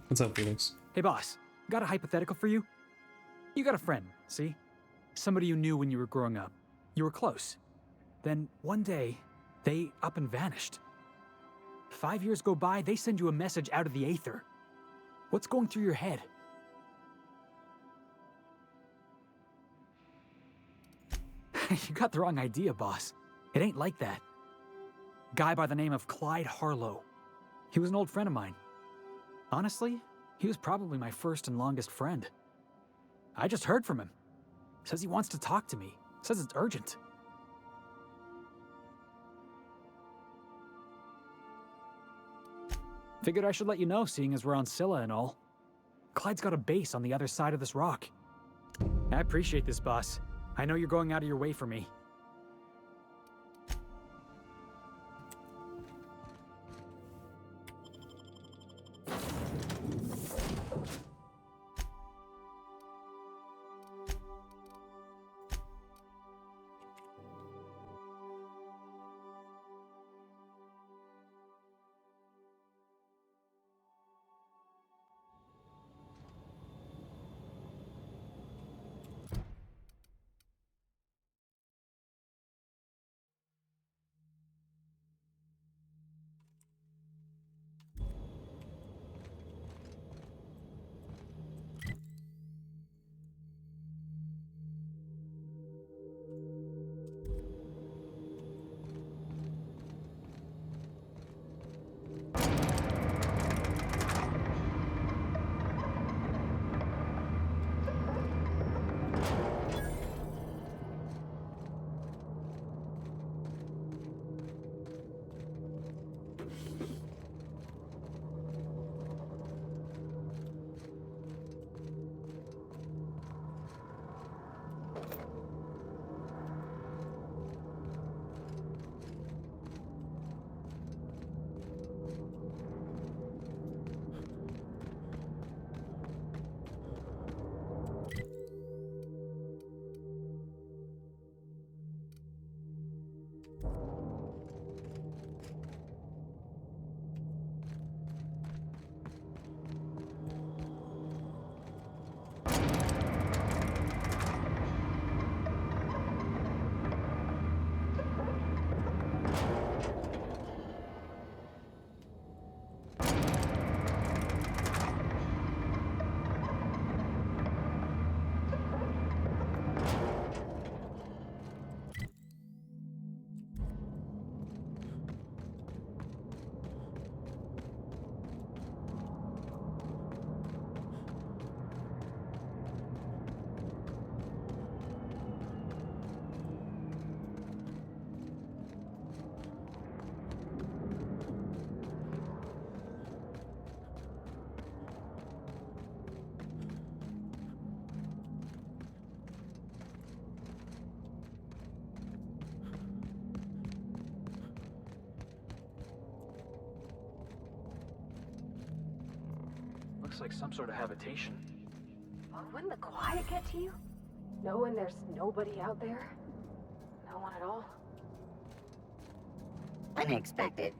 S1: What's up, Felix?
S17: Hey, boss. Got a hypothetical for you? You got a friend, see? Somebody you knew when you were growing up. You were close. Then, one day, they up and vanished. 5 years go by, they send you a message out of the aether. What's going through your head? You got the wrong idea, boss. It ain't like that. Guy by the name of Clyde Harlow. He was an old friend of mine. Honestly, he was probably my first and longest friend. I just heard from him. Says he wants to talk to me. Says it's urgent. Figured I should let you know, seeing as we're on Scylla and all. Clyde's got a base on the other side of this rock. I appreciate this, boss. I know you're going out of your way for me.
S15: Looks like some sort of habitation.
S6: Wouldn't the quiet get to you? Knowing there's nobody out there? No one at all?
S5: Unexpected.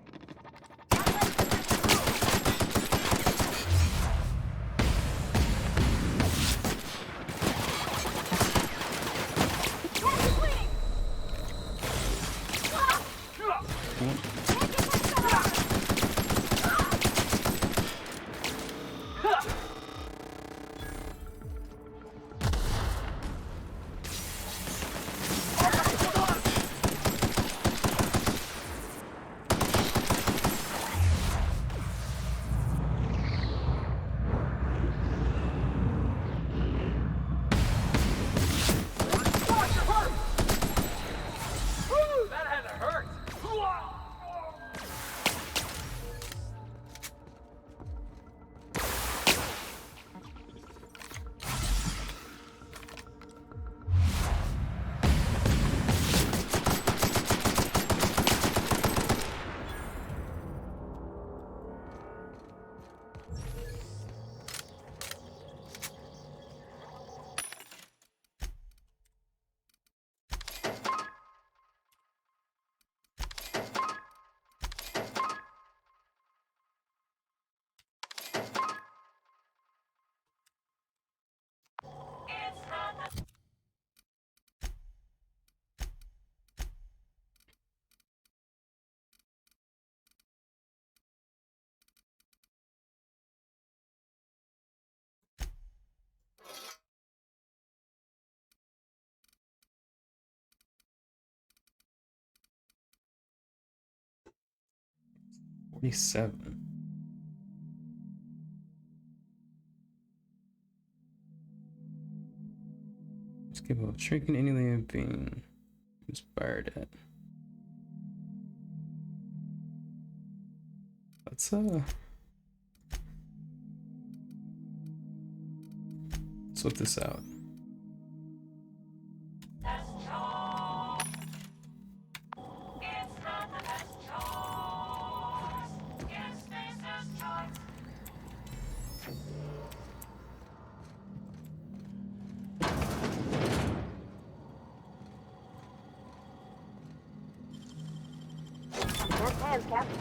S15: That had to hurt!
S1: $47. Just give a shrinking any living being inspired at. Let's whip this out.
S6: Best hands, Captain.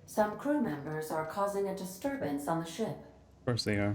S13: Some crew members are causing a disturbance on the ship.
S1: Of course they are.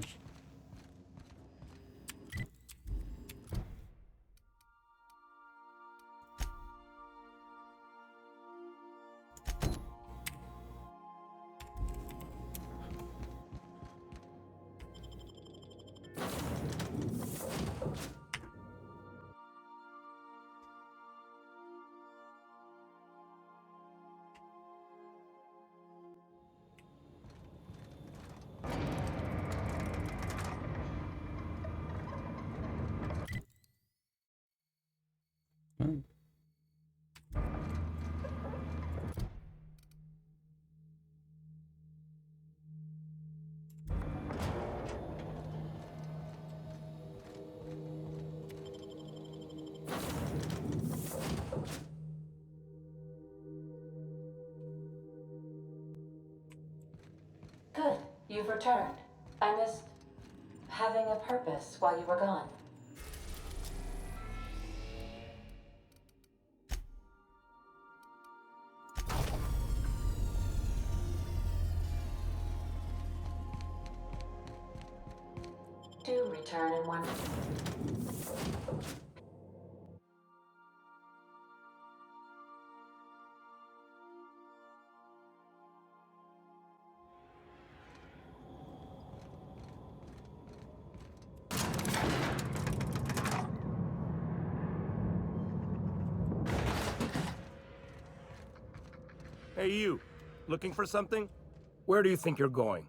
S13: Good, you've returned. I missed having a purpose while you were gone. Do return in one.
S14: Hey, you. Looking for something? Where do you think you're going?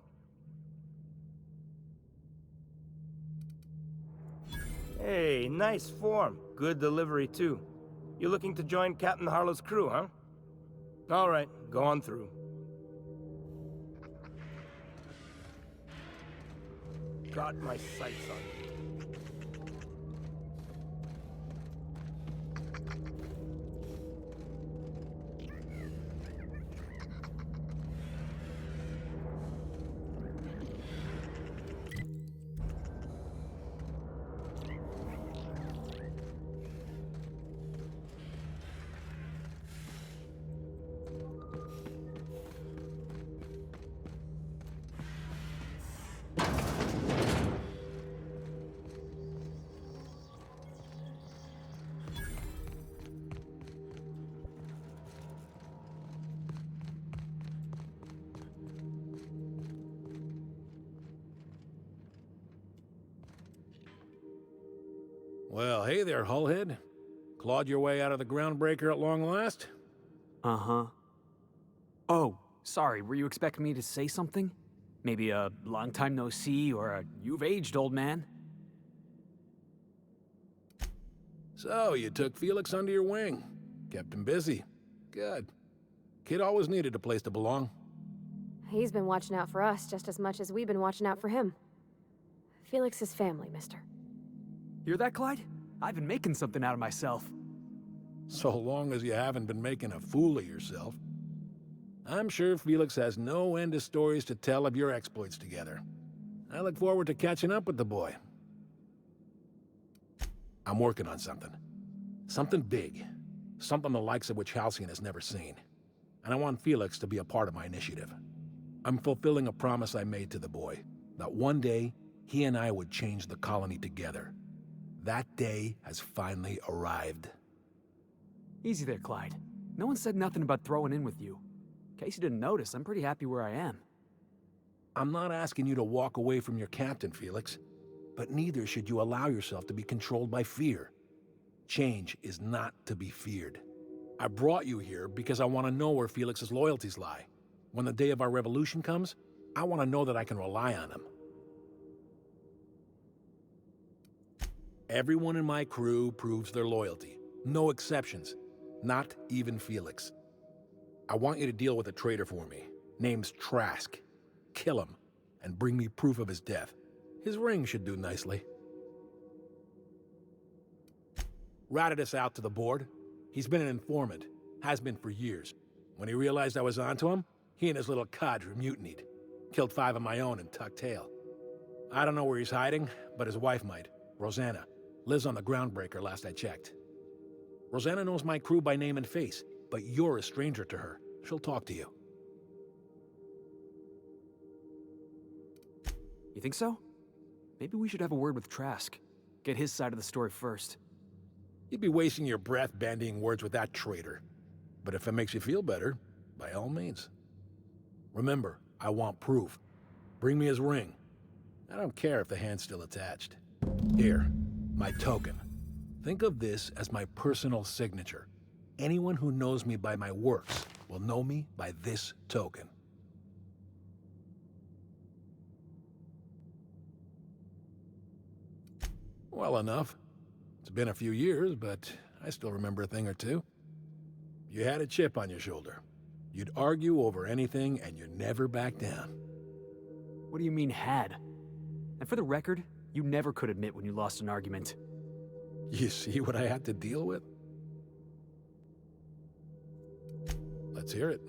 S14: Hey, nice form. Good delivery, too. You looking to join Captain Harlow's crew, huh? All right, go on through. Got my sights on you.
S3: Well, hey there, Hullhead. Clawed your way out of the groundbreaker at long last?
S17: Uh-huh. Oh, sorry, were you expecting me to say something? Maybe a long time no see, or a you've aged, old man?
S3: So, you took Felix under your wing. Kept him busy. Good. Kid always needed a place to belong.
S6: He's been watching out for us just as much as we've been watching out for him. Felix is family, mister.
S17: Hear that, Clyde? I've been making something out of myself.
S3: So long as you haven't been making a fool of yourself. I'm sure Felix has no end of stories to tell of your exploits together. I look forward to catching up with the boy. I'm working on something. Something big. Something the likes of which Halcyon has never seen. And I want Felix to be a part of my initiative. I'm fulfilling a promise I made to the boy, that one day, he and I would change the colony together. That day has finally arrived.
S17: Easy there, Clyde. No one said nothing about throwing in with you. In case you didn't notice, I'm pretty happy where I am.
S3: I'm not asking you to walk away from your captain, Felix. But neither should you allow yourself to be controlled by fear. Change is not to be feared. I brought you here because I want to know where Felix's loyalties lie. When the day of our revolution comes, I want to know that I can rely on him. Everyone in my crew proves their loyalty. No exceptions. Not even Felix. I want you to deal with a traitor for me. Name's Trask. Kill him, and bring me proof of his death. His ring should do nicely. Ratted us out to the board. He's been an informant. Has been for years. When he realized I was onto him, he and his little cadre mutinied. Killed 5 of my own and tucked tail. I don't know where he's hiding, but his wife might. Rosanna. Lives on the Groundbreaker last I checked. Rosanna knows my crew by name and face, but you're a stranger to her. She'll talk to you.
S17: You think so? Maybe we should have a word with Trask. Get his side of the story first.
S3: You'd be wasting your breath bandying words with that traitor. But if it makes you feel better, by all means. Remember, I want proof. Bring me his ring. I don't care if the hand's still attached. Here, my token. Think of this as my personal signature. Anyone who knows me by my works will know me by this token. Well enough. It's been a few years, but I still remember a thing or two. You had a chip on your shoulder. You'd argue over anything, and you never back down.
S17: What do you mean, had? And for the record, you never could admit when you lost an argument.
S3: You see what I had to deal with? Let's hear it.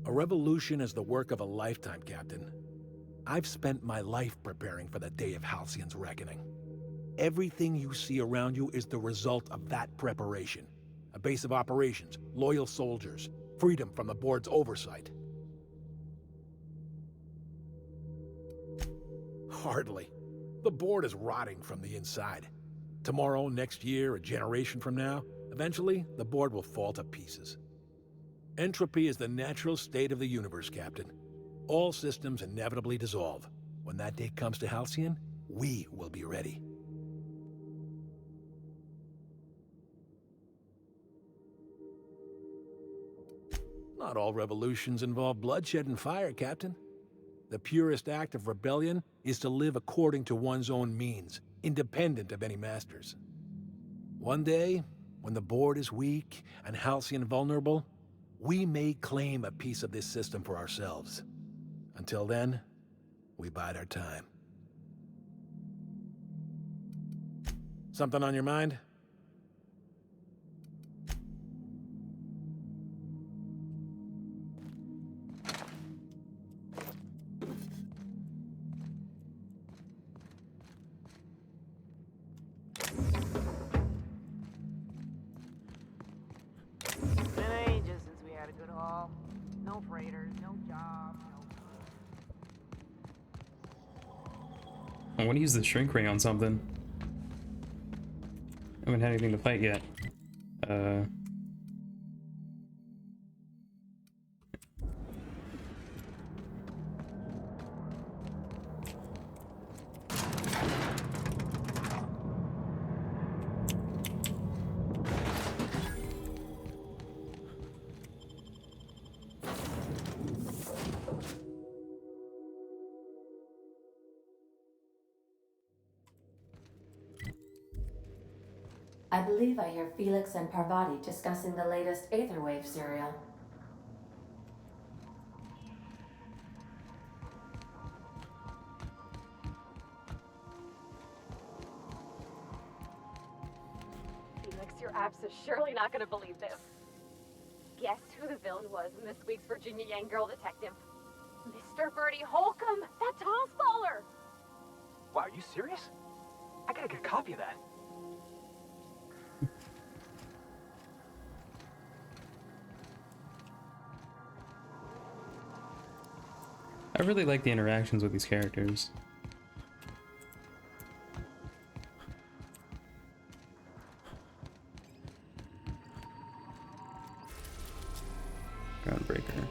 S3: A revolution is the work of a lifetime, Captain. I've spent my life preparing for the day of Halcyon's reckoning. Everything you see around you is the result of that preparation. A base of operations, loyal soldiers, freedom from the board's oversight. Hardly. The board is rotting from the inside. Tomorrow, next year, a generation from now, eventually, the board will fall to pieces. Entropy is the natural state of the universe, Captain. All systems inevitably dissolve. When that day comes to Halcyon, we will be ready. Not all revolutions involve bloodshed and fire, Captain. The purest act of rebellion is to live according to one's own means, independent of any masters. One day, when the board is weak and Halcyon vulnerable, we may claim a piece of this system for ourselves. Until then, we bide our time. Something on your mind?
S8: No freighters, no jobs,
S1: I want to use the shrink ray on something. I haven't had anything to fight yet.
S13: I believe I hear Felix and Parvati discussing the latest Aetherwave serial.
S6: Felix, your abs is surely not gonna believe this. Guess who the villain was in this week's Virginia Yang Girl Detective? Mr. Bertie Holcomb, that Tom's baller!
S15: Wow, are you serious? I gotta get a copy of that.
S1: I really like the interactions with these characters. Groundbreaker.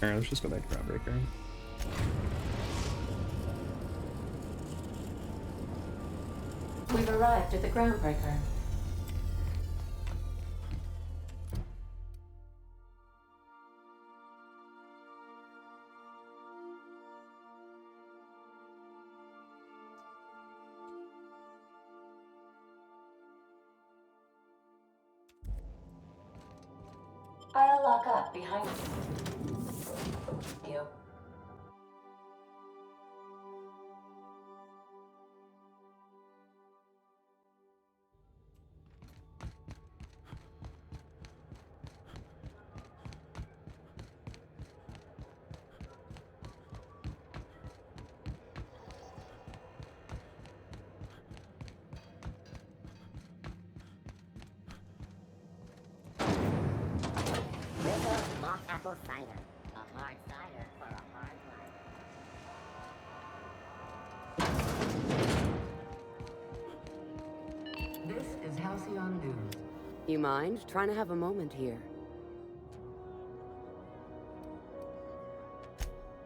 S1: Alright, let's just go back to Groundbreaker.
S13: We've arrived at the Groundbreaker. I'll lock up behind you.
S5: Rizzo's mock apple cider. A hard cider for a hard life.
S7: This is Halcyon News.
S9: You mind trying to have a moment here?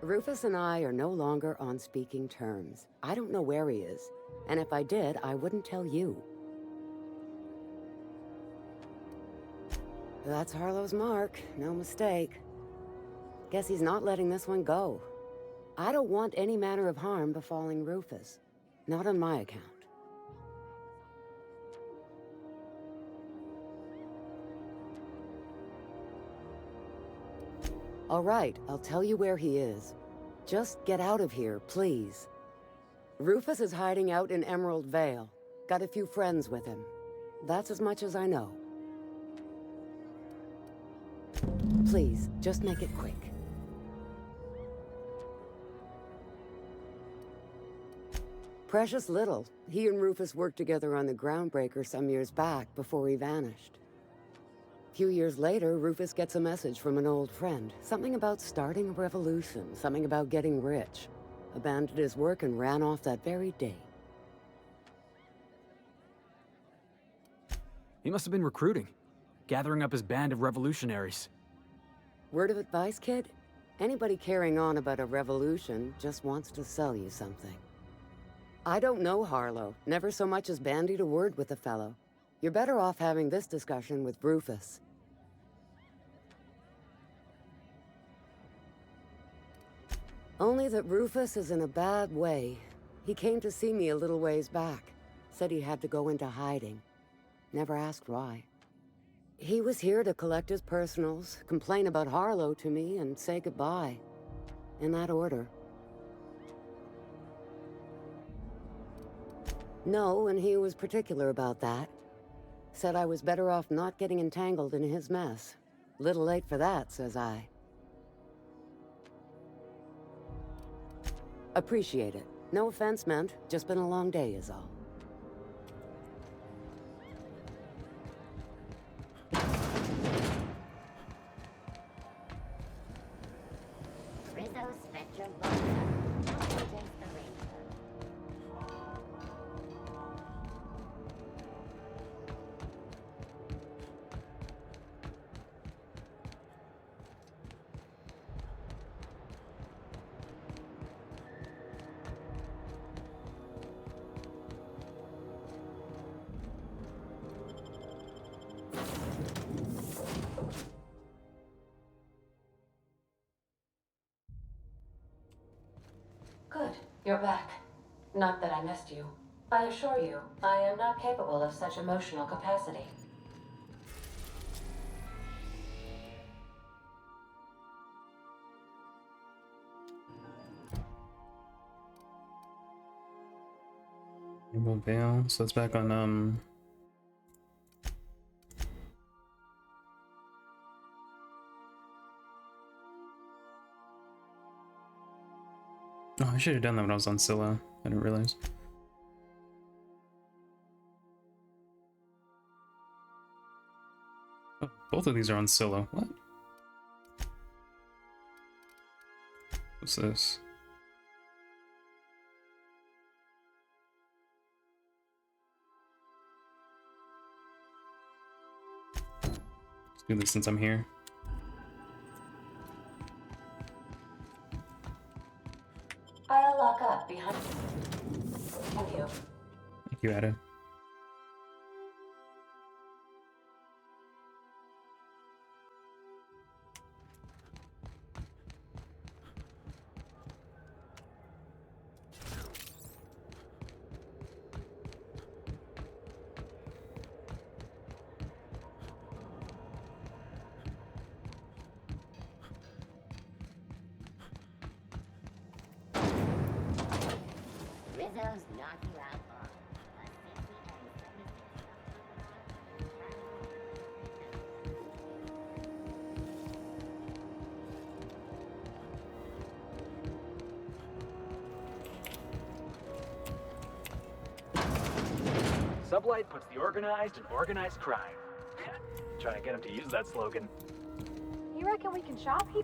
S9: Rufus and I are no longer on speaking terms. I don't know where he is, and if I did, I wouldn't tell you. That's Harlow's mark, no mistake. Guess he's not letting this one go. I don't want any manner of harm befalling Rufus. Not on my account. All right, I'll tell you where he is. Just get out of here, please. Rufus is hiding out in Emerald Vale. Got a few friends with him. That's as much as I know. Please, just make it quick. Precious little. He and Rufus worked together on the Groundbreaker some years back before he vanished. A few years later, Rufus gets a message from an old friend. Something about starting a revolution, something about getting rich. Abandoned his work and ran off that very day.
S17: He must have been recruiting, gathering up his band of revolutionaries.
S9: Word of advice, kid? Anybody carrying on about a revolution just wants to sell you something. I don't know Harlow, never so much as bandied a word with the fellow. You're better off having this discussion with Rufus. Only that Rufus is in a bad way. He came to see me a little ways back. Said he had to go into hiding. Never asked why. He was here to collect his personals, complain about Harlow to me, and say goodbye. In that order. No, and he was particular about that. Said I was better off not getting entangled in his mess. Little late for that, says I. Appreciate it. No offense meant, just been a long day is all.
S5: Rizzo's Spectrum Vodka. Now taste the rainbow.
S13: Good, you're back. Not that I missed you. I assure you, I am not capable of such emotional capacity.
S1: Rainbow Vale, so it's back on Oh, I should have done that when I was on Scylla. I didn't realize. Oh, both of these are on Scylla. What? What's this? Let's do this since I'm here. you, Ada.
S5: Rizzo's knock you out all.
S15: Sublight puts the organized in organized crime. Trying to get him to use that slogan.
S6: You reckon we can shop here,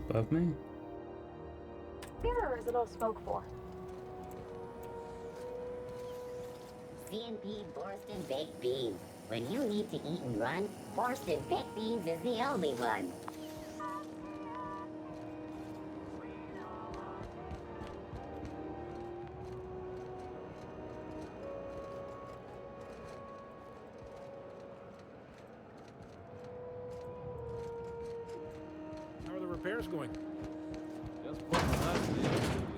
S1: Above me?
S6: or is it all spoke for?
S5: CNP Borston Baked Beans. When you need to eat and run, Borston Baked Beans is the only one.
S3: How are the repairs going?
S19: Just put the last thing on the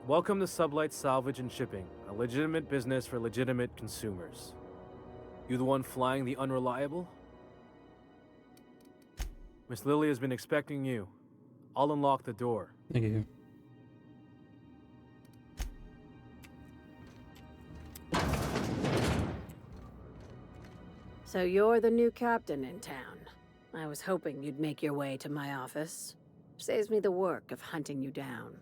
S18: Welcome to Sublight Salvage and Shipping, a legitimate business for legitimate consumers. You the one flying the Unreliable? Miss Lily has been expecting you. I'll unlock the door.
S1: Thank you.
S10: So you're the new captain in town. I was hoping you'd make your way to my office. Saves me the work of hunting you down.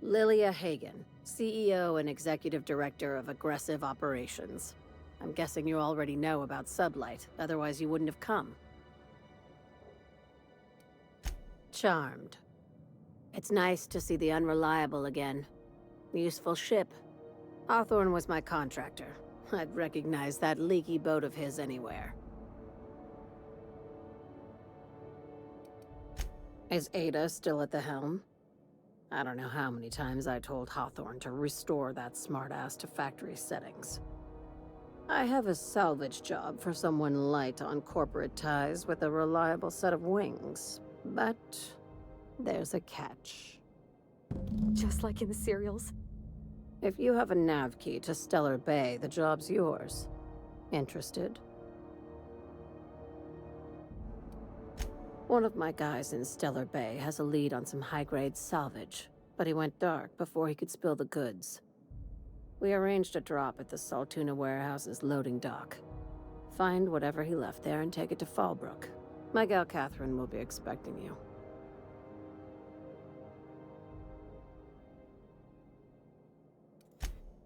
S10: Lilia Hagen, CEO and Executive Director of Aggressive Operations. I'm guessing you already know about Sublight, otherwise you wouldn't have come. Charmed. It's nice to see the Unreliable again. Useful ship. Hawthorne was my contractor. I'd recognize that leaky boat of his anywhere. Is Ada still at the helm? I don't know how many times I told Hawthorne to restore that smartass to factory settings. I have a salvage job for someone light on corporate ties with a reliable set of wings, but there's a catch.
S6: Just like in the serials.
S10: If you have a nav key to Stellar Bay, the job's yours. Interested? One of my guys in Stellar Bay has a lead on some high-grade salvage, but he went dark before he could spill the goods. We arranged a drop at the Saltuna warehouse's loading dock. Find whatever he left there and take it to Fallbrook. My gal Catherine will be expecting you.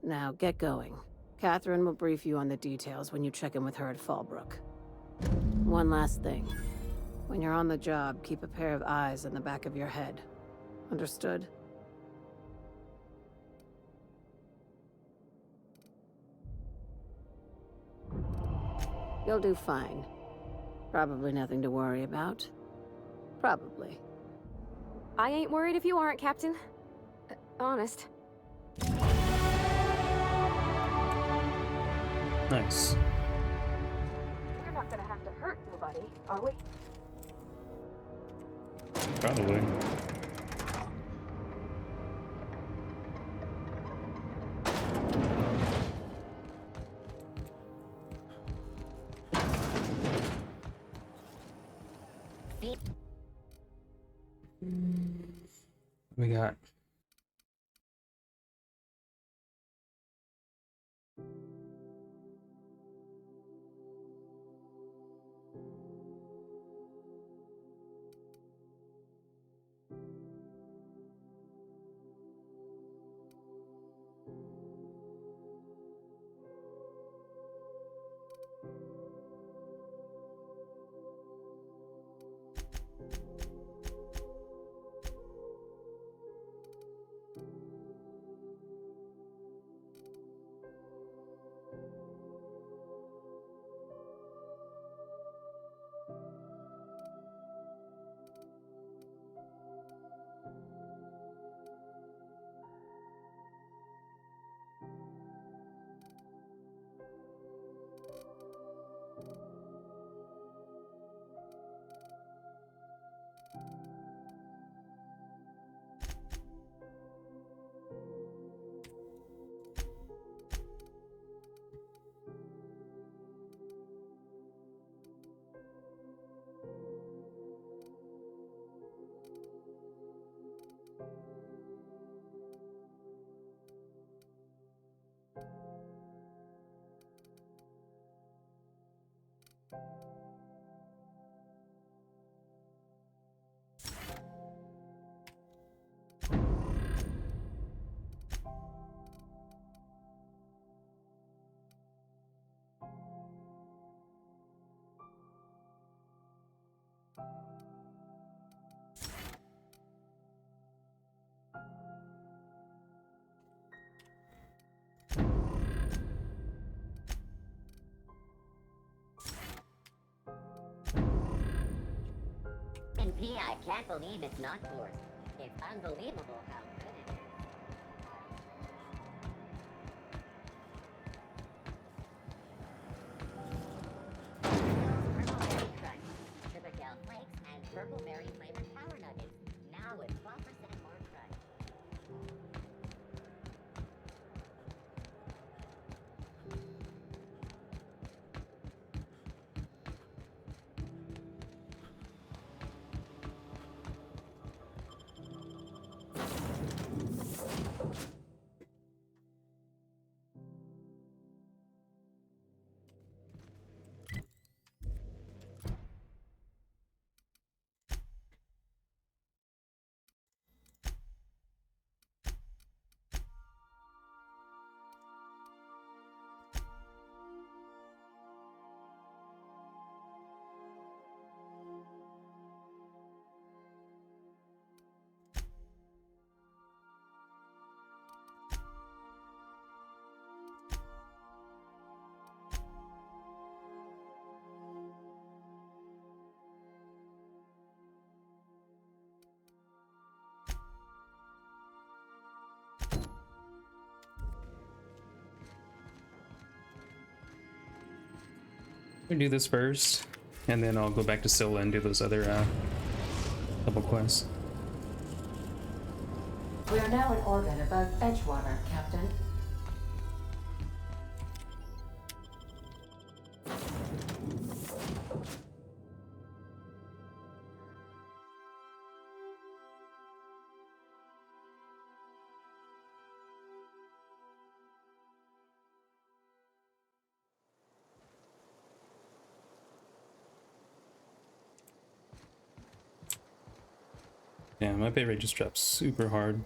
S10: Now, get going. Catherine will brief you on the details when you check in with her at Fallbrook. One last thing. When you're on the job, keep a pair of eyes in the back of your head. Understood? You'll do fine. Probably nothing to worry about. Probably.
S6: I ain't worried if you aren't, Captain. Honest.
S1: Nice.
S6: We're not gonna have to hurt nobody, are we?
S1: Probably. We got
S5: MP, I can't believe it's not yours. It's unbelievable how good it is. Purple Berry Crunch, Sugar Gel Flakes, and Purple Berry flavored Power Nuggets. Now with 12% more crunch.
S1: I'm gonna do this first, and then I'll go back to Scylla and do those other double quests.
S13: We are now in orbit above Edgewater, Captain.
S1: Yeah, my pay rate just dropped super hard.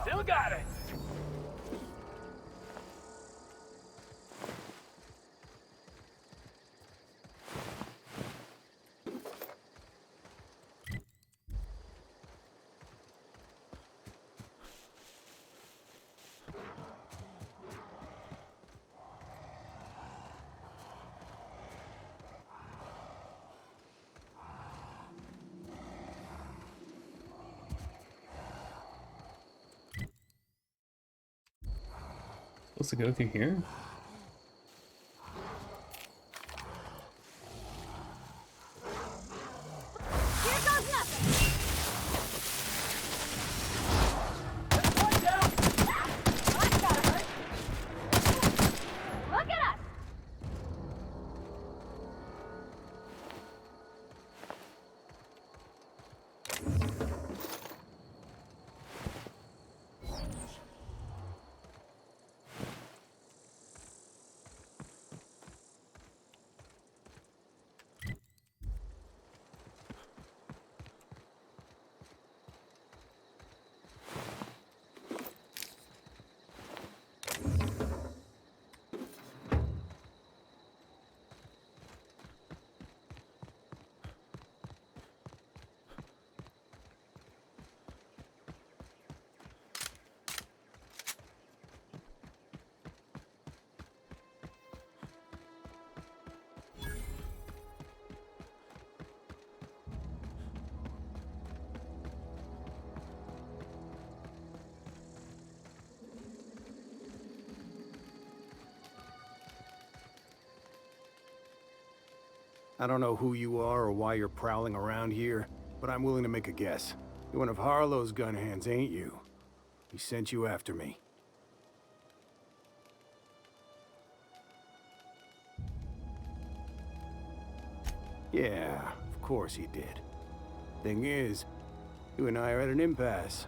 S15: Still got it.
S1: Supposed to go through here?
S2: Here goes nothing! Look at us!
S12: I don't know who you are or why you're prowling around here, but I'm willing to make a guess. You're one of Harlow's gun hands, ain't you? He sent you after me. Yeah, of course he did. Thing is, you and I are at an impasse.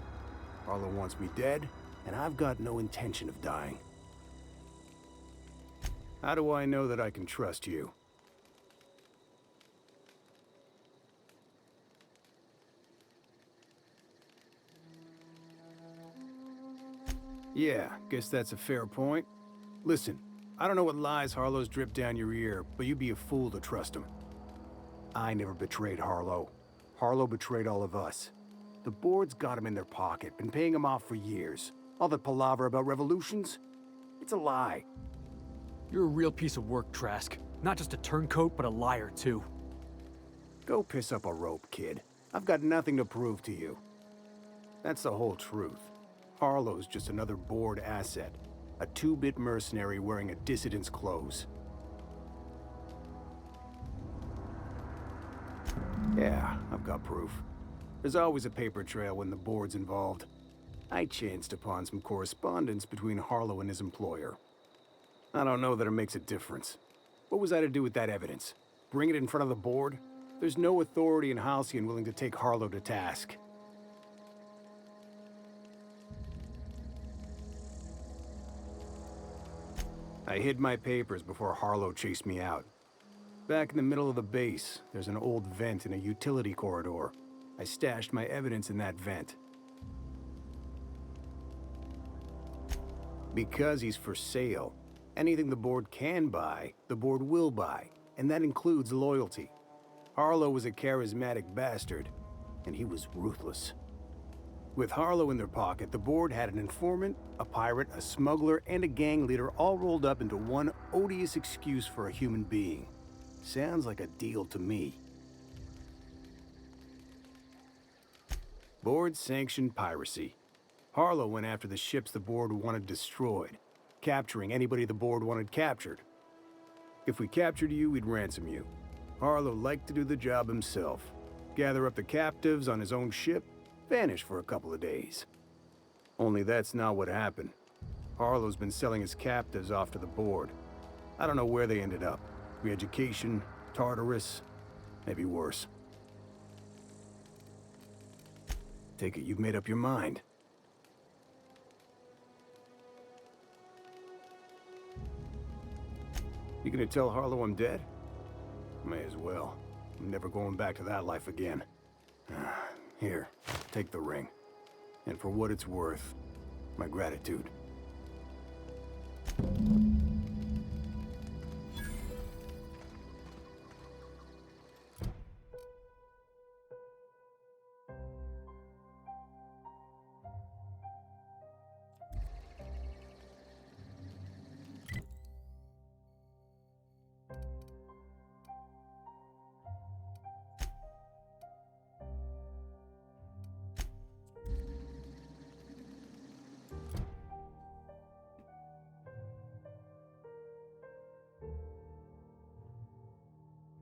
S12: Harlow wants me dead, and I've got no intention of dying. How do I know that I can trust you? Yeah, guess that's a fair point. Listen, I don't know what lies Harlow's dripped down your ear, but you'd be a fool to trust him. I never betrayed Harlow. Harlow betrayed all of us. The board's got him in their pocket, been paying him off for years. All that palaver about revolutions? It's a lie.
S17: You're a real piece of work, Trask. Not just a turncoat, but a liar, too.
S12: Go piss up a rope, kid. I've got nothing to prove to you. That's the whole truth. Harlow's just another board asset. A two-bit mercenary wearing a dissident's clothes. Yeah, I've got proof. There's always a paper trail when the board's involved. I chanced upon some correspondence between Harlow and his employer. I don't know that it makes a difference. What was I to do with that evidence? Bring it in front of the board? There's no authority in Halcyon willing to take Harlow to task. I hid my papers before Harlow chased me out. Back in the middle of the base, there's an old vent in a utility corridor. I stashed my evidence in that vent. Because he's for sale, anything the board can buy, the board will buy, and that includes loyalty. Harlow was a charismatic bastard, and he was ruthless. With Harlow in their pocket, the board had an informant, a pirate, a smuggler, and a gang leader all rolled up into one odious excuse for a human being. Sounds like a deal to me. Board sanctioned piracy. Harlow went after the ships the board wanted destroyed, capturing anybody the board wanted captured. If we captured you, we'd ransom you. Harlow liked to do the job himself. Gather up the captives on his own ship, vanish for a couple of days. Only that's not what happened. Harlow's been selling his captives off to the board. I don't know where they ended up. Re-education, Tartarus, maybe worse. Take it you've made up your mind. You gonna tell Harlow I'm dead? May as well. I'm never going back to that life again. Here, take the ring. And for what it's worth, my gratitude.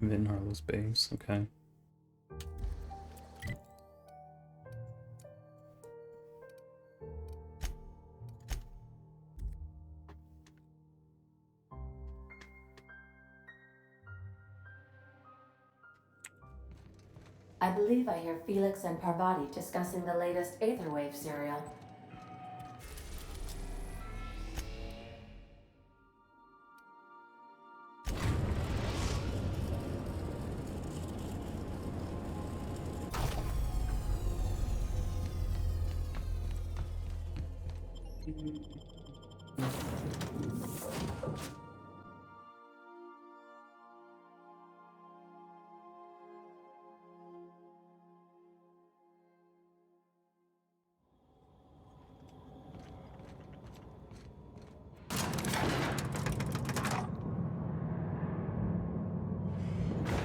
S1: Vin Harlow's base, okay.
S13: I believe I hear Felix and Parvati discussing the latest Aetherwave serial.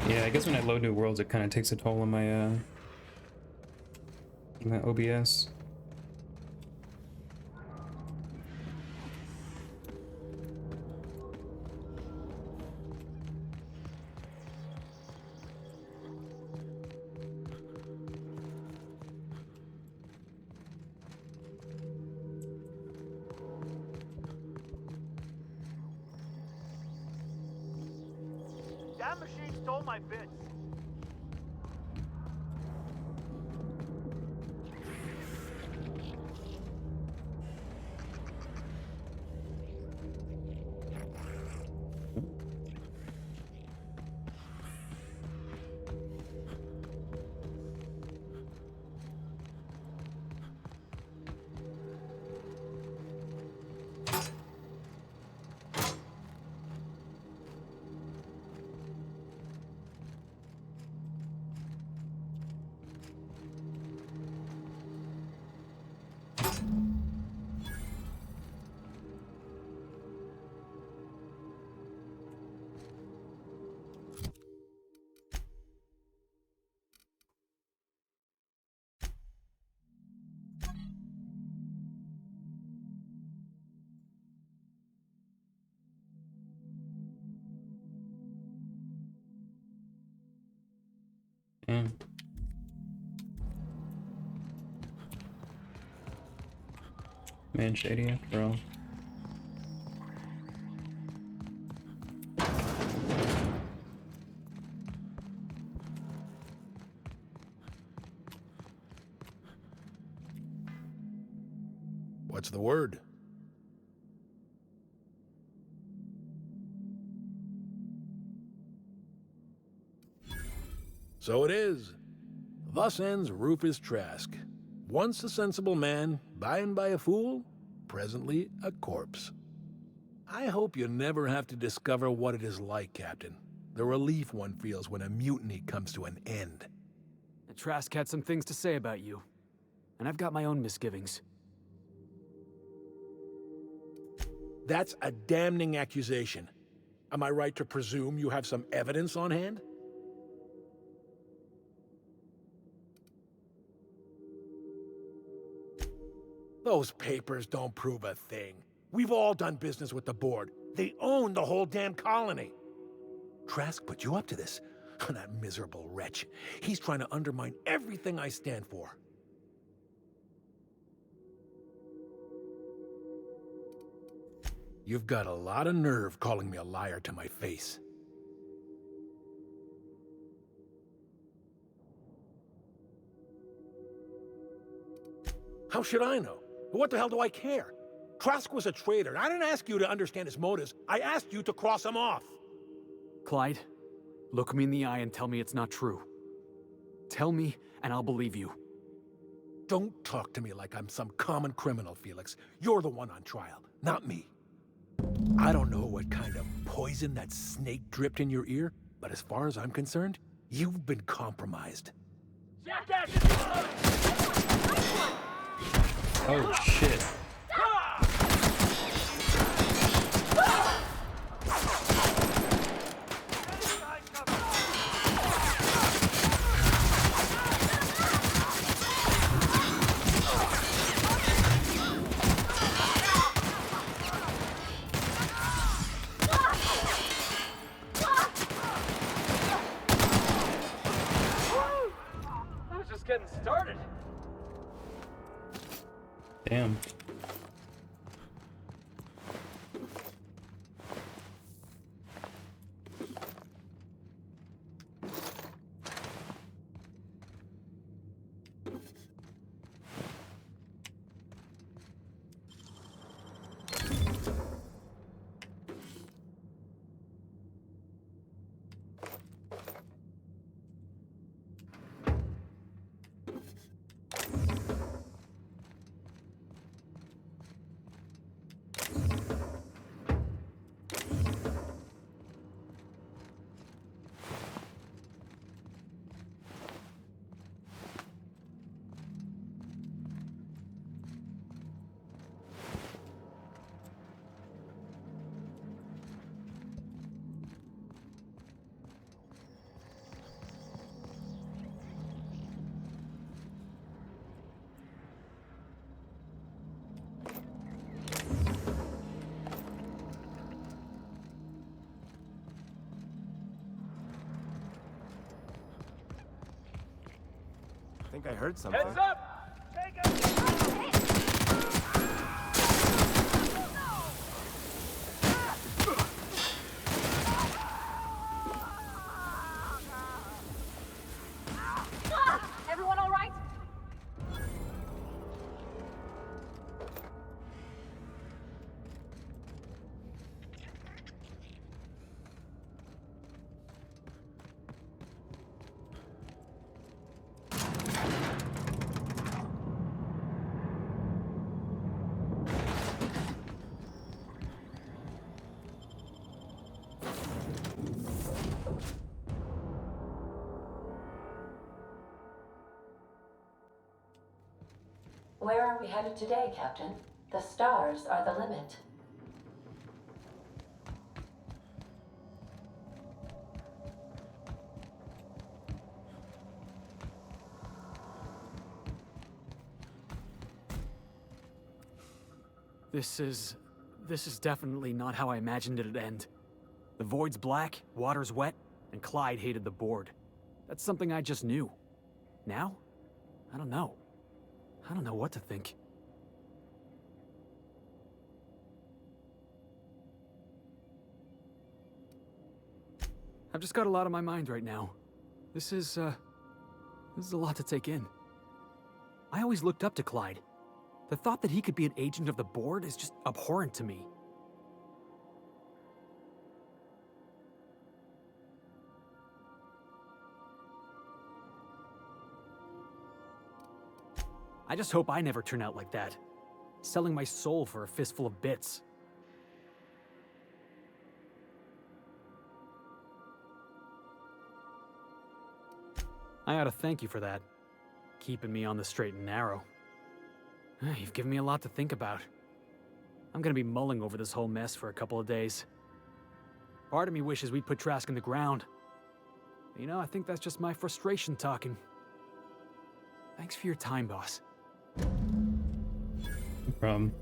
S1: Yeah, I guess when I load new worlds, it kind of takes a toll on my OBS.
S20: stole my bits.
S1: Damn. Man, shady after all.
S3: What's the word? So it is. Thus ends Rufus Trask. Once a sensible man, by and by a fool, presently a corpse. I hope you never have to discover what it is like, Captain. The relief one feels when a mutiny comes to an end.
S17: The Trask had some things to say about you. And I've got my own misgivings.
S3: That's a damning accusation. Am I right to presume you have some evidence on hand? Those papers don't prove a thing. We've all done business with the board. They own the whole damn colony. Trask put you up to this. That miserable wretch. He's trying to undermine everything I stand for. You've got a lot of nerve calling me a liar to my face. How should I know? What the hell do I care? Trask was a traitor, and I didn't ask you to understand his motives. I asked you to cross him off.
S17: Clyde, look me in the eye and tell me it's not true. Tell me, and I'll believe you.
S3: Don't talk to me like I'm some common criminal, Felix. You're the one on trial, not me. I don't know what kind of poison that snake dripped in your ear, but as far as I'm concerned, you've been compromised.
S1: Oh shit.
S15: I was just getting started.
S1: Damn.
S11: I think I heard something.
S15: Heads up! Take it!
S13: Where are we headed today, Captain? The stars are the limit.
S17: This is definitely not how I imagined it'd end. The void's black, water's wet, and Clyde hated the board. That's something I just knew. Now? I don't know. I don't know what to think. I've just got a lot on my mind right now. This is a lot to take in. I always looked up to Clyde. The thought that he could be an agent of the board is just abhorrent to me. I just hope I never turn out like that. Selling my soul for a fistful of bits. I ought to thank you for that. Keeping me on the straight and narrow. You've given me a lot to think about. I'm gonna be mulling over this whole mess for a couple of days. Part of me wishes we'd put Trask in the ground. But you know, I think that's just my frustration talking. Thanks for your time, boss.
S1: No problem.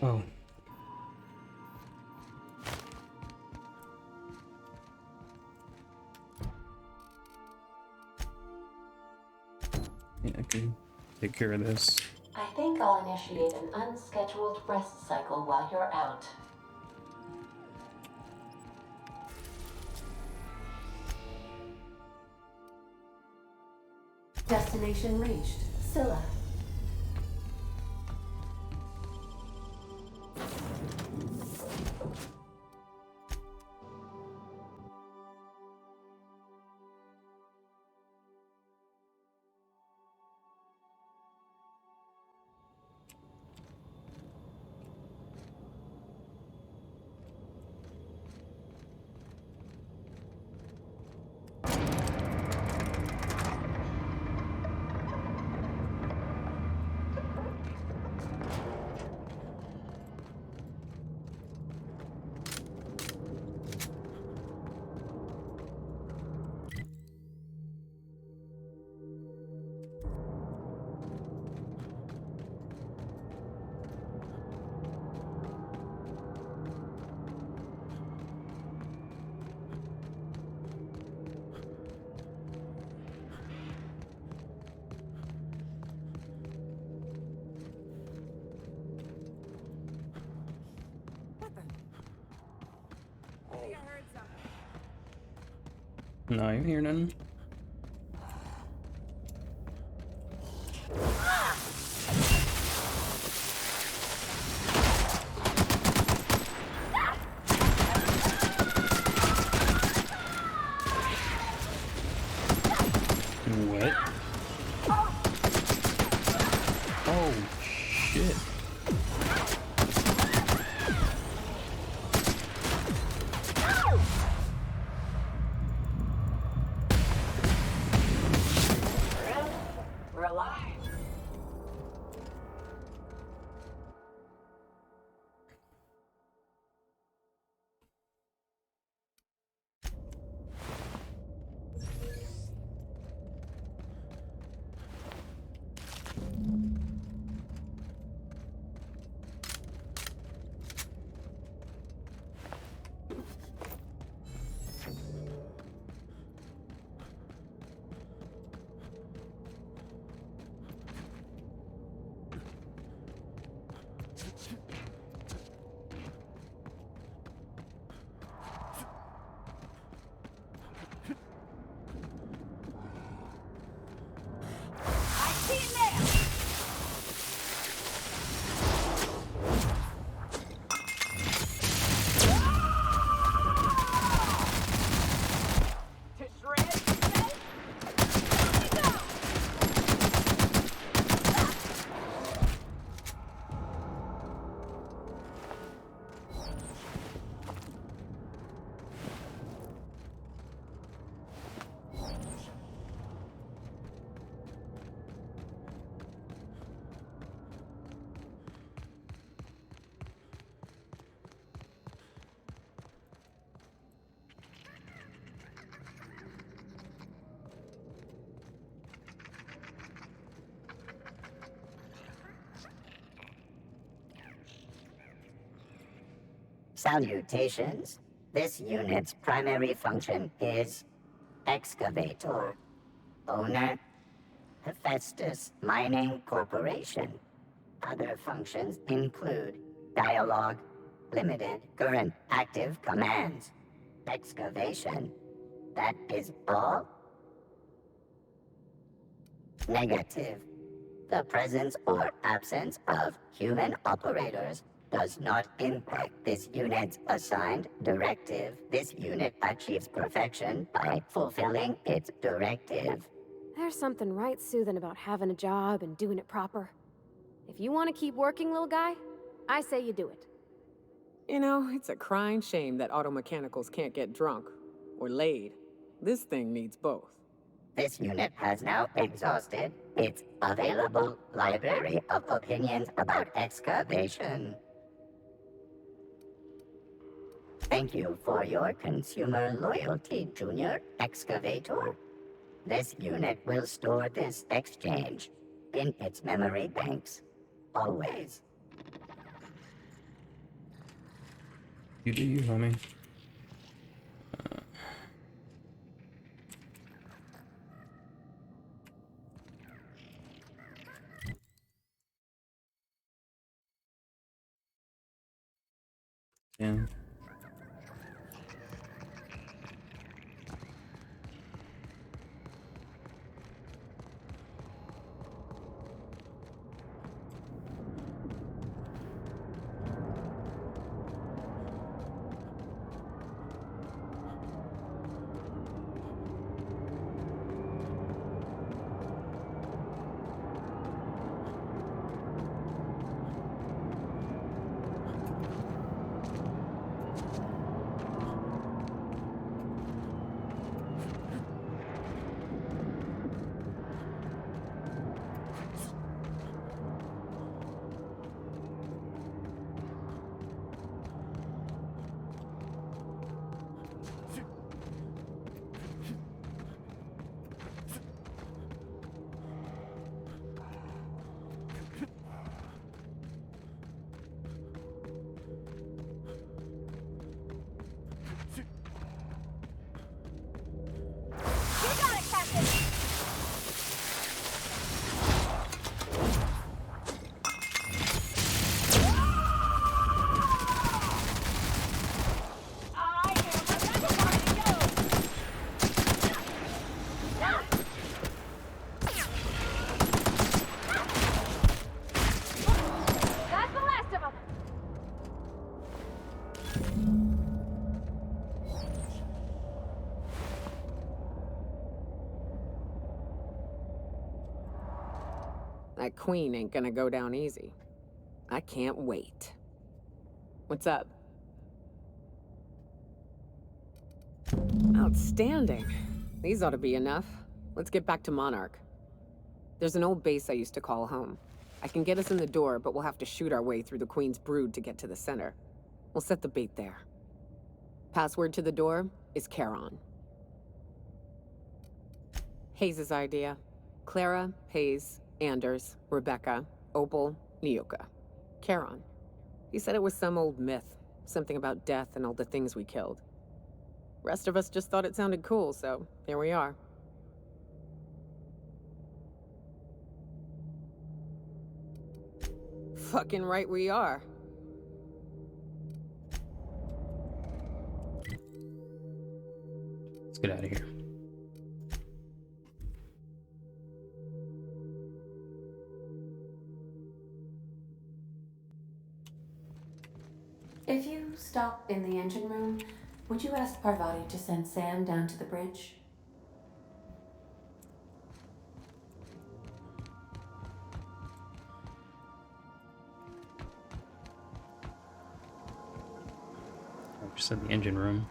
S1: Oh. Yeah, I can take care of this.
S13: I think I'll initiate an unscheduled rest cycle while you're out. Destination reached. Scylla.
S1: No, I'm hearing nothing. What? Oh, shit.
S13: We're alive.
S5: Salutations. This unit's primary function is excavator. Owner, Hephaestus Mining Corporation. Other functions include dialogue, limited current active commands, excavation. That is all? Negative. The presence or absence of human operators does not impact this unit's assigned directive. This unit achieves perfection by fulfilling its directive.
S6: There's something right soothing about having a job and doing it proper. If you want to keep working, little guy, I say you do it.
S8: You know, it's a crying shame that auto mechanicals can't get drunk. Or laid. This thing needs both.
S5: This unit has now exhausted its available library of opinions about excavation. Thank you for your consumer loyalty, Junior Excavator. This unit will store this exchange in its memory banks, always.
S1: You do you, homie. Yeah.
S8: That queen ain't gonna go down easy. I can't wait. What's up? Outstanding. These ought to be enough. Let's get back to Monarch. There's an old base I used to call home. I can get us in the door, but we'll have to shoot our way through the Queen's brood to get to the center. We'll set the bait there. Password to the door is Charon. Hayes' idea. Clara, Hayes, Anders, Rebecca, Opal, Nyoka. Charon. He said it was some old myth. Something about death and all the things we killed. Rest of us just thought it sounded cool, so here we are. Fucking right we are.
S1: Let's get out of here.
S13: If you stop in the engine room, would you ask Parvati to send Sam down to the bridge?
S1: Just in the engine room.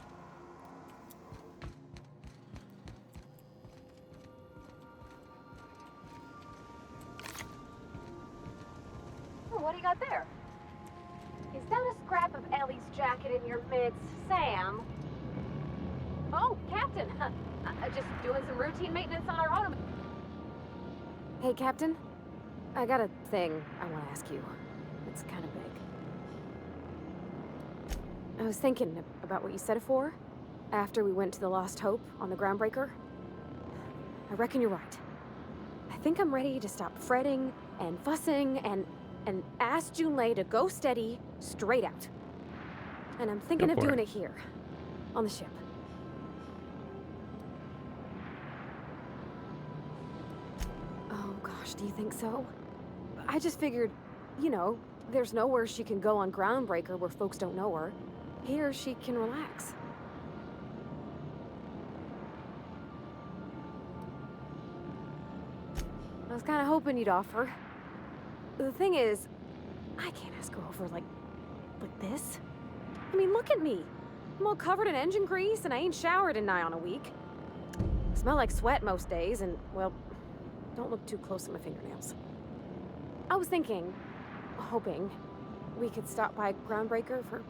S6: Oh, what do you got there? Is that a scrap of Ellie's jacket in your midst, Sam? Oh, Captain. Just doing some routine maintenance on our auto. Hey, Captain. I got a thing I want to ask you. It's kind of big. I was thinking about what you said before, after we went to the Lost Hope on the Groundbreaker. I reckon you're right. I think I'm ready to stop fretting and fussing and ask Junlei to go steady, straight out. And I'm thinking of doing it here, on the ship. Oh gosh, do you think so? I just figured, you know, there's nowhere she can go on Groundbreaker where folks don't know her. Here she can relax. I was kind of hoping you'd offer. The thing is, I can't ask her over like this. I mean, look at me. I'm all covered in engine grease and I ain't showered in nigh on a week. I smell like sweat most days and, well, don't look too close at my fingernails. I was thinking, hoping, we could stop by Groundbreaker for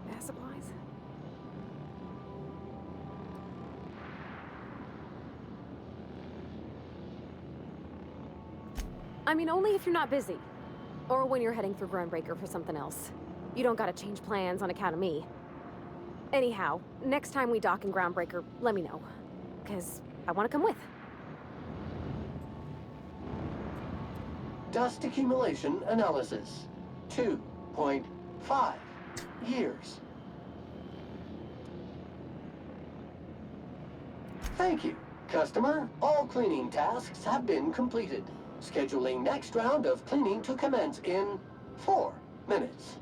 S6: bath supplies. I mean, only if you're not busy. Or when you're heading through Groundbreaker for something else. You don't gotta change plans on account of me. Anyhow, next time we dock in Groundbreaker, let me know. 'Cause I wanna come with.
S21: Dust accumulation analysis. 2.5 years. Thank you, customer. All cleaning tasks have been completed. Scheduling next round of cleaning to commence in 4 minutes.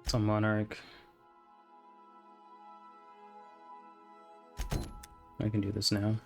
S1: It's a monarch. I can do this now.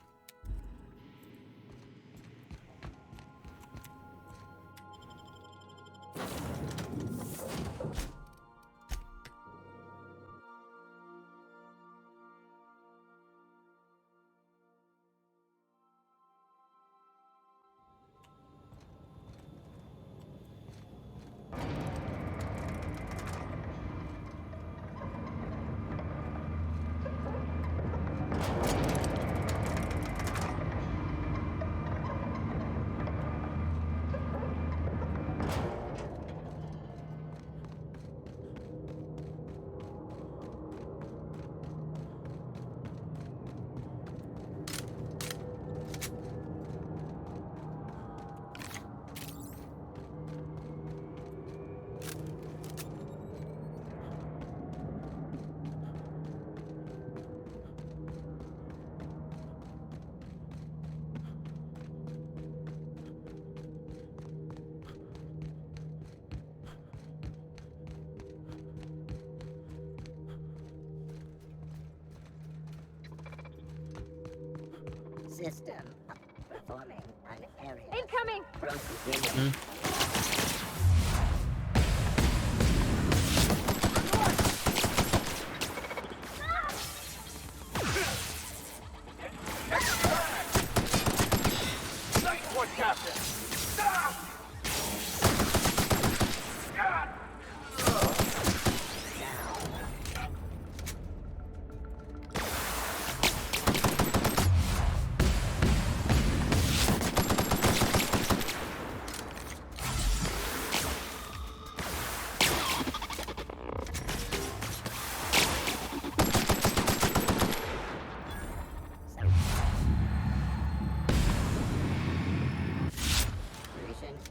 S5: System performing an area.
S6: Incoming!
S5: Proceeding.
S14: Nice one, Captain!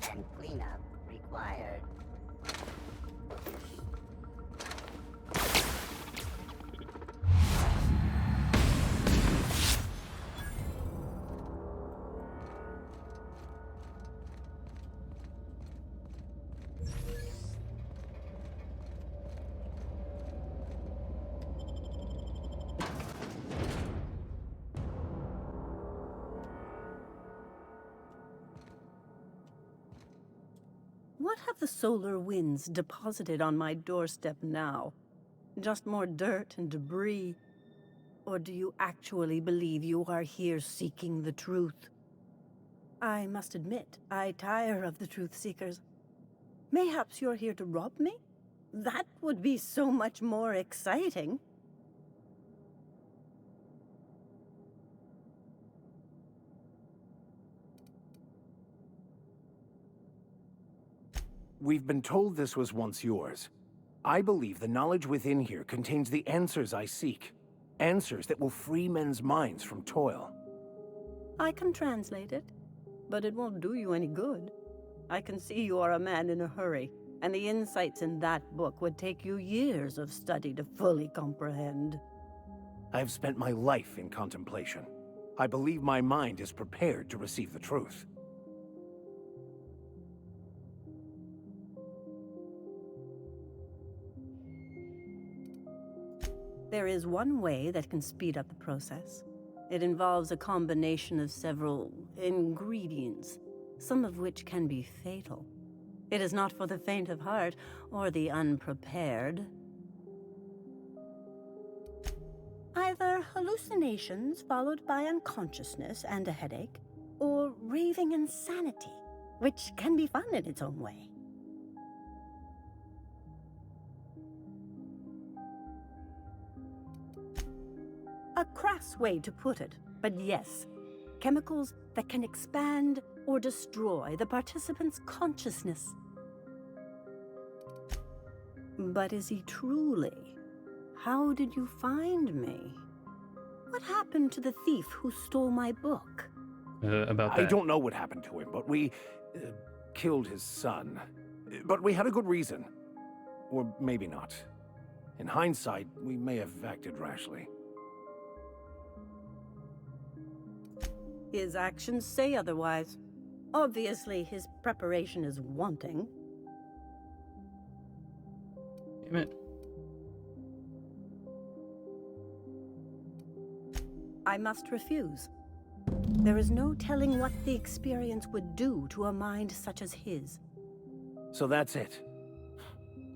S5: And cleanup required.
S4: What have the solar winds deposited on my doorstep now? Just more dirt and debris? Or do you actually believe you are here seeking the truth? I must admit, I tire of the truth seekers. Mayhaps you're here to rob me? That would be so much more exciting.
S14: We've been told this was once yours. I believe the knowledge within here contains the answers I seek. Answers that will free men's minds from toil.
S4: I can translate it, but it won't do you any good. I can see you are a man in a hurry, and the insights in that book would take you years of study to fully comprehend.
S14: I have spent my life in contemplation. I believe my mind is prepared to receive the truth.
S4: There is one way that can speed up the process. It involves a combination of several ingredients, some of which can be fatal. It is not for the faint of heart or the unprepared. Either hallucinations followed by unconsciousness and a headache, or raving insanity, which can be fun in its own way. A crass way to put it, but yes, chemicals that can expand or destroy the participant's consciousness. But is he truly? How did you find me? What happened to the thief who stole my book?
S1: About that.
S14: I don't know what happened to him, but we killed his son. But we had a good reason. Or maybe not. In hindsight, we may have acted rashly.
S4: His actions say otherwise. Obviously, his preparation is wanting.
S1: Damn it.
S4: I must refuse. There is no telling what the experience would do to a mind such as his.
S14: So that's it.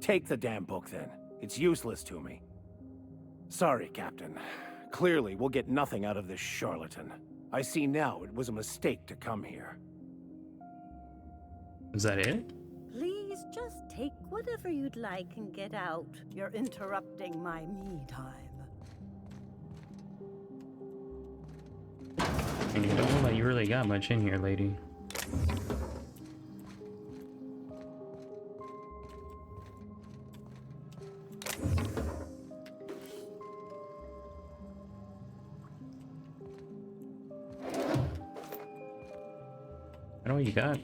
S14: Take the damn book, then. It's useless to me. Sorry, Captain. Clearly, we'll get nothing out of this charlatan. I see now it was a mistake to come here.
S1: Is that it?
S4: Please just take whatever you'd like and get out. You're interrupting my me time.
S1: And you don't look like you really got much in here, lady. I know what you got.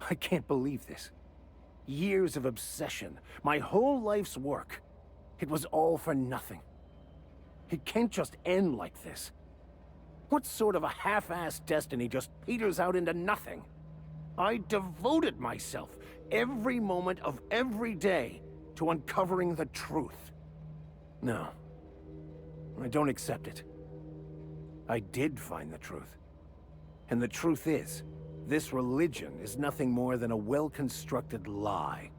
S14: I can't believe this. Years of obsession, my whole life's work. It was all for nothing. It can't just end like this. What sort of a half-assed destiny just peters out into nothing? I devoted myself every moment of every day to uncovering the truth. No, I don't accept it. I did find the truth. And the truth is, this religion is nothing more than a well-constructed lie,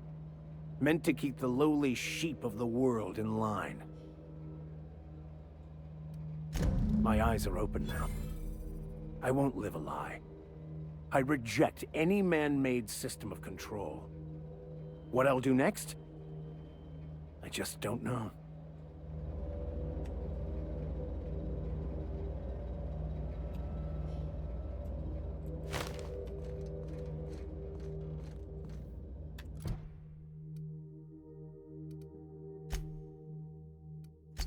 S14: meant to keep the lowly sheep of the world in line. My eyes are open now. I won't live a lie. I reject any man-made system of control. What I'll do next? I just don't know.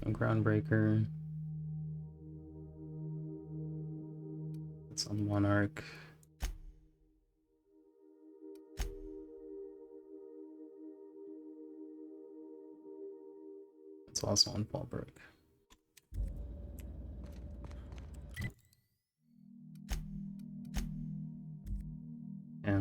S1: Some groundbreaker. Some monarch. It's also on Fallbrook. Yeah.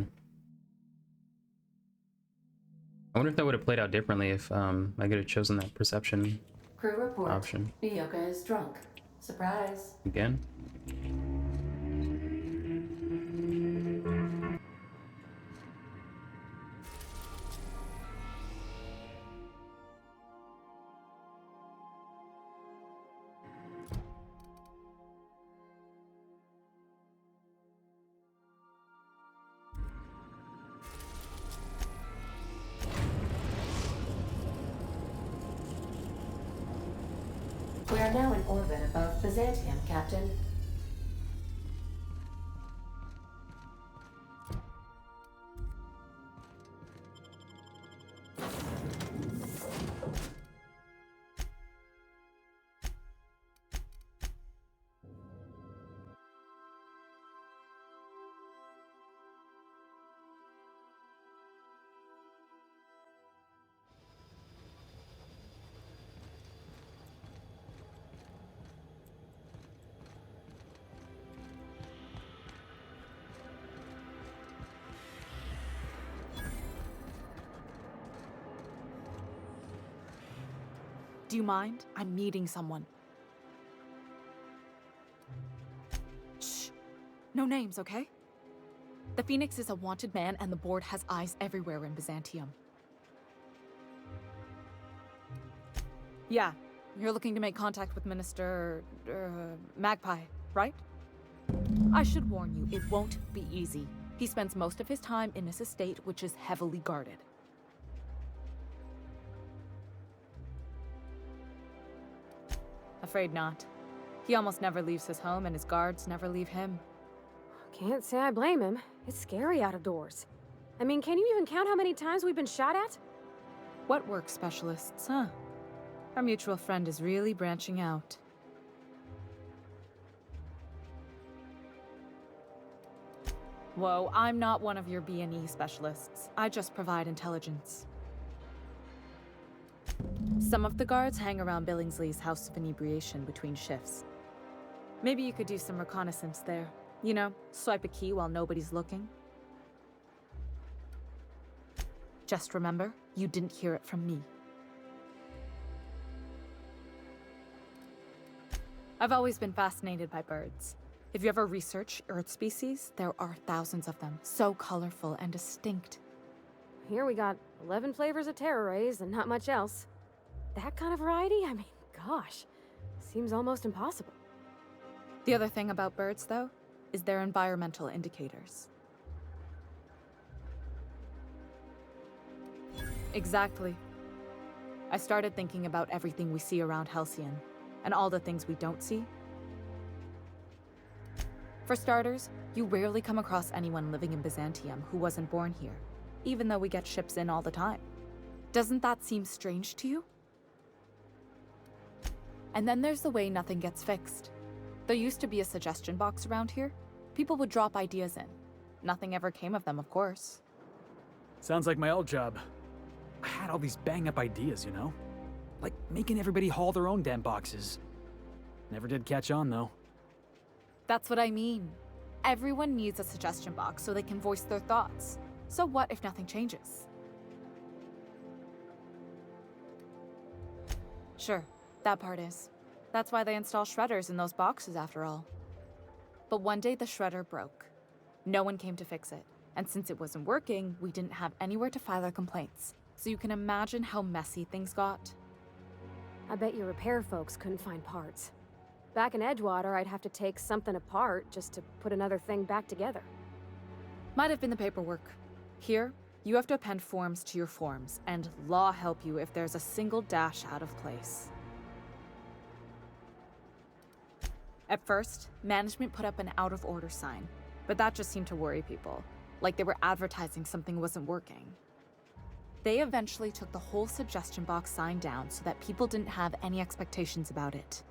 S1: I wonder if that would have played out differently if I could have chosen that perception
S13: Crew report.
S1: option.
S13: Yoka is drunk. Surprise.
S1: Again?
S13: We are now in orbit above Byzantium, Captain.
S16: Do you mind? I'm meeting someone. Shh. No names, okay? The Phoenix is a wanted man, and the board has eyes everywhere in Byzantium. Yeah, you're looking to make contact with Minister... Magpie, right? I should warn you, it won't be easy. He spends most of his time in his estate, which is heavily guarded. Afraid not. He almost never leaves his home, and his guards never leave him.
S6: Can't say I blame him. It's scary out of doors. I mean, can you even count how many times we've been shot at?
S16: What work specialists, huh? Our mutual friend is really branching out. Whoa, I'm not one of your B&E specialists. I just provide intelligence. Some of the guards hang around Billingsley's House of Inebriation between shifts. Maybe you could do some reconnaissance there. You know, swipe a key while nobody's looking. Just remember, you didn't hear it from me. I've always been fascinated by birds. If you ever research Earth species, there are thousands of them, so colorful and distinct.
S6: Here we got 11 flavors of terror rays and not much else. That kind of variety? I mean, gosh, seems almost impossible.
S16: The other thing about birds, though, is their environmental indicators. Exactly. I started thinking about everything we see around Halcyon, and all the things we don't see. For starters, you rarely come across anyone living in Byzantium who wasn't born here, even though we get ships in all the time. Doesn't that seem strange to you? And then there's the way nothing gets fixed. There used to be a suggestion box around here. People would drop ideas in. Nothing ever came of them, of course.
S17: Sounds like my old job. I had all these bang-up ideas, you know? Like making everybody haul their own damn boxes. Never did catch on, though.
S16: That's what I mean. Everyone needs a suggestion box so they can voice their thoughts. So what if nothing changes? Sure, that part is. That's why they install shredders in those boxes, after all. But one day the shredder broke. No one came to fix it. And since it wasn't working, we didn't have anywhere to file our complaints. So you can imagine how messy things got.
S6: I bet your repair folks couldn't find parts. Back in Edgewater, I'd have to take something apart just to put another thing back together.
S16: Might have been the paperwork. Here, you have to append forms to your forms, and law help you if there's a single dash out of place. At first, management put up an out-of-order sign, but that just seemed to worry people, like they were advertising something wasn't working. They eventually took the whole suggestion box sign down so that people didn't have any expectations about it.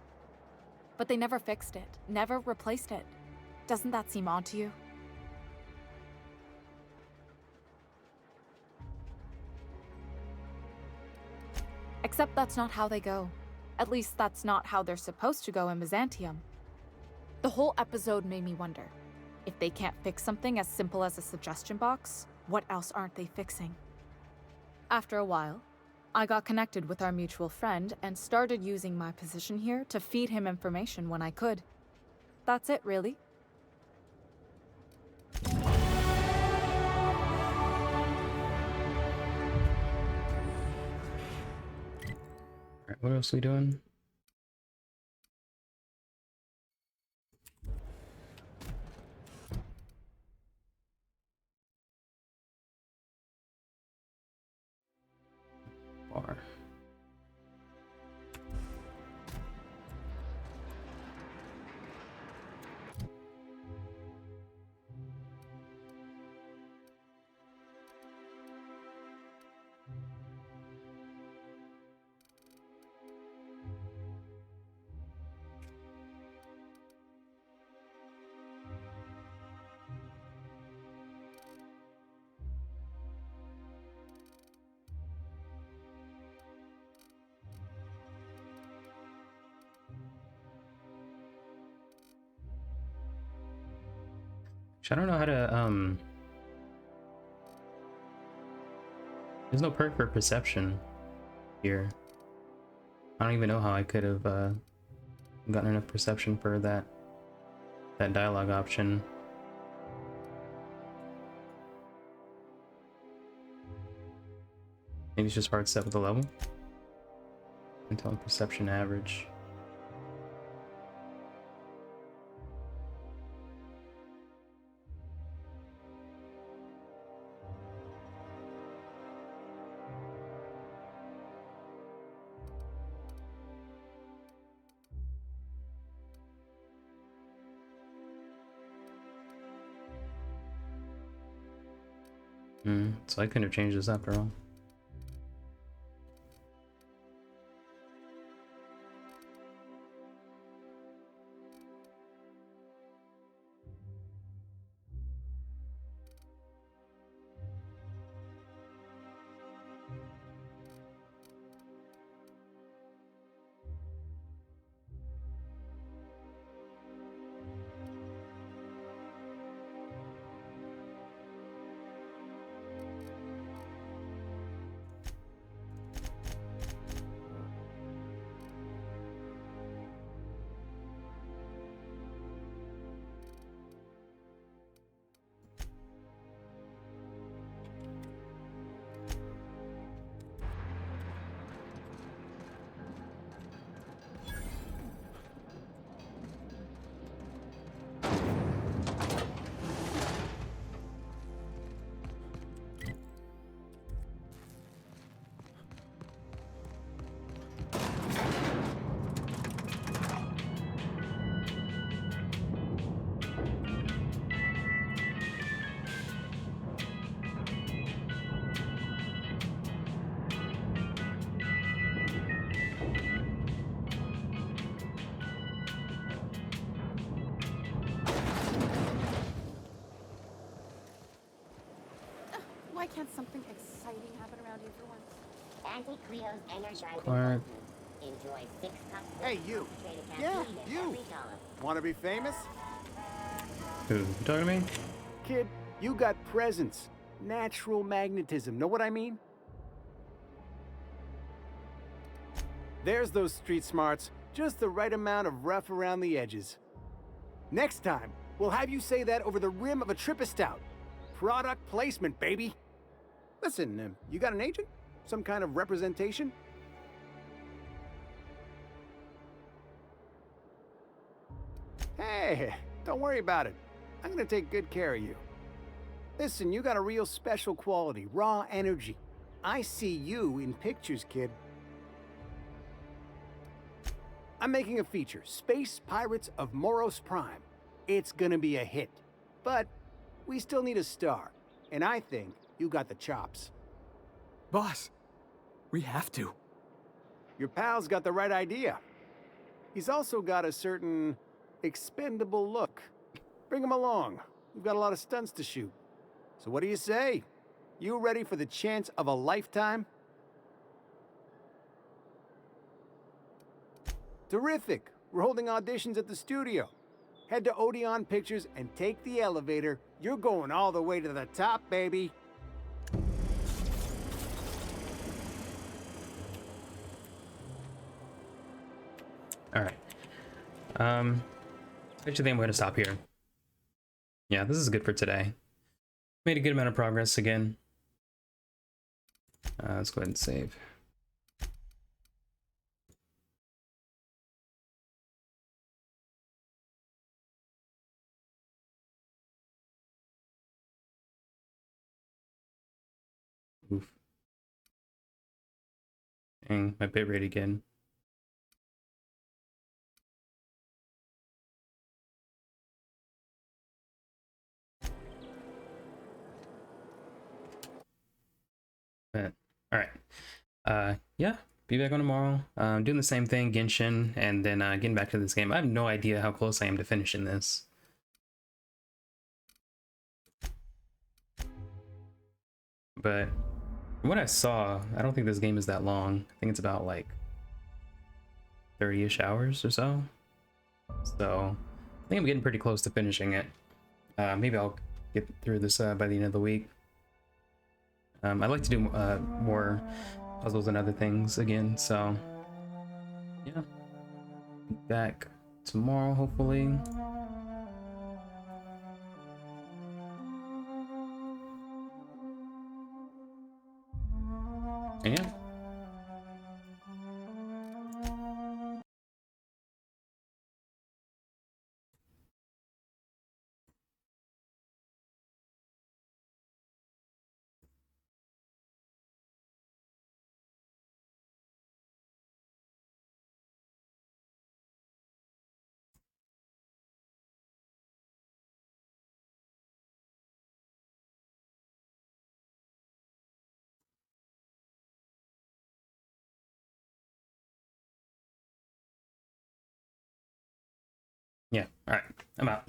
S16: But they never fixed it, never replaced it. Doesn't that seem odd to you? Except that's not how they go. At least that's not how they're supposed to go in Byzantium. The whole episode made me wonder, if they can't fix something as simple as a suggestion box, what else aren't they fixing? After a while, I got connected with our mutual friend and started using my position here to feed him information when I could. That's it, really.
S1: Alright, what else are we doing? Bar. I don't know how to, there's no perk for perception here. I don't even know how I could have, gotten enough perception for that dialogue option. Maybe it's just hard set with the level. Until perception average. So I couldn't have changed this after all.
S6: Why can't something exciting happen around here for once?
S5: Auntie Cleo's energizing
S1: Clark.
S5: Enjoy 6 cups of
S12: Hey, you.
S5: concentrated
S12: Yeah,
S5: caffeine at
S12: you.
S5: every dollop.
S12: Want to be famous?
S1: Who? You talking to me?
S12: Kid, you got presence. Natural magnetism. Know what I mean? There's those street smarts. Just the right amount of rough around the edges. Next time, we'll have you say that over the rim of a Trippa Stout. Product placement, baby. Listen, you got an agent? Some kind of representation? Hey, don't worry about it. I'm gonna take good care of you. Listen, you got a real special quality, raw energy. I see you in pictures, kid. I'm making a feature, Space Pirates of Moros Prime. It's gonna be a hit. But we still need a star, and I think you got the chops.
S17: Boss, we have to.
S12: Your pal's got the right idea. He's also got a certain expendable look. Bring him along. We've got a lot of stunts to shoot. So what do you say? You ready for the chance of a lifetime? Terrific. We're holding auditions at the studio. Head to Odeon Pictures and take the elevator. You're going all the way to the top, baby.
S1: All right. Actually, think I'm going to stop here. Yeah, this is good for today. Made a good amount of progress again. Let's go ahead and save. Oof. Dang, my bitrate again. But, all right. Yeah, be back on tomorrow. Doing the same thing, Genshin, and then getting back to this game. I have no idea how close I am to finishing this. But from what I saw, I don't think this game is that long. I think it's about like 30-ish hours or so. So I think I'm getting pretty close to finishing it. Maybe I'll get through this by the end of the week. I'd like to do more puzzles and other things again, so yeah. Back tomorrow, hopefully. And yeah. Yeah, all right, I'm out.